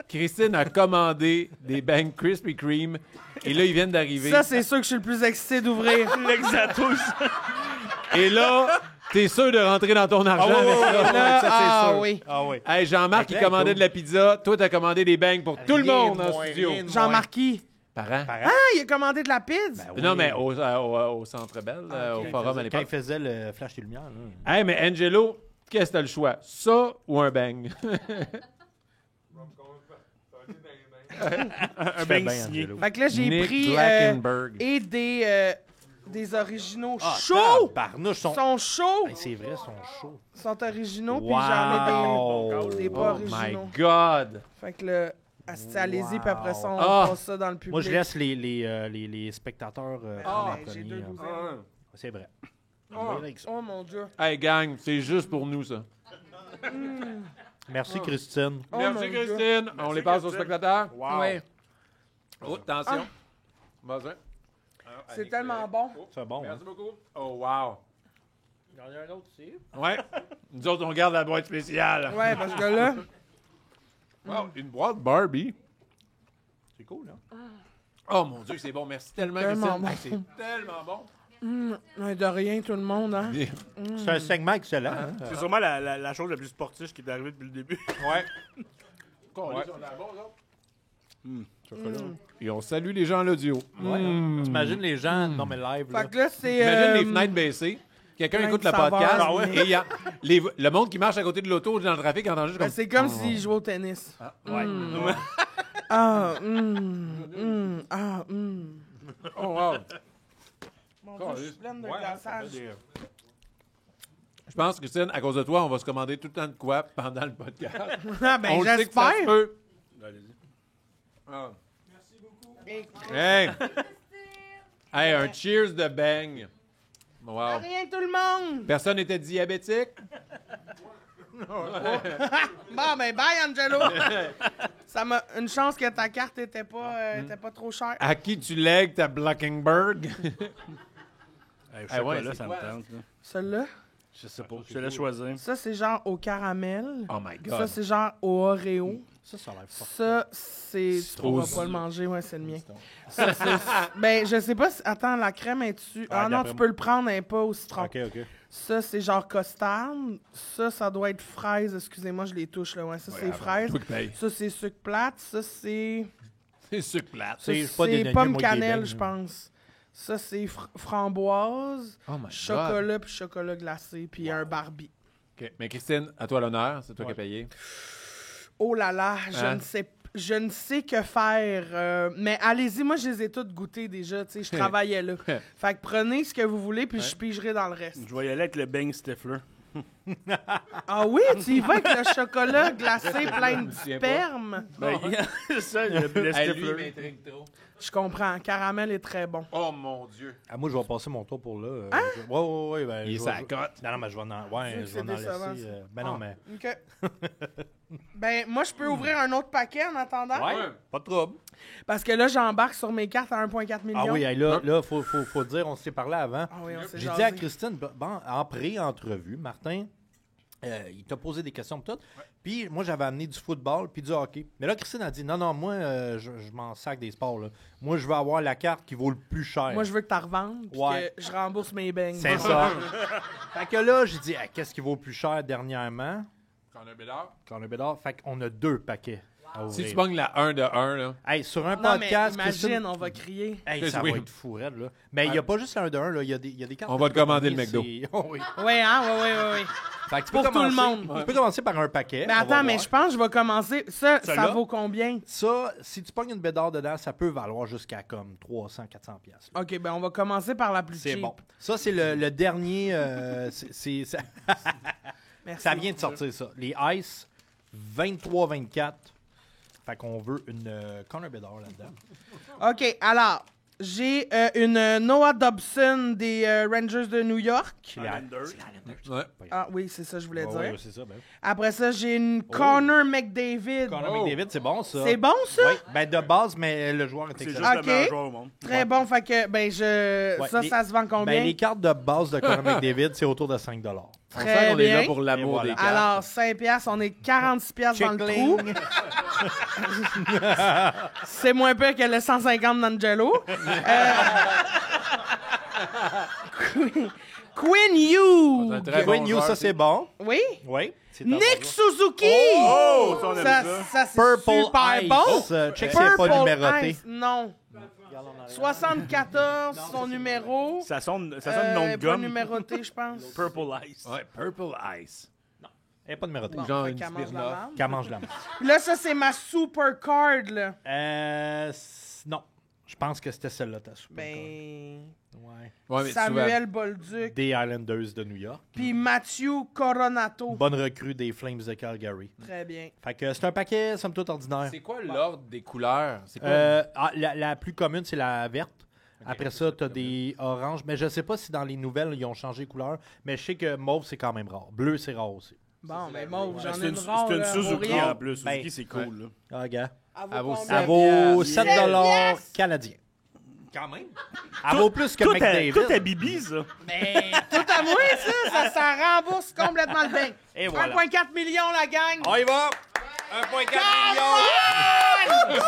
Christine a commandé des Bang Krispy Kreme et là, ils viennent d'arriver. Ça, c'est sûr que je suis le plus excité d'ouvrir. L'exatus. Et là, t'es sûr de rentrer dans ton argent avec ça. Là, ça, c'est ah sûr. oui. Ah oui. Hey, Jean-Marc, il Très commandait cool. de la pizza. Toi, t'as commandé des bangs pour tout le Rien monde de en moins, studio. rien de Jean-Marc qui? Parents. Ah, il a commandé de la pizza? Ben oui. Non, mais au Centre Bell, au forum à Quand il l'époque. faisait le flash des lumières. Là. Hey, mais Angelo, qu'est-ce que t'as le choix? Ça ou un bang? Un Fais bang bien, signé. Angelo. Fait que là, j'ai Nick pris Blackenberg. et des originaux Ah, chauds. tabarnouche, Ils sont chauds. Hey, c'est vrai, ils sont chauds. Ils sont originaux, puis Wow. j'en ai des pas Oh my originaux. God! Fait que là, allez-y, puis après ça, on Ah. passe ça dans le public. Moi, je laisse les spectateurs Ah, en ben, j'ai premier, deux hein. douzaines. C'est vrai. Oh mon Dieu. Hey, gang, c'est juste pour nous, ça. Merci, Christine. Oh, Merci, mon Dieu. Christine. On les passe aux Christine. spectateurs. Wow. Ouais. Oh, attention. Vas-y. C'est tellement bon. C'est bon. Merci beaucoup. Oh, wow. Il y en a un autre ici. Ouais. Nous autres, on regarde la boîte spéciale. Ouais, parce que là, Wow, une boîte Barbie. C'est cool, hein? Oh mon Dieu, c'est bon. Merci tellement, Tellement Christine. bon. Hey, c'est tellement bon. de rien, tout le monde, hein. C'est un segment excellent. hein? C'est sûrement la chose la plus sportive qui est arrivée depuis le début. Ouais. Ouais. On a bon, là. chocolat. Et on salue les gens à l'audio. Ouais. T'imagines les gens, non mais live, là. Fait que là, c'est. Imagine les fenêtres baissées. Quelqu'un plein écoute de le saveurs. podcast Ah ouais? et il y a le monde qui marche à côté de l'auto dans le trafic entend juste Ben, comme... c'est comme s'il jouait au tennis. Ouais. Ah, Oh, wow. Mon Dieu, je suis pleine de glaçage. Je pense, Christine, à cause de toi, on va se commander tout le temps de quoi pendant le podcast. Ah, ben, on le sait que ça se j'espère. peut. Allez-y. Ah. Et- Hey! Hey, un cheers de bang. Wow. Rien, tout le monde. Personne n'était diabétique? Bon, ben, bye, Angelo. Ça m'a une chance que ta carte était pas trop chère. À qui tu lègues ta Blackenberg? Hey, Ah ouais, chocolat, c'est ça quoi? me tente. Là. Celle-là, Je sais pas. Je te laisse choisir. ça, c'est genre au caramel. Oh my Ça, God. c'est genre au Oreo. Ça a l'air fort. Ça, c'est. Tu pourras Au- pas le manger, ouais, c'est le mien. Ça, ben, je sais pas si. Attends, la crème est dessus. Ah non, tu peux le prendre, elle est pas au citron. OK. Ça, c'est genre costard. Ça doit être fraise. Excusez-moi, je les touche, là. Ouais, ça, c'est fraise. Toi qui paye. Ça, c'est sucre plate. Ça, c'est. C'est sucre plate. Ça, C'est pas des c'est dénieux, pomme moi, qui cannelle, baigne, je là. pense. Ça, c'est framboise, Oh my God. chocolat, puis chocolat glacé, puis un Barbie. OK. Mais Christine, à toi l'honneur. C'est toi qui as payé. Oh là là, Hein? je ne sais que faire. Mais allez-y, moi, je les ai toutes goûtées déjà. Tu sais, je travaillais là. Fait que prenez ce que vous voulez, puis je pigerai dans le reste. Je vais y aller avec le Bang Stifler. Ah oui, tu y vas avec le chocolat glacé plein de souviens pas. sperme. Ben, c'est ça, le Hey, lui, il Stifler. m'intrigue trop. Je comprends. Caramel est très bon. Oh mon Dieu. Ah, moi, je vais passer mon tour pour là. Ouais. Ben, Il est je sa vais- cote. Non, mais je vais en, C'est que je vais en c'est décevant, laisser. ça. Ben non, mais. OK. Ben, moi, je peux ouvrir un autre paquet en attendant. Ouais, pas de trouble. Parce que là, j'embarque sur mes cartes à 1,4 million. Ah oui, hey, là, faut dire, on s'est parlé avant. Ah oui, on s'est J'ai jasé. dit à Christine, bon, en pré-entrevue, Martin, il t'a posé des questions pour tout. Puis moi, j'avais amené du football puis du hockey. Mais là, Christine a dit, non, moi, je m'en sac des sports. Là. Moi, je veux avoir la carte qui vaut le plus cher. Moi, je veux que tu revendes, puis Ouais. que je rembourse mes beignes. C'est ça. Fait que là, j'ai dit, qu'est-ce qui vaut le plus cher dernièrement? Connor Bedard. Connor Bedard. Fait qu'on a 2 paquets à Si ouvrir. tu pognes la 1 de 1, là. Hey, sur un Non, mais podcast, imagine, Christine- on va crier. Hey, ça Oui. va être fou, raide, là. Mais il n'y a pas juste un de 1, là. Il y a des cartes. On va te commander le c'est- McDo. Oh, oui. Oui, hein? Oui. Fait que tu Pour peux tout le commencer- monde. Tu peux commencer par un paquet. Mais on va attends, mais voir. je pense que je vais commencer. Ça Celui-là? vaut combien? Ça, si tu pognes une bédard dedans, ça peut valoir jusqu'à comme 300-400 pièces. OK, ben on va commencer par la plus C'est cheap. bon. Ça, c'est le dernier... ça, Merci. ça vient de sortir, ça. Les Ice 23-24. Fait qu'on veut une Connor Bedard là-dedans. OK, alors, j'ai une Noah Dobson des Rangers de New York. Islanders. Ouais. Ah oui, c'est ça que je voulais dire. Ouais, c'est ça. Ben. Après ça, j'ai une Connor McDavid. Connor McDavid, c'est bon, ça. C'est bon, ça? Oui, ben de base, mais le joueur est C'est excellent. juste Ok. le meilleur joueur au monde. Très bon, fait que, ben, Ouais, ça, les- ça se vend combien? Ben, les cartes de base de Connor McDavid, c'est autour de 5 $. On Très sait qu'on est là bien. pour l'amour Et voilà. des cartes. Alors, 5 piastres, on est 46 piastres dans le trou. Checkling. C'est moins pire que le 150 d'Angelo. Quinn Hughes. C'est un très Quinn bon Hughes, joueur, ça c'est bon. Oui. Oui. c'est un Nick bon joueur. Suzuki. Oh, ça, on aime ça, ça. ça, c'est Purple super Ice. bon. Check si c'est pas numéroté. Ice, non. 74, son numéro. Ça sonne nom de Pas gomme. numéroté, je pense. Purple Ice. Ouais, Purple Ice. Elle n'est pas numéroté. Bon, Genre fait une qu'elle mange la Smirnoff. marde. Qu'elle mange la main. Là, ça, c'est ma super card, là. Non. Je pense que c'était celle-là, ta super card. Ben... Ouais. Ouais, mais Samuel Bolduc. Des Islanders de New York. Puis Matthew Coronato. Bonne recrue des Flames de Calgary. Très bien. Fait que c'est un paquet, somme toute ordinaire. C'est quoi l'ordre des couleurs? C'est quoi? La plus commune, c'est la verte. Après ça, tu as des oranges. Mais je sais pas si dans les nouvelles, ils ont changé de couleur. Mais je sais que mauve, c'est quand même rare. Bleu, c'est rare aussi. Bon, mais mauve, j'en ai C'est une une, rare. c'est une là, Suzuki vaut rien. en plus. Ben, Suzuki, c'est cool. Là. Ah, gars. Elle vaut vaut combien? Elle vaut 7 Sept piastres. canadiens. Quand même. Elle vaut plus que Tout McDavid. à Bibi, ça. Mais tout à moi, ça rembourse complètement le bain. Et voilà. 1,4 million, la gang. On y va. 1,4 million.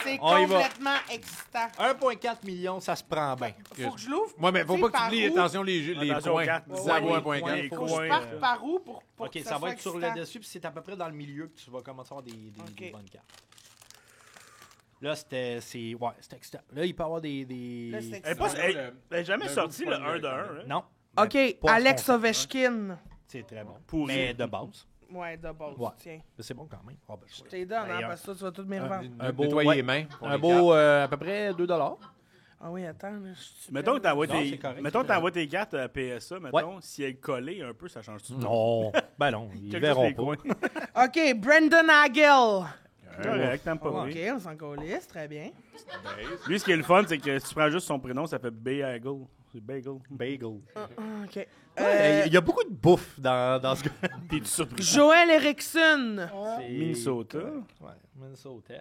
C'est On y va. complètement excitant. 1,4 million, ça se prend bien. Faut que je l'ouvre. Ouais, mais faut Tu pas sais, que tu par oublies, où? attention, les Attention points. aux cartes. Ça vaut Ouais, 1,4. les Faut que coins, je parte par où pour OK, que ça va soit être sur le excitant? dessus, puis c'est à peu près dans le milieu que tu vas commencer à avoir des OK. bonnes cartes. Là, c'était excitant. Là, il peut y avoir des... Là, c'est Elle n'est jamais Le sortie, goût le de 1 de poil 1. Non. OK, Pas à Alex ce qu'on- Ovechkin. C'est très bon. Pourri. Mais de base. Ouais, de base, Ouais. tiens. Mais c'est bon quand même. Ah, ben, Je t'ai donné, Ben, parce que ça, tu vas tout me revendre. Nettoyer ouais. les mains. pour Un les beau, à peu près 2 $. Ah oui, attends, là, je suis Mettons que t'envoies Non, tes... c'est correct, Mettons c'est que t'envoies tes cartes à PSA, mettons, Ouais. si elle est collée un peu, ça change tout. Non. Ben non, ils Check verront juste les pas. coins. OK, Brendan Hagel. Correct, t'aimes pas OK, vrai. on s'en calisse, très bien. Lui, ce qui est le fun, c'est que si tu prends juste son prénom, ça fait Bagel. C'est Bagel. Bagel. OK. Il y a beaucoup de bouffe dans ce gars. T'es-tu surpris? Joel Eriksson. C'est- Minnesota. Ouais, Minnesota.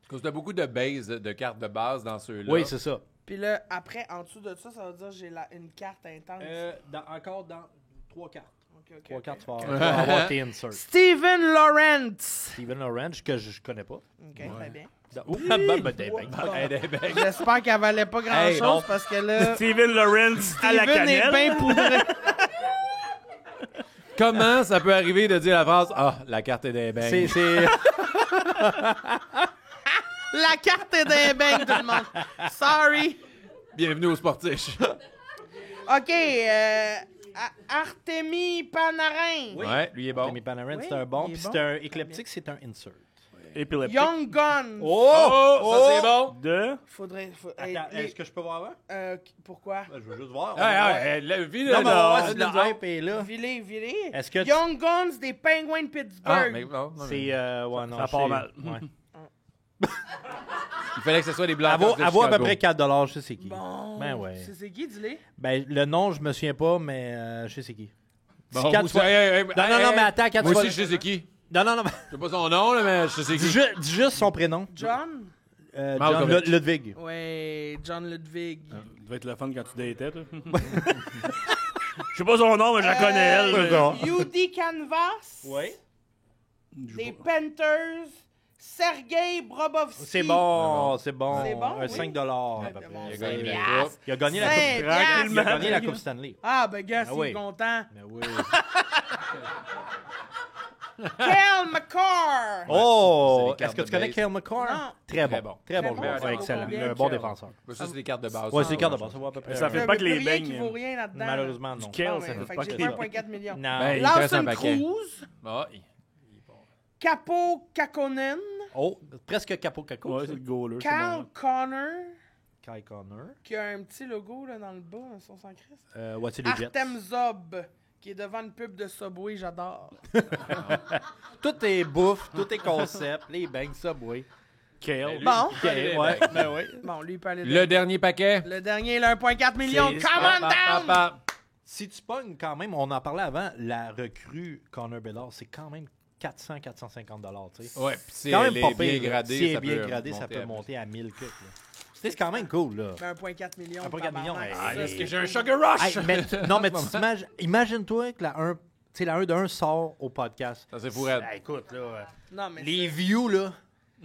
Parce que t'as beaucoup de base, de cartes de base dans ceux-là. Oui, c'est ça. Puis là, après, en dessous de ça, ça veut dire que j'ai une carte intense. Encore dans 3 cartes. OK, OK, 3 OK. cartes, tu vas avoir tes inserts. Steven Lawrence. Steven Orange, que je connais pas. OK, très bien. J'espère qu'elle valait pas grand-chose Hey, non. parce que là, Steven Lawrence à la Steven est cannelle. bien poudré. Comment ça peut arriver de dire la phrase « Ah, la carte est des beignes. C'est... La carte est d'un bang, tout le monde. Sorry. Bienvenue au Sportiche. OK, Artemi Panarin. Ouais, lui est bon. Timmy Panarin, Oui, c'est un bon. il est Puis bon. c'est un éclectique, c'est un insert. Épileptique. Young Guns. Oh, ça c'est bon. De... Faudrait... Attends, est-ce que je peux voir avant? Pourquoi? Je veux juste voir. La vie Non, mais on va voir si de le hype est là. Vilé. Est-ce que tu- Young Guns des Penguins de Pittsburgh. Ah, mais non, non, mais C'est... ouais, non, Ça je part sais. mal. Ouais. il fallait que ce soit des blancs. Elle vaut à peu près 4 $, je sais c'est qui. Bon. Ben ouais. C'est qui, dis-le? Ben, le nom, je me souviens pas, mais je sais c'est qui. Bon, Si quand moi, tu vas- Non, mais attends, quand Moi tu vas- aussi, je sais c'est qui. Non, Je sais pas son nom, là, mais je sais c'est dis, qui. dis juste son prénom. John? John Malkovich. Ludwig. Ouais, John Ludwig. Ça devait être le fun quand tu datais, toi. Je sais pas son nom, mais je la connais, elle. c'est ça. Udi Canvas. Oui. Des Panthers. Sergei Brobovski. C'est bon, c'est bon. C'est bon, Un oui. 5 $. à peu près. bon, Il a gagné la Cinq coupe. Il a gagné la Cinq coupe. piastres. Il a gagné la coupe Stanley. Ah, ben, gars, Ah c'est oui. content. Mais oui. Kel McCarr. Oh! C'est les Est-ce que cartes tu de connais base. Kyle McCarr? Non. Très Très bon. bon. Très bon Très joueur. bon. Ouais, excellent. Combien? Un bon défenseur. Ça, c'est des cartes de base. Ouais, c'est les cartes de base. Ça vaut à peu près. Ça fait Il y a pas que les plus rien beignes. qui vaut rien là-dedans. Malheureusement, non. Kale, Ah, ça ouais, fait fait pas que j'ai que fait les 1,4 millions. Non. Ben, il te reste un Lawson paquet. Cruz. Ah, Capo Kakonen. Oh, presque Capo Caco. Ouais, c'est le goaler. c'est Cal bon. Connor. Kyle Connor. Qui a un petit logo là, dans le bas, dans son Christ. Ouais, c'est les Jets. Artem Zob. Qui est devant une pub de Subway, j'adore. Tout est bouffe, tout est concept. Les bangs, Subway. Kale. Bon. Ok, ouais. Ben ouais. Bon, lui, il peut aller le dernier paquet. Le dernier, il a 1,4 million. C'est- Come on down! Si tu pognes quand même, on en parlait avant, la recrue Connor Bedard, c'est quand même 400-450 $. Tu sais. Ouais, puis c'est Quand même les pas bien pire. gradé. Si elle ça est bien peut gradé, ça monter peut à monter à 1000 cuts. C'est quand même cool, là. 1,4 million. 1,4 million, tabarnak. hey. Ça, Est-ce c'est- que j'ai un sugar rush? Hey, non, mais tu t'imagines- imagine-toi que la 1, tu sais, la 1 de 1 sort au podcast. Ça, c'est pour elle. Hey, écoute, là, Non, mais les views, là.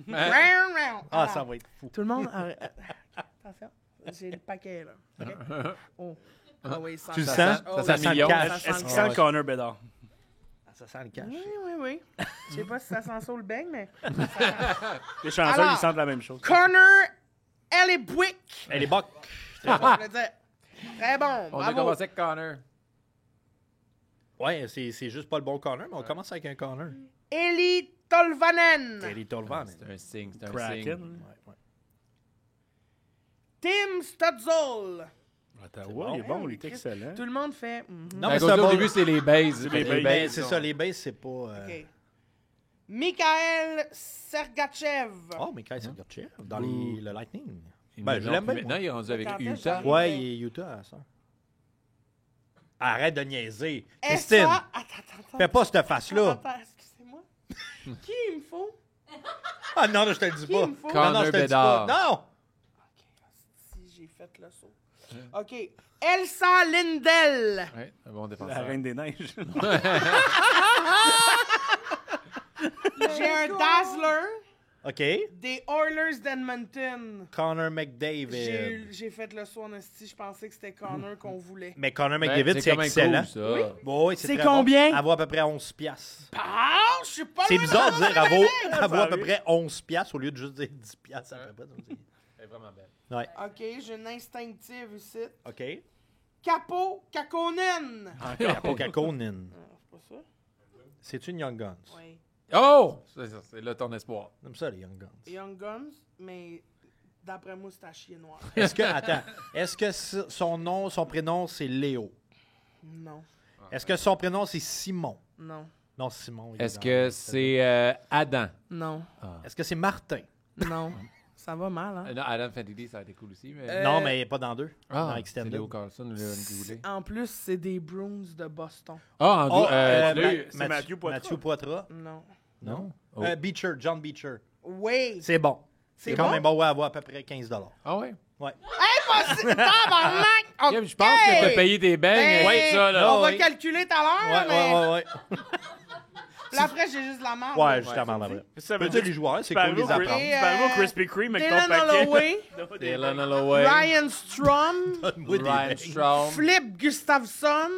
Hein? c'est- Ah, ça va être fou. Tout le monde, arrête. Attention, j'ai le paquet, là. OK? Oh. Ah oui, ça Tu le ça sens? sent- oh, Ça oui, sent le million. ça Est-ce sent qu'il le- sent le Connor Bedard? Ah, ça sent le cash. Oui. Je sais pas si ça sent ça ou le beigne, mais... Les chanceux, Alors- ils sentent la même chose. Connor Hellebuck. Elle est boc. Je voulais dire. Très bon, On a bravo. commencé avec Connor. Ouais, c'est juste pas le bon corner, mais on commence avec un corner. Eli Tolvanen. Elle est Tolvan. C'est un signe, c'est un signe. Kraken. Tim Stutzel. Ottawa, il est bon, il est excellent. Tout le monde fait... Non, À mais cause c'est un au bon... début, c'est les bases. les Les bases. C'est ça, les bases, c'est pas... OK. Mikhail Sergachev. Oh, mais Kyle Sergachev dans le Lightning. Ben, Ben, je l'aime bien. Maintenant, il est rendu avec Quand est-ce Utah. que Ouais, il est Utah, ça. Arrête de niaiser. Et Christine, ça... Attends. fais pas cette face-là. Attends, excusez-moi. Qui il me faut? Ah non, je te le dis Qui pas. il me faut? Connor Non, je te le dis Bedard. pas. Non! Si j'ai fait le saut. OK. Elsa Lindell. Ouais, un bon La défenseur. Reine des Neiges. J'ai un Dazzler OK. des Oilers d'Edmonton. Connor McDavid. J'ai fait le saut en esti. Je pensais que c'était Connor qu'on voulait. Mais Connor Ben, McDavid, c'est quand même excellent. cool, ça. Bon, oui, C'est très combien? Bon. Elle vaut à peu près 11 piastres. Pow! je suis pas C'est loin bizarre de dire elle vaut à peu arrive. près 11 piastres au lieu de juste dire 10 piastres à peu près. Elle est vraiment belle. Ouais. OK, j'ai une instinctive ici. OK. Capo Kakonen. Capo Kakonin. C'est pas ça? C'est-tu une Young Guns? Oui. Oh! C'est là ton espoir. J'aime ça, les Young Guns. Young Guns, mais d'après moi, c'est à chier noir. Est-ce que son prénom, c'est Léo? Non. Est-ce que son prénom, c'est Simon? Non. Non, Simon. il est Est-ce dans- que c'est Adam? Non. Est-ce que c'est Martin? Non. Ça va mal, hein? Non, Adam Fantilli, ça a été cool aussi. Mais... Non, mais pas dans 2. dans c'est Extended. Léo Carlson, le Goulet. En plus, c'est des Bruins de Boston. Ah, Oh, tu l'as eu? c'est Matthew Poitras. Matthew Poitras. Non. Non? Oh. Beecher, John Beecher. Oui. C'est bon. C'est quand bon? même bon, ouais, à avoir à peu près 15 Ah ouais? Ouais. Impossible! Tabarnak! OK. Je pense que t'as payé tes beignes. Ben, avec ça, là. on va oui. calculer tout à l'heure, mais... Ouais. Puis après, j'ai juste la marde. Ouais, justement, après. Ça Peut veut dire dire les joueurs, c'est tu cool de les parles au apprendre. Et, Tu parles au Krispy Kreme avec ton Dylan paquet. Holloway, Dylan Holloway, Ryan Strom, Donne-moi des Ryan beignes. Strom. Flip Gustafsson,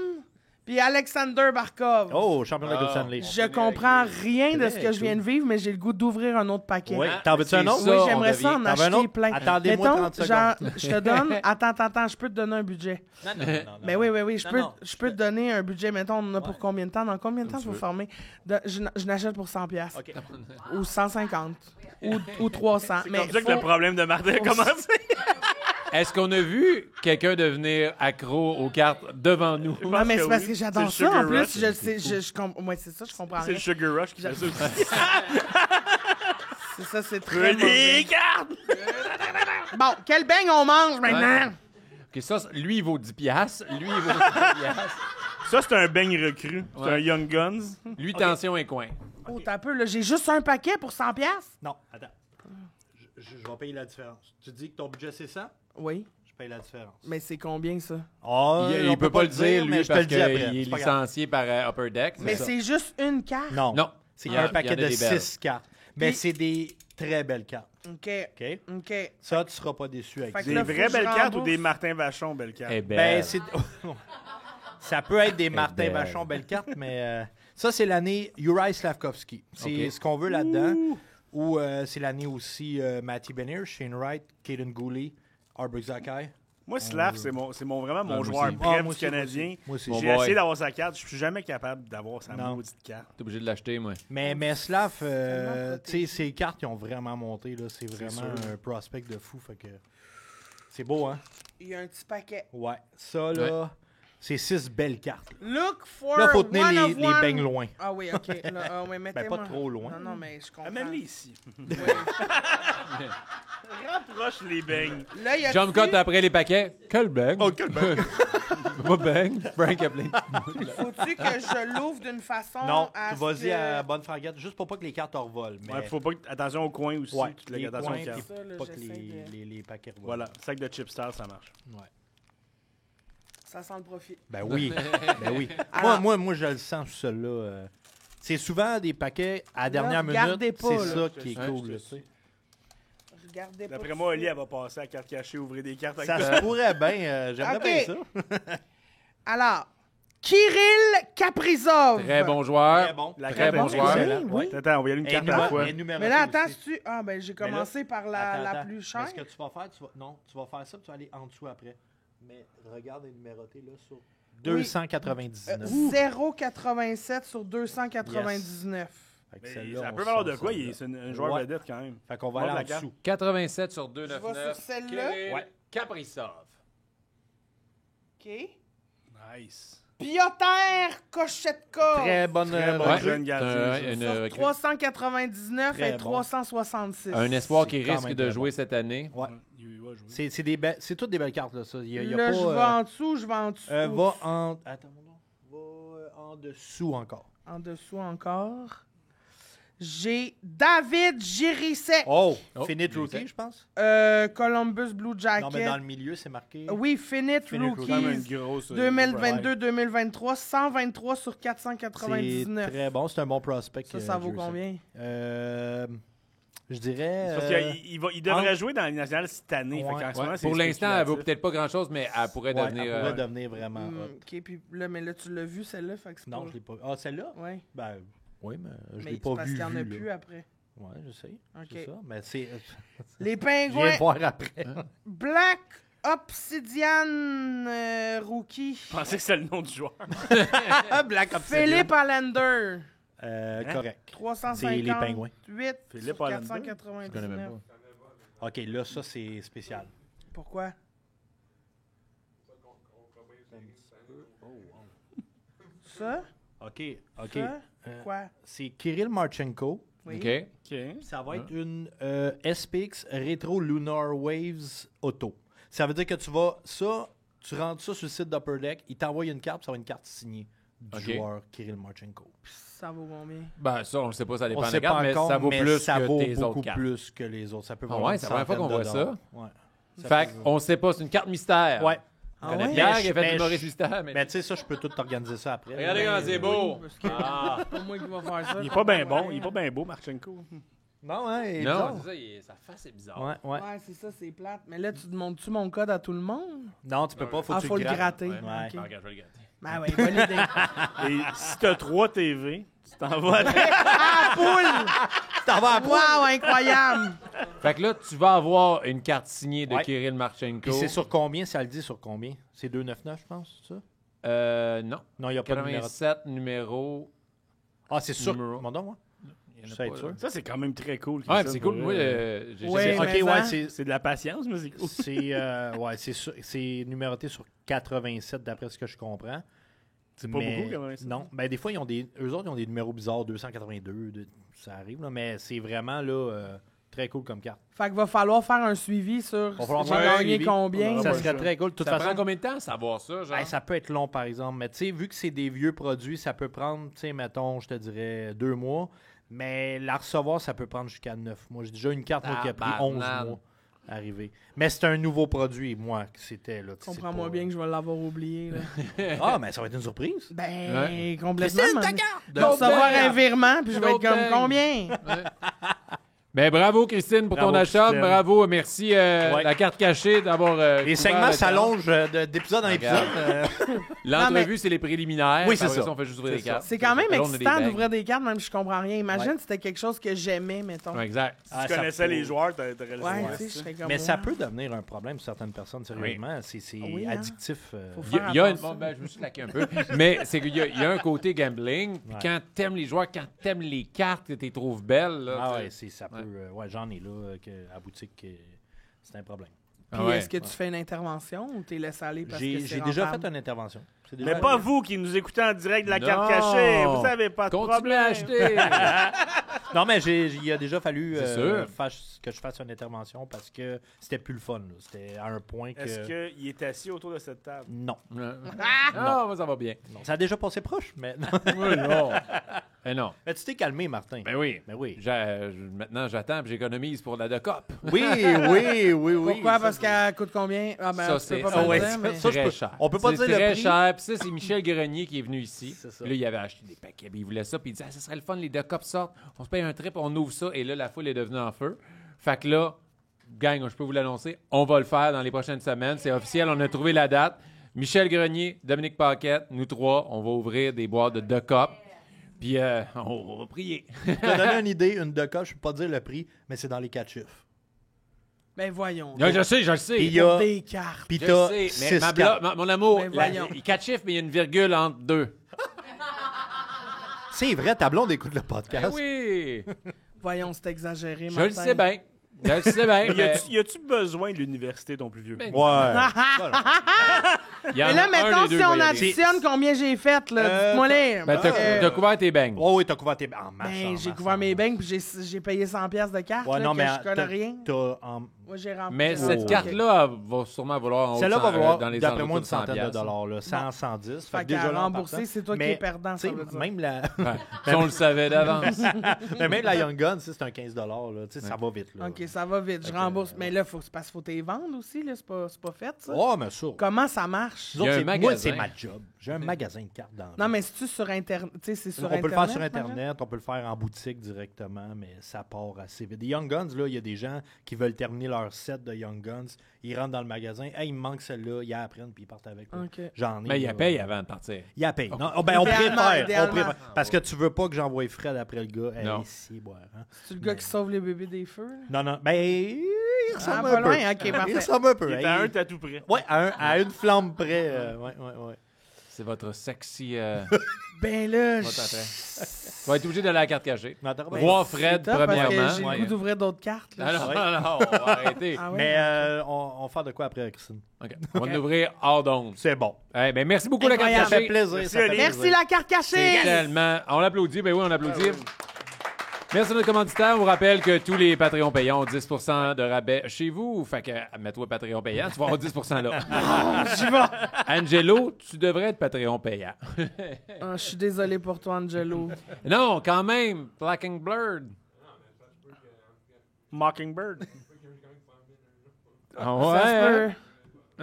puis Alexander Barkov. Oh, champion de la Coupe Ah. Stanley. Je comprends rien de Très ce que je viens de vivre, mais j'ai le goût d'ouvrir un autre paquet. Oui, Hein? t'en veux-tu un C'est autre? ça. Oui, on j'aimerais ça en devient- T'en veux un acheter autre? plein. Attendez-moi Mettons, 30 genre, secondes. je te donne... Attends, je peux te donner un budget. Non. Mais oui, je Non, peux te donner un budget. Mettons, on en a pour combien de temps? Dans combien de temps tu faut veux. former? Je n'achète pour 100$. piastres. OK. Ou 150. Ou 300. C'est Mais comme ça que faut- le problème de Martin a commencé. Est-ce qu'on a vu quelqu'un devenir accro aux cartes devant nous? pense Non, mais que c'est parce oui. que j'adore C'est le ça. En Sugar plus, Rush. je sais, ouais, c'est ça, je comprends C'est rien. le Sugar Rush qui fait ça aussi. C'est ça, c'est très Des mauvais. cartes! Bon, quel beigne on mange maintenant? OK, ça, lui, il vaut 10 piastres. Lui, il vaut 10 piastres. Ça, c'est un beigne recru. C'est Ouais. un Young Guns. Lui, tension et coin. Oh, t'as un peu, là. J'ai juste un paquet pour 100$. piastres. Non, attends. Je vais payer la différence. Tu dis que ton budget, c'est 100? Oui, Je paye la différence. mais c'est combien, ça? Ah, Il on peut pas le dire, mais lui, je te le parce dis qu'il après. est C'est pas grave. licencié par Upper Deck. Mais ça. c'est juste une carte. Non. Non. C'est Il y en a- un paquet il y en a de des belles. 6 cartes. Mais Puis- c'est des très belles cartes. OK. OK? OK. Ça, tu seras pas déçu avec Fait ça. que Des là, faut vraies que je belles cartes ou rembourse. des Martin Vachon belles cartes? Eh ben, Ben, c'est... ça peut être des Martin belle. Vachon belles cartes, mais ça, c'est l'année Juraj Slavkovski. C'est OK. ce qu'on veut là-dedans. Ou c'est l'année aussi Matty Benier, Shane Wright, Caden Gooley, Arbor Zakai. Moi, Slav, c'est vraiment mon moi joueur aussi. bref Ah, moi du aussi, Canadien. Moi aussi. Bon J'ai boy. essayé d'avoir sa carte. Je suis jamais capable d'avoir sa Non. maudite carte. t'es obligé de l'acheter, moi. Mais Slav, tellement tu sais, ses cartes, ils ont vraiment monté. Là. C'est vraiment sûr. un prospect de fou. Fait que c'est beau, hein? Il y a un petit paquet. Ouais. Ça, là, c'est 6 belles cartes. Là, Look for Là, faut tenir one of les one. beignes loin. Ah oui, OK. Là, ouais, mettez-moi. pas trop loin. Non, mais je comprends. Amène-les ici. Oui. Rapproche les beignes. Là, il y a Jump cut après les paquets. Quel bang. Oh, quel bang. Pas bang. Frank a plein. Faut-tu que je l'ouvre d'une façon Non, à tu ce vas-y que- à bonne franguette, juste pour pas que les cartes revolent. Mais Ouais, faut pas que... Attention au coin aussi. ouais, Tu les attention coins, aux cartes. puis Ça, là, pas que j'essaie de- les paquets revolent. Voilà, sac de chip star, ça marche. Ouais. Ça sent le profit. Ben oui, ben oui. Alors- Moi, je le sens, celui-là. C'est souvent des paquets à la dernière regardez minute. pas, C'est là. ça qui est Ouais, cool. je là, sais. tu sais. Regardez pas. D'après tout moi, de Oli, suite. elle va passer à carte cachée, ouvrir des cartes avec Ça ça. se pourrait bien. J'aimerais Ok. bien ça. Alors, Kirill Kaprizov. Très bon joueur. Très bon. La Très carte bon est joueur. excellente. Oui. Attends, on va y aller une carte à la fois. Mais là, attends, si tu... Ah, ben, j'ai commencé par la plus chère. Ce que tu vas faire, non, tu vas faire ça, puis tu vas aller en dessous après. Mais regarde les numérotés là sur 299. 0,87 sur 299. Fait que Mais celle-là, ça on peut valoir de sort quoi? celle-là. C'est un joueur Ouais. vedette quand même. Fait qu'on va Montre aller la en carte. dessous. 87 sur Je vais 299. sur celle-là. Kirill Ouais. Kaprizov. OK. Nice. Piotr Kochetkov. Très bonne Très bon Ouais. jeune gardien. C'est un- ça. une Sur recrue. 399 Très et bon. 366. Un espoir qui C'est quand risque même de très jouer bon. cette année. Ouais. Il va jouer. C'est toutes des belles cartes, là, ça. Il y a Là, pas, je vais en dessous, je vais en dessous. va en... Attends, mon nom. Va en dessous encore. En dessous encore. J'ai David Girisset. Oh! Oh, Finite j'ai rookie, fait. je pense. Columbus Blue Jacket. Non, mais dans le milieu, c'est marqué. Oui, Finite Finite Rookies. Quand même une grosse. 2022-2023, 123 sur C'est 499. très bon. C'est un bon prospect. Ça vaut Jersey. combien? Je dirais... Parce qu'il devrait jouer dans les nationales cette année. Ouais. Fait qu'en ce moment, Ouais. c'est Pour l'instant, elle vaut spéculatif. peut-être pas grand-chose, mais elle pourrait ouais, devenir... elle pourrait devenir vraiment Hmm, hot. OK, puis là, mais là, tu l'as vu, celle-là, fait que c'est Non, pas... je l'ai pas. Ah, celle-là? Ouais. Ben, Oui, mais je Mais l'ai c'est pas parce vu. qu'il n'y en a vu, là. plus après. Ouais, je sais. OK. C'est ça. Mais c'est. Les Je pingouins. viens voir après. Black Obsidian Rookie. Je pensais que c'était le nom du joueur. Black Philippe Allender. Correct. 358 C'est les pingouins. Philippe sur Allender? 499. Je connais même pas. OK, là, ça, c'est spécial. Pourquoi? Ça? OK. Ça? Quoi? C'est Kirill Marchenko. Oui. OK. OK. Ça va être une SPX Retro Lunar Waves Auto. Ça veut dire que tu rentres ça sur le site d'Upper Deck, il t'envoie une carte, ça va être une carte signée du OK. joueur Kirill Marchenko. Ça vaut combien? Ben, ça, on le sait pas, ça dépend On de sait la carte, pas mais encore, ça vaut mais plus ça que vaut tes beaucoup autres cartes. plus que les autres. Ça peut Ah valoir ouais, une c'est la première fois qu'on voit centaine de ça. dollars. Ouais. Fait qu'on sait pas, c'est une carte mystère. Ouais. Ah Connais ouais? Pierre Mais qui a je- fait mais l'humoriste je- mystère. Mais... Mais tu sais, ça, je peux tout t'organiser ça après. Regardez comment c'est beau. Parce que c'est pas moi qui va faire ça. Il est pas bien bon. Il est pas bien beau, Marchenko. Non, hein, il est Non, bizarre. c'est ça, sa face est bizarre. Ouais, ouais. Ouais, c'est ça, c'est plate. Mais là, tu demandes-tu mon code à tout le monde? Non, tu peux pas, faut Ah, que tu faut le grattes. gratter. Ouais. Ok. Ah, regarde, je vais le gratter. Ben ouais, bonne idée. Et si t'as 3 TV, tu t'en vas à Ah, poule! T'en vas à poule. Wow, incroyable! Fait que là, tu vas avoir une carte signée de Ouais. Kirill Marchenko. Puis c'est sur combien? Ça le dit sur combien? C'est 299, je pense, c'est ça? Non. Non, il n'y a pas de numéro. 87 numéro. Ah, c'est sûr. Numéro. Mon don, moi? Il y en a Je sais pas, être sûr. là. Ça, c'est quand même très cool. Ouais, Christophe, c'est cool. pour Moi, vrai. j'ai Ouais, jamais- OK, mais ouais, hein? C'est de la patience, mais c'est cool. c'est numéroté sur 87 d'après ce que je comprends. C'est pas Mais beaucoup, quand même. ça. Non, ben des fois eux autres ils ont des numéros bizarres 282, ça arrive là, mais c'est vraiment là très cool comme carte. Fait qu'il va falloir faire un suivi sur Va falloir j'ai faire un gagné suivi. combien. Ah, Ça ouais, serait ça. très cool. De toute Ça façon, prend combien de temps à savoir ça, genre? ben, ça peut être long par exemple, mais tu sais vu que c'est des vieux produits, ça peut prendre, tu sais mettons, je te dirais 2 mois, mais la recevoir ça peut prendre jusqu'à 9 mois. J'ai déjà une carte moi, qui a pris 11 Tabarnak. mois à arriver. Mais c'est un nouveau produit moi que c'était là, tu sais, Comprends-moi c'est pas- bien que je vais l'avoir oublié. Là. Ah, mais ça va être une surprise. Ben, complètement. Christine, ta man. carte! Je vais recevoir un virement, puis je vais être D'autres comme bagues. combien? Ben, bravo, Christine, pour Bravo, ton achat. Christine. Bravo, merci, Ouais. la carte cachée, d'avoir. Les couvert segments le s'allongent d'épisode en épisode. Regarde. L'entrevue, c'est les préliminaires. Oui, c'est Après ça. on fait juste ouvrir C'est les cartes. C'est quand même Là, on a des excitant bagues. d'ouvrir des cartes, même si je comprends rien. Imagine Ouais. si c'était quelque chose que j'aimais, mettons. Ouais, exact. Si Ah, tu ça connaissais peut- les joueurs, t'aurais le Ouais, savoir, tu sais, je ça. serais comme Mais ça moi. peut devenir un problème pour certaines personnes, sérieusement. C'est Oui, hein. addictif. Faut Il y a, faire il y a attention. bon, ben, je me suis laqué un peu. Mais c'est qu'il y a un côté gambling. Puis Ouais. quand t'aimes les joueurs, quand t'aimes les cartes que tu les trouves belles. Là, Ah tu- ouais, ça peut. Ouais, j'en ai là à boutique. C'est un problème. Ah Puis ouais. est-ce que tu fais une intervention ou t'es laissé aller parce que c'est J'ai déjà rentable? fait une intervention. C'est déjà Mais arrivé. pas vous qui nous écoutez en direct de la Non. carte cachée. Vous avez pas de Continue problème. à acheter. Non, mais il a déjà fallu C'est sûr. que je fasse une intervention parce que c'était plus le fun. là. C'était à un point que. Est-ce qu'il est assis autour de cette table? Non. Ah, moi, ça va bien. Non. Ça a déjà passé proche, mais non. Oui, non. Eh non. Mais tu t'es calmé, Martin. Ben oui. Ben oui. Maintenant, j'attends et j'économise pour la DECOP. Oui. Pourquoi? Ça, parce qu'elle coûte combien? Ah ben, Ça, tu peux c'est- pas ah me ouais, le dire, ça- mais... ça, je Très peux- cher. on peut pas C'est dire le très prix. cher. Puis ça, c'est Michel Grenier qui est venu ici. C'est ça. Puis là, il avait acheté des paquets. Puis il voulait ça. Puis il disait, ah, ça serait le fun, les DECOP sortent. On se paye un trip, on ouvre ça. Et là, la foule est devenue en feu. Fait que là, gang, je peux vous l'annoncer, on va le faire dans les prochaines semaines. C'est officiel, on a trouvé la date. Michel Grenier, Dominique Paquette, nous trois, on va ouvrir des boîtes de DECOP. Puis on va prier. Je te donner une idée, une DECOP, je peux pas dire le prix, mais c'est dans les 4 chiffres. Ben voyons. je le sais. Puis il y Pour a. des cartes. Puis Je t'as sais, mais 6 mon amour, Mais voyons. il y a 4 chiffres, mais il y a une virgule entre deux. C'est vrai, ta blonde écoute le podcast. Ben oui, Voyons, c'est exagéré, je le Martin. sais bien. Je le sais bien. mais Y a-tu besoin de l'université, ton plus vieux? Ben, Ouais. il y en Mais là, a un mettons, des deux si qui on va y aller. additionne combien j'ai fait, là, dites-moi les. Ben, t'as couvert tes beignes. Ouais, oui, t'as couvert tes. En masse. Ben, en j'ai masse, couvert en mes masse. beignes, puis j'ai payé 100$ de carte, Ouais, là, non, que mais je connais rien. t'as en- Moi, j'ai rempli. Mais ça. cette Oh. carte-là elle va sûrement valoir en haut Celle-là de va 100, valoir, dans les d'après moi, alentours une centaine de $100. dollars. Là, 100, 110. Fait déjà, qu'à là, en rembourser, partant. c'est toi qui Mais, es perdant, ça tu sais, veut dire. même la, Ouais. Si on le savait d'avance. mais même la Young Gun, c'est un 15 là, tu sais, ça va vite. Là. OK, ça va vite, je Fait que, rembourse. Mais là, c'est parce qu'il faut t'y vendre aussi, là, c'est pas fait, ça. Oh, mais sûr. Comment ça marche? Nous Il y a autres, un moi, magasin. c'est ma job. J'ai un magasin de cartes dans Non, mais c'est-tu sur Internet? Tu sais, c'est sur on Internet. peut le faire sur j'imagine? Internet, on peut le faire en boutique directement, mais ça part assez vite. Des Young Guns, là, il y a des gens qui veulent terminer leur leur set de Young Guns. Ils rentrent dans le magasin. Hey, il me manque celle-là. Ils la prennent puis ils partent avec. OK. J'en ai. Mais il là. a payé avant de partir. Il a payé. Non, on préfère. Idéalement. Parce que tu veux pas que j'envoie Fred après le gars. Hey, Non. si, boire, hein. C'est le gars qui sauve les bébés des feux? Là? Non. Ben, il ressemble pas un peu. loin? OK, Il parfait. ressemble un peu. Il Hey, était à un tatou près. Ouais, à une flamme près. Ouais. C'est votre sexy... Ben là, votre attrait. Tu vas être obligé d'aller à la carte cachée. Non, t'as pas- Voir c'est Fred, top parce que premièrement. j'ai Ouais. le goût d'ouvrir d'autres cartes. Là. Non, on va arrêter. Ah ouais? Mais on va faire de quoi après, Christine? OK. On va l'ouvrir hors d'onde. C'est bon. Eh ben, merci beaucoup, la carte Incroyable. Ça fait cachée. plaisir. Merci, ça fait Oli. Merci plaisir. la carte cachée! C'est tellement... On l'applaudit. Ben oui, on applaudit. Merci à notre commanditaire. On vous rappelle que tous les Patreons payants ont 10 de rabais chez vous. Fait que, mets-toi Patreon payant, tu vas avoir 10 là. J'y vais. Angelo, tu devrais être Patreon payant. Ah, je suis désolé pour toi, Angelo. Non, quand même. Black and Blurred. Mockingbird. Ah Ça ouais. se peut.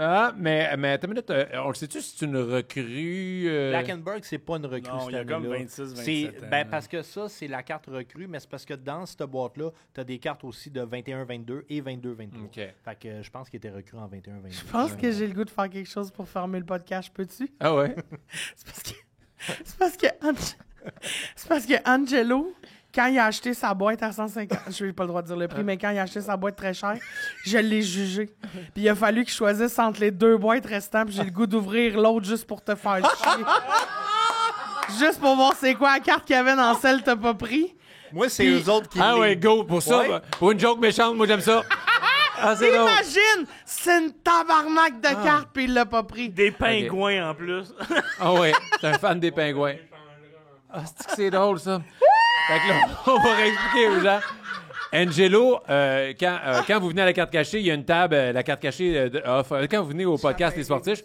Ah, mais attends une minute. On le sait-tu si c'est une recrue? Blackenberg, c'est pas une recrue Non, cette il y a comme année-là. 26, 27 C'est- ans. Ben, parce que ça, c'est la carte recrue, mais c'est parce que dans cette boîte-là, tu as des cartes aussi de 21-22 et 22-23. OK. Fait que je pense qu'il était recru en 21-22. Je pense que j'ai le goût de faire quelque chose pour fermer le podcast. Peux-tu? Ah ouais? C'est parce que Angelo, quand il a acheté sa boîte à 150, je n'ai pas le droit de dire le prix, mais quand il a acheté sa boîte très chère, je l'ai jugé. Puis il a fallu que je choisisse entre les 2 boîtes restantes, puis j'ai le goût d'ouvrir l'autre juste pour te faire chier. Juste pour voir c'est quoi la carte qu'il y avait dans celle que t'as pas pris. Moi, c'est Puis- eux autres qui Ah les- ouais, go. Pour ça, Ouais. pour une joke méchante, moi j'aime ça. Ah, c'est drôle. Imagine, c'est une tabarnak de cartes, puis il l'a pas pris. Des pingouins en plus. Ah ouais, t'es un fan des pingouins. Ah, c'est drôle, ça. Fait que là, on va réexpliquer aux gens. Angelo, quand vous venez à la carte cachée, il y a une table, la carte cachée off. Quand vous venez au podcast Les Sportifs,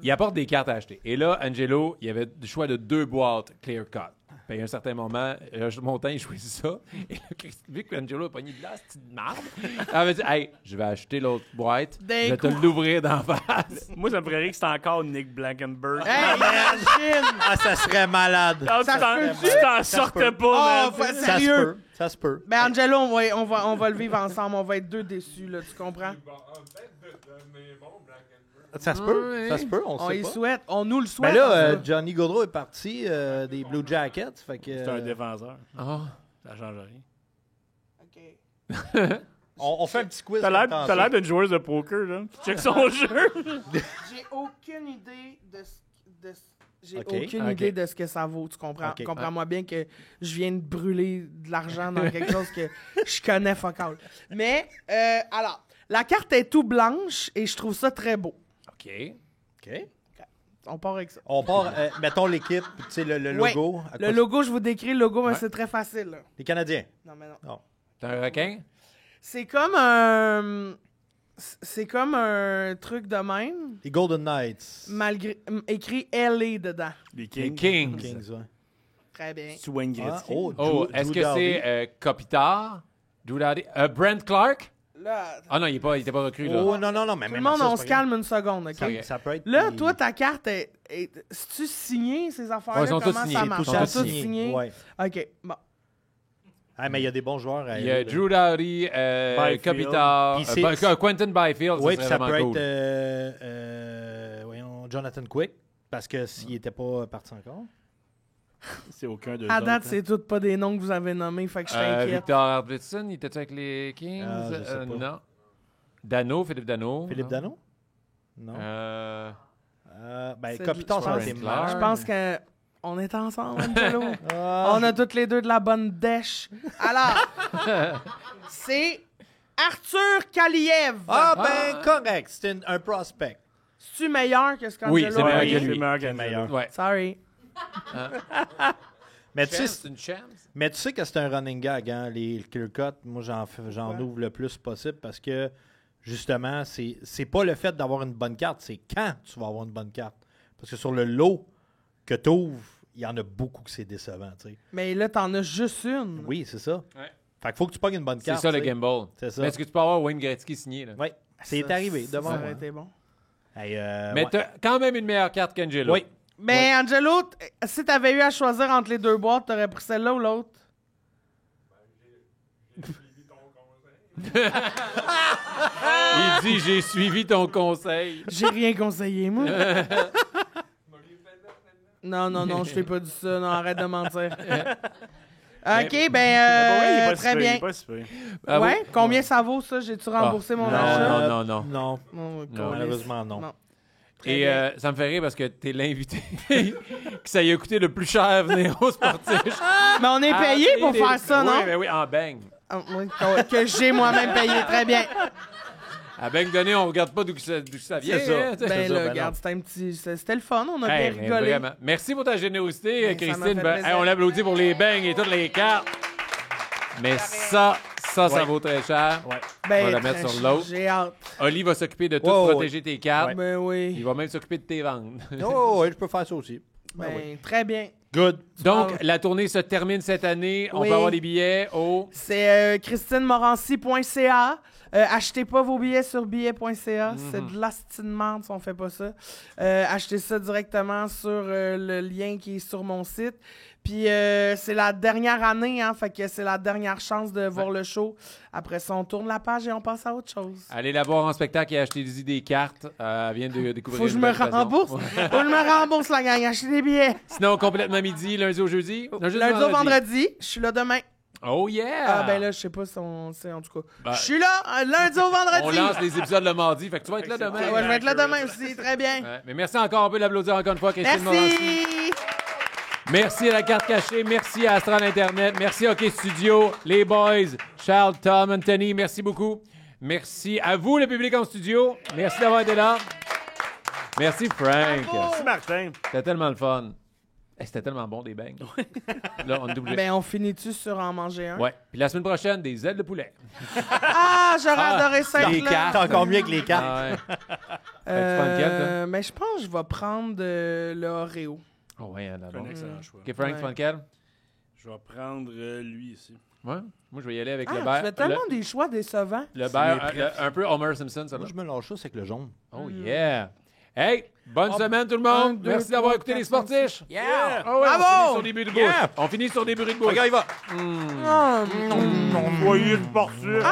il apporte des cartes à acheter. Et là, Angelo, il y avait le choix de 2 boîtes Clear Cut. Puis à un certain moment, mon temps, il choisit ça. Et là, vu que Angelo a pogné de là, c'est une marde. Elle m'a dit, hey, je vais acheter l'autre boîte. D'un Je vais te coup. l'ouvrir d'en face. Moi, ça me ferait rire que c'était encore Nick Blankenberg. Hey, imagine! Ah, ça serait malade. Ah, ça tu t'en- se peut-tu? tu t'en sortais pas, Oh, man. fa- Ça se sérieux? peut. Ça se peut. Ben Angelo, on va le vivre ensemble. On va être 2 déçus, là, tu comprends? Ça se peut. Ouais. Ça se peut, on On sait y pas. souhaite. On nous le Ben souhaite. là, en tout cas. Johnny Gaudreau est parti des Blue Jackets. Fait que, C'est un défenseur. Ah. Ça change rien. OK. on fait un petit quiz. T'as l'air comme t'as l'air d'une joueuse de poker, là. Tu checkes son jeu. J'ai aucune idée j'ai Ok, aucune ok. idée de ce que ça vaut, tu comprends? Ok. Comprends-moi bien que je viens de brûler de l'argent dans quelque chose que je connais fuck all. Mais, alors, la carte est tout blanche et je trouve ça très beau. OK. OK. On part avec ça. On part, mettons l'équipe, tu sais, le Ouais. logo. À Le quoi- logo, je vous décris le logo, mais Ouais. c'est très facile. Là. Les Canadiens. Non, mais non. T'es un requin? C'est comme un... C'est comme un truc de même, Les Golden Knights. malgré écrit LA dedans. Les Les Kings. Kings. Kings, ouais. Très bien. C'est Wayne Ah, Gretzky. oh, Oh, Drew- est-ce Drew que Doughty. c'est Kopitar? Drew Doughty? Brent Clark? Là, Ah non, il était pas recru, là. Oh, non, mais tout le même monde, ça, on c'est se pas grave. calme une seconde, OK? Ok. Ça peut être. Là, des- toi, ta carte est tu signé, ces affaires-là? Ouais, ils sont tous Comment signés, ça tous marche? Tout sont Ils ça sont tous signé. signés? Ouais. OK, bon. Ah, mais il y a des bons joueurs. Il y a Drew Doughty, Byfield. Kopitar, Puis c'est- Quentin Byfield, Oui, ça puis serait ça peut vraiment être cool. voyons, Jonathan Quick, parce que s'il n'était pas parti encore. C'est aucun de À date, c'est toutes pas des noms que vous avez nommés, fait que je t'inquiète. Victor Arvidsson, il était avec les Kings? Ah, je sais pas. Non. Dano, Philippe Dano. Philippe non? Dano? Non. Ben, C'est Kopitar, de- ça aurait je été pense- mal. Je pense que on est ensemble, Angelo. Ah. On a toutes les deux de la bonne dèche. Alors, c'est Arthur Kaliev. Ah, ben, correct. C'est un prospect. C'est-tu meilleur que ce qu'Angelo Oui, c'est a meilleur dit? que C'est lui. meilleur C'est meilleur. Ouais. Sorry. Mais tu sais, C'est une chance. Mais tu sais que c'est un running gag, hein, les clear cut. Moi, j'en ouvre le plus possible parce que, justement, c'est pas le fait d'avoir une bonne carte, c'est quand tu vas avoir une bonne carte. Parce que sur le lot que tu ouvres, il y en a beaucoup que c'est décevant, tu sais. Mais là, t'en as juste une. Oui, c'est ça. Ouais. Fait qu'il faut que tu pognes une bonne C'est carte. ça le tu sais. gamble. C'est ça. Mais est-ce que tu peux avoir Wayne Gretzky signé, là? Oui, c'est Ça, arrivé devant Ça moi. aurait été bon. Hey, Mais ouais. t'as quand même une meilleure carte qu'Angelo. Oui. Mais Angelo, si t'avais eu à choisir entre les 2 boîtes, t'aurais pris celle-là ou l'autre? Il dit, j'ai suivi ton conseil. J'ai rien conseillé, moi. Non, je t'ai pas dit ça. Non, arrête de mentir. OK, Il est pas si très pire, il bien. est pas si pire. Ah, Ouais, oui? combien ça vaut, ça? J'ai-tu remboursé mon non, achat? non. Non, Non, malheureusement, non. Très Et bien. ça me fait rire parce que t'es l'invité que ça lui a coûté le plus cher venir au sportif. Mais on est payé pour faire ça, non? Oui, ben oui, en bang. Ah, oui, que j'ai moi-même payé. Très bien. À bang donné, on regarde pas d'où ça vient. C'est ça. hein, t'sais. Ben ça, là, ben regarde, c'était le fun. On a Hey, bien mais rigolé. vraiment. Merci pour ta générosité, Hey, ça m'a Christine. fait Ben, plaisir. hey, on l'applaudit pour les bangs et toutes les cartes. Mais ça Ouais. vaut très cher. Ouais. Ben, On va la mettre très sur l'autre. J'ai hâte. Oli va s'occuper de tout Ouais, protéger tes cartes. Ben Il oui. va même s'occuper de tes ventes. Oh, oui, je peux faire ça aussi. Ben, très bien. Good. Donc, parles. la tournée se termine cette année. On Oui. peut avoir des billets au... C'est christinemorancy.ca. Achetez pas vos billets sur billet.ca. C'est de l'astine de merde si on fait pas ça. Achetez ça directement sur le lien qui est sur mon site. Puis c'est la dernière année, hein, fait que c'est la dernière chance de voir le show. Après ça, on tourne la page et on passe à autre chose. Allez la voir en spectacle et acheter des cartes. Elle vient de découvrir Faut que je une me nouvelle passion. rembourse. Faut que je me rembourse, la gang. Achetez des billets. Sinon, complètement midi, lundi au jeudi. Non, juste Lundi au vendredi, je suis là demain. Oh yeah! Ah, ben là, je sais pas si on sait, en tout cas. Ben, Je suis là, lundi au vendredi. On lance les épisodes le mardi, fait que tu vas être là demain. Ouais, je vais être là demain aussi, très bien. Ouais, mais merci encore, on peut l'applaudir encore une fois, Christine Morancy. Merci. Merci à la carte cachée, merci à Astral Internet, merci à Hockey Studio, les boys, Charles, Tom, Anthony, merci beaucoup. Merci à vous, le public en studio. Merci d'avoir été là. Merci, Frank. Merci, Martin. C'était tellement le fun. Hey, c'était tellement bon, des bangs. Là, on est obligé. Ben, on finit-tu sur en manger un? Ouais. Puis la semaine prochaine, des ailes de poulet. Ah, j'aurais adoré ça. les être là. cartes. C'est encore mieux que les cartes. Ah ouais. Fait que tu prends lequel, toi? Mais je pense que je vais prendre le Oreo. Oh, ouais, hein, C'est un bon. excellent choix. OK, Frank, tu Ouais. prends lequel? Je vais prendre lui ici. Ouais. Moi, je vais y aller avec Ah, le tu beurre. fais tellement des choix décevants. Le beurre, un peu Homer Simpson, ça va. Moi, je me lâche ça, c'est avec le jaune. Oh yeah! Hey, bonne Oh, semaine tout le un, monde! deux, Merci d'avoir trois, écouté les quatre, cinq, sportifs! Yeah! Oh ouais, Bravo! on finit sur des bruits de bouche. Yeah! On finit sur des bruits de bouche. Regarde, il va. Soyez sportifs.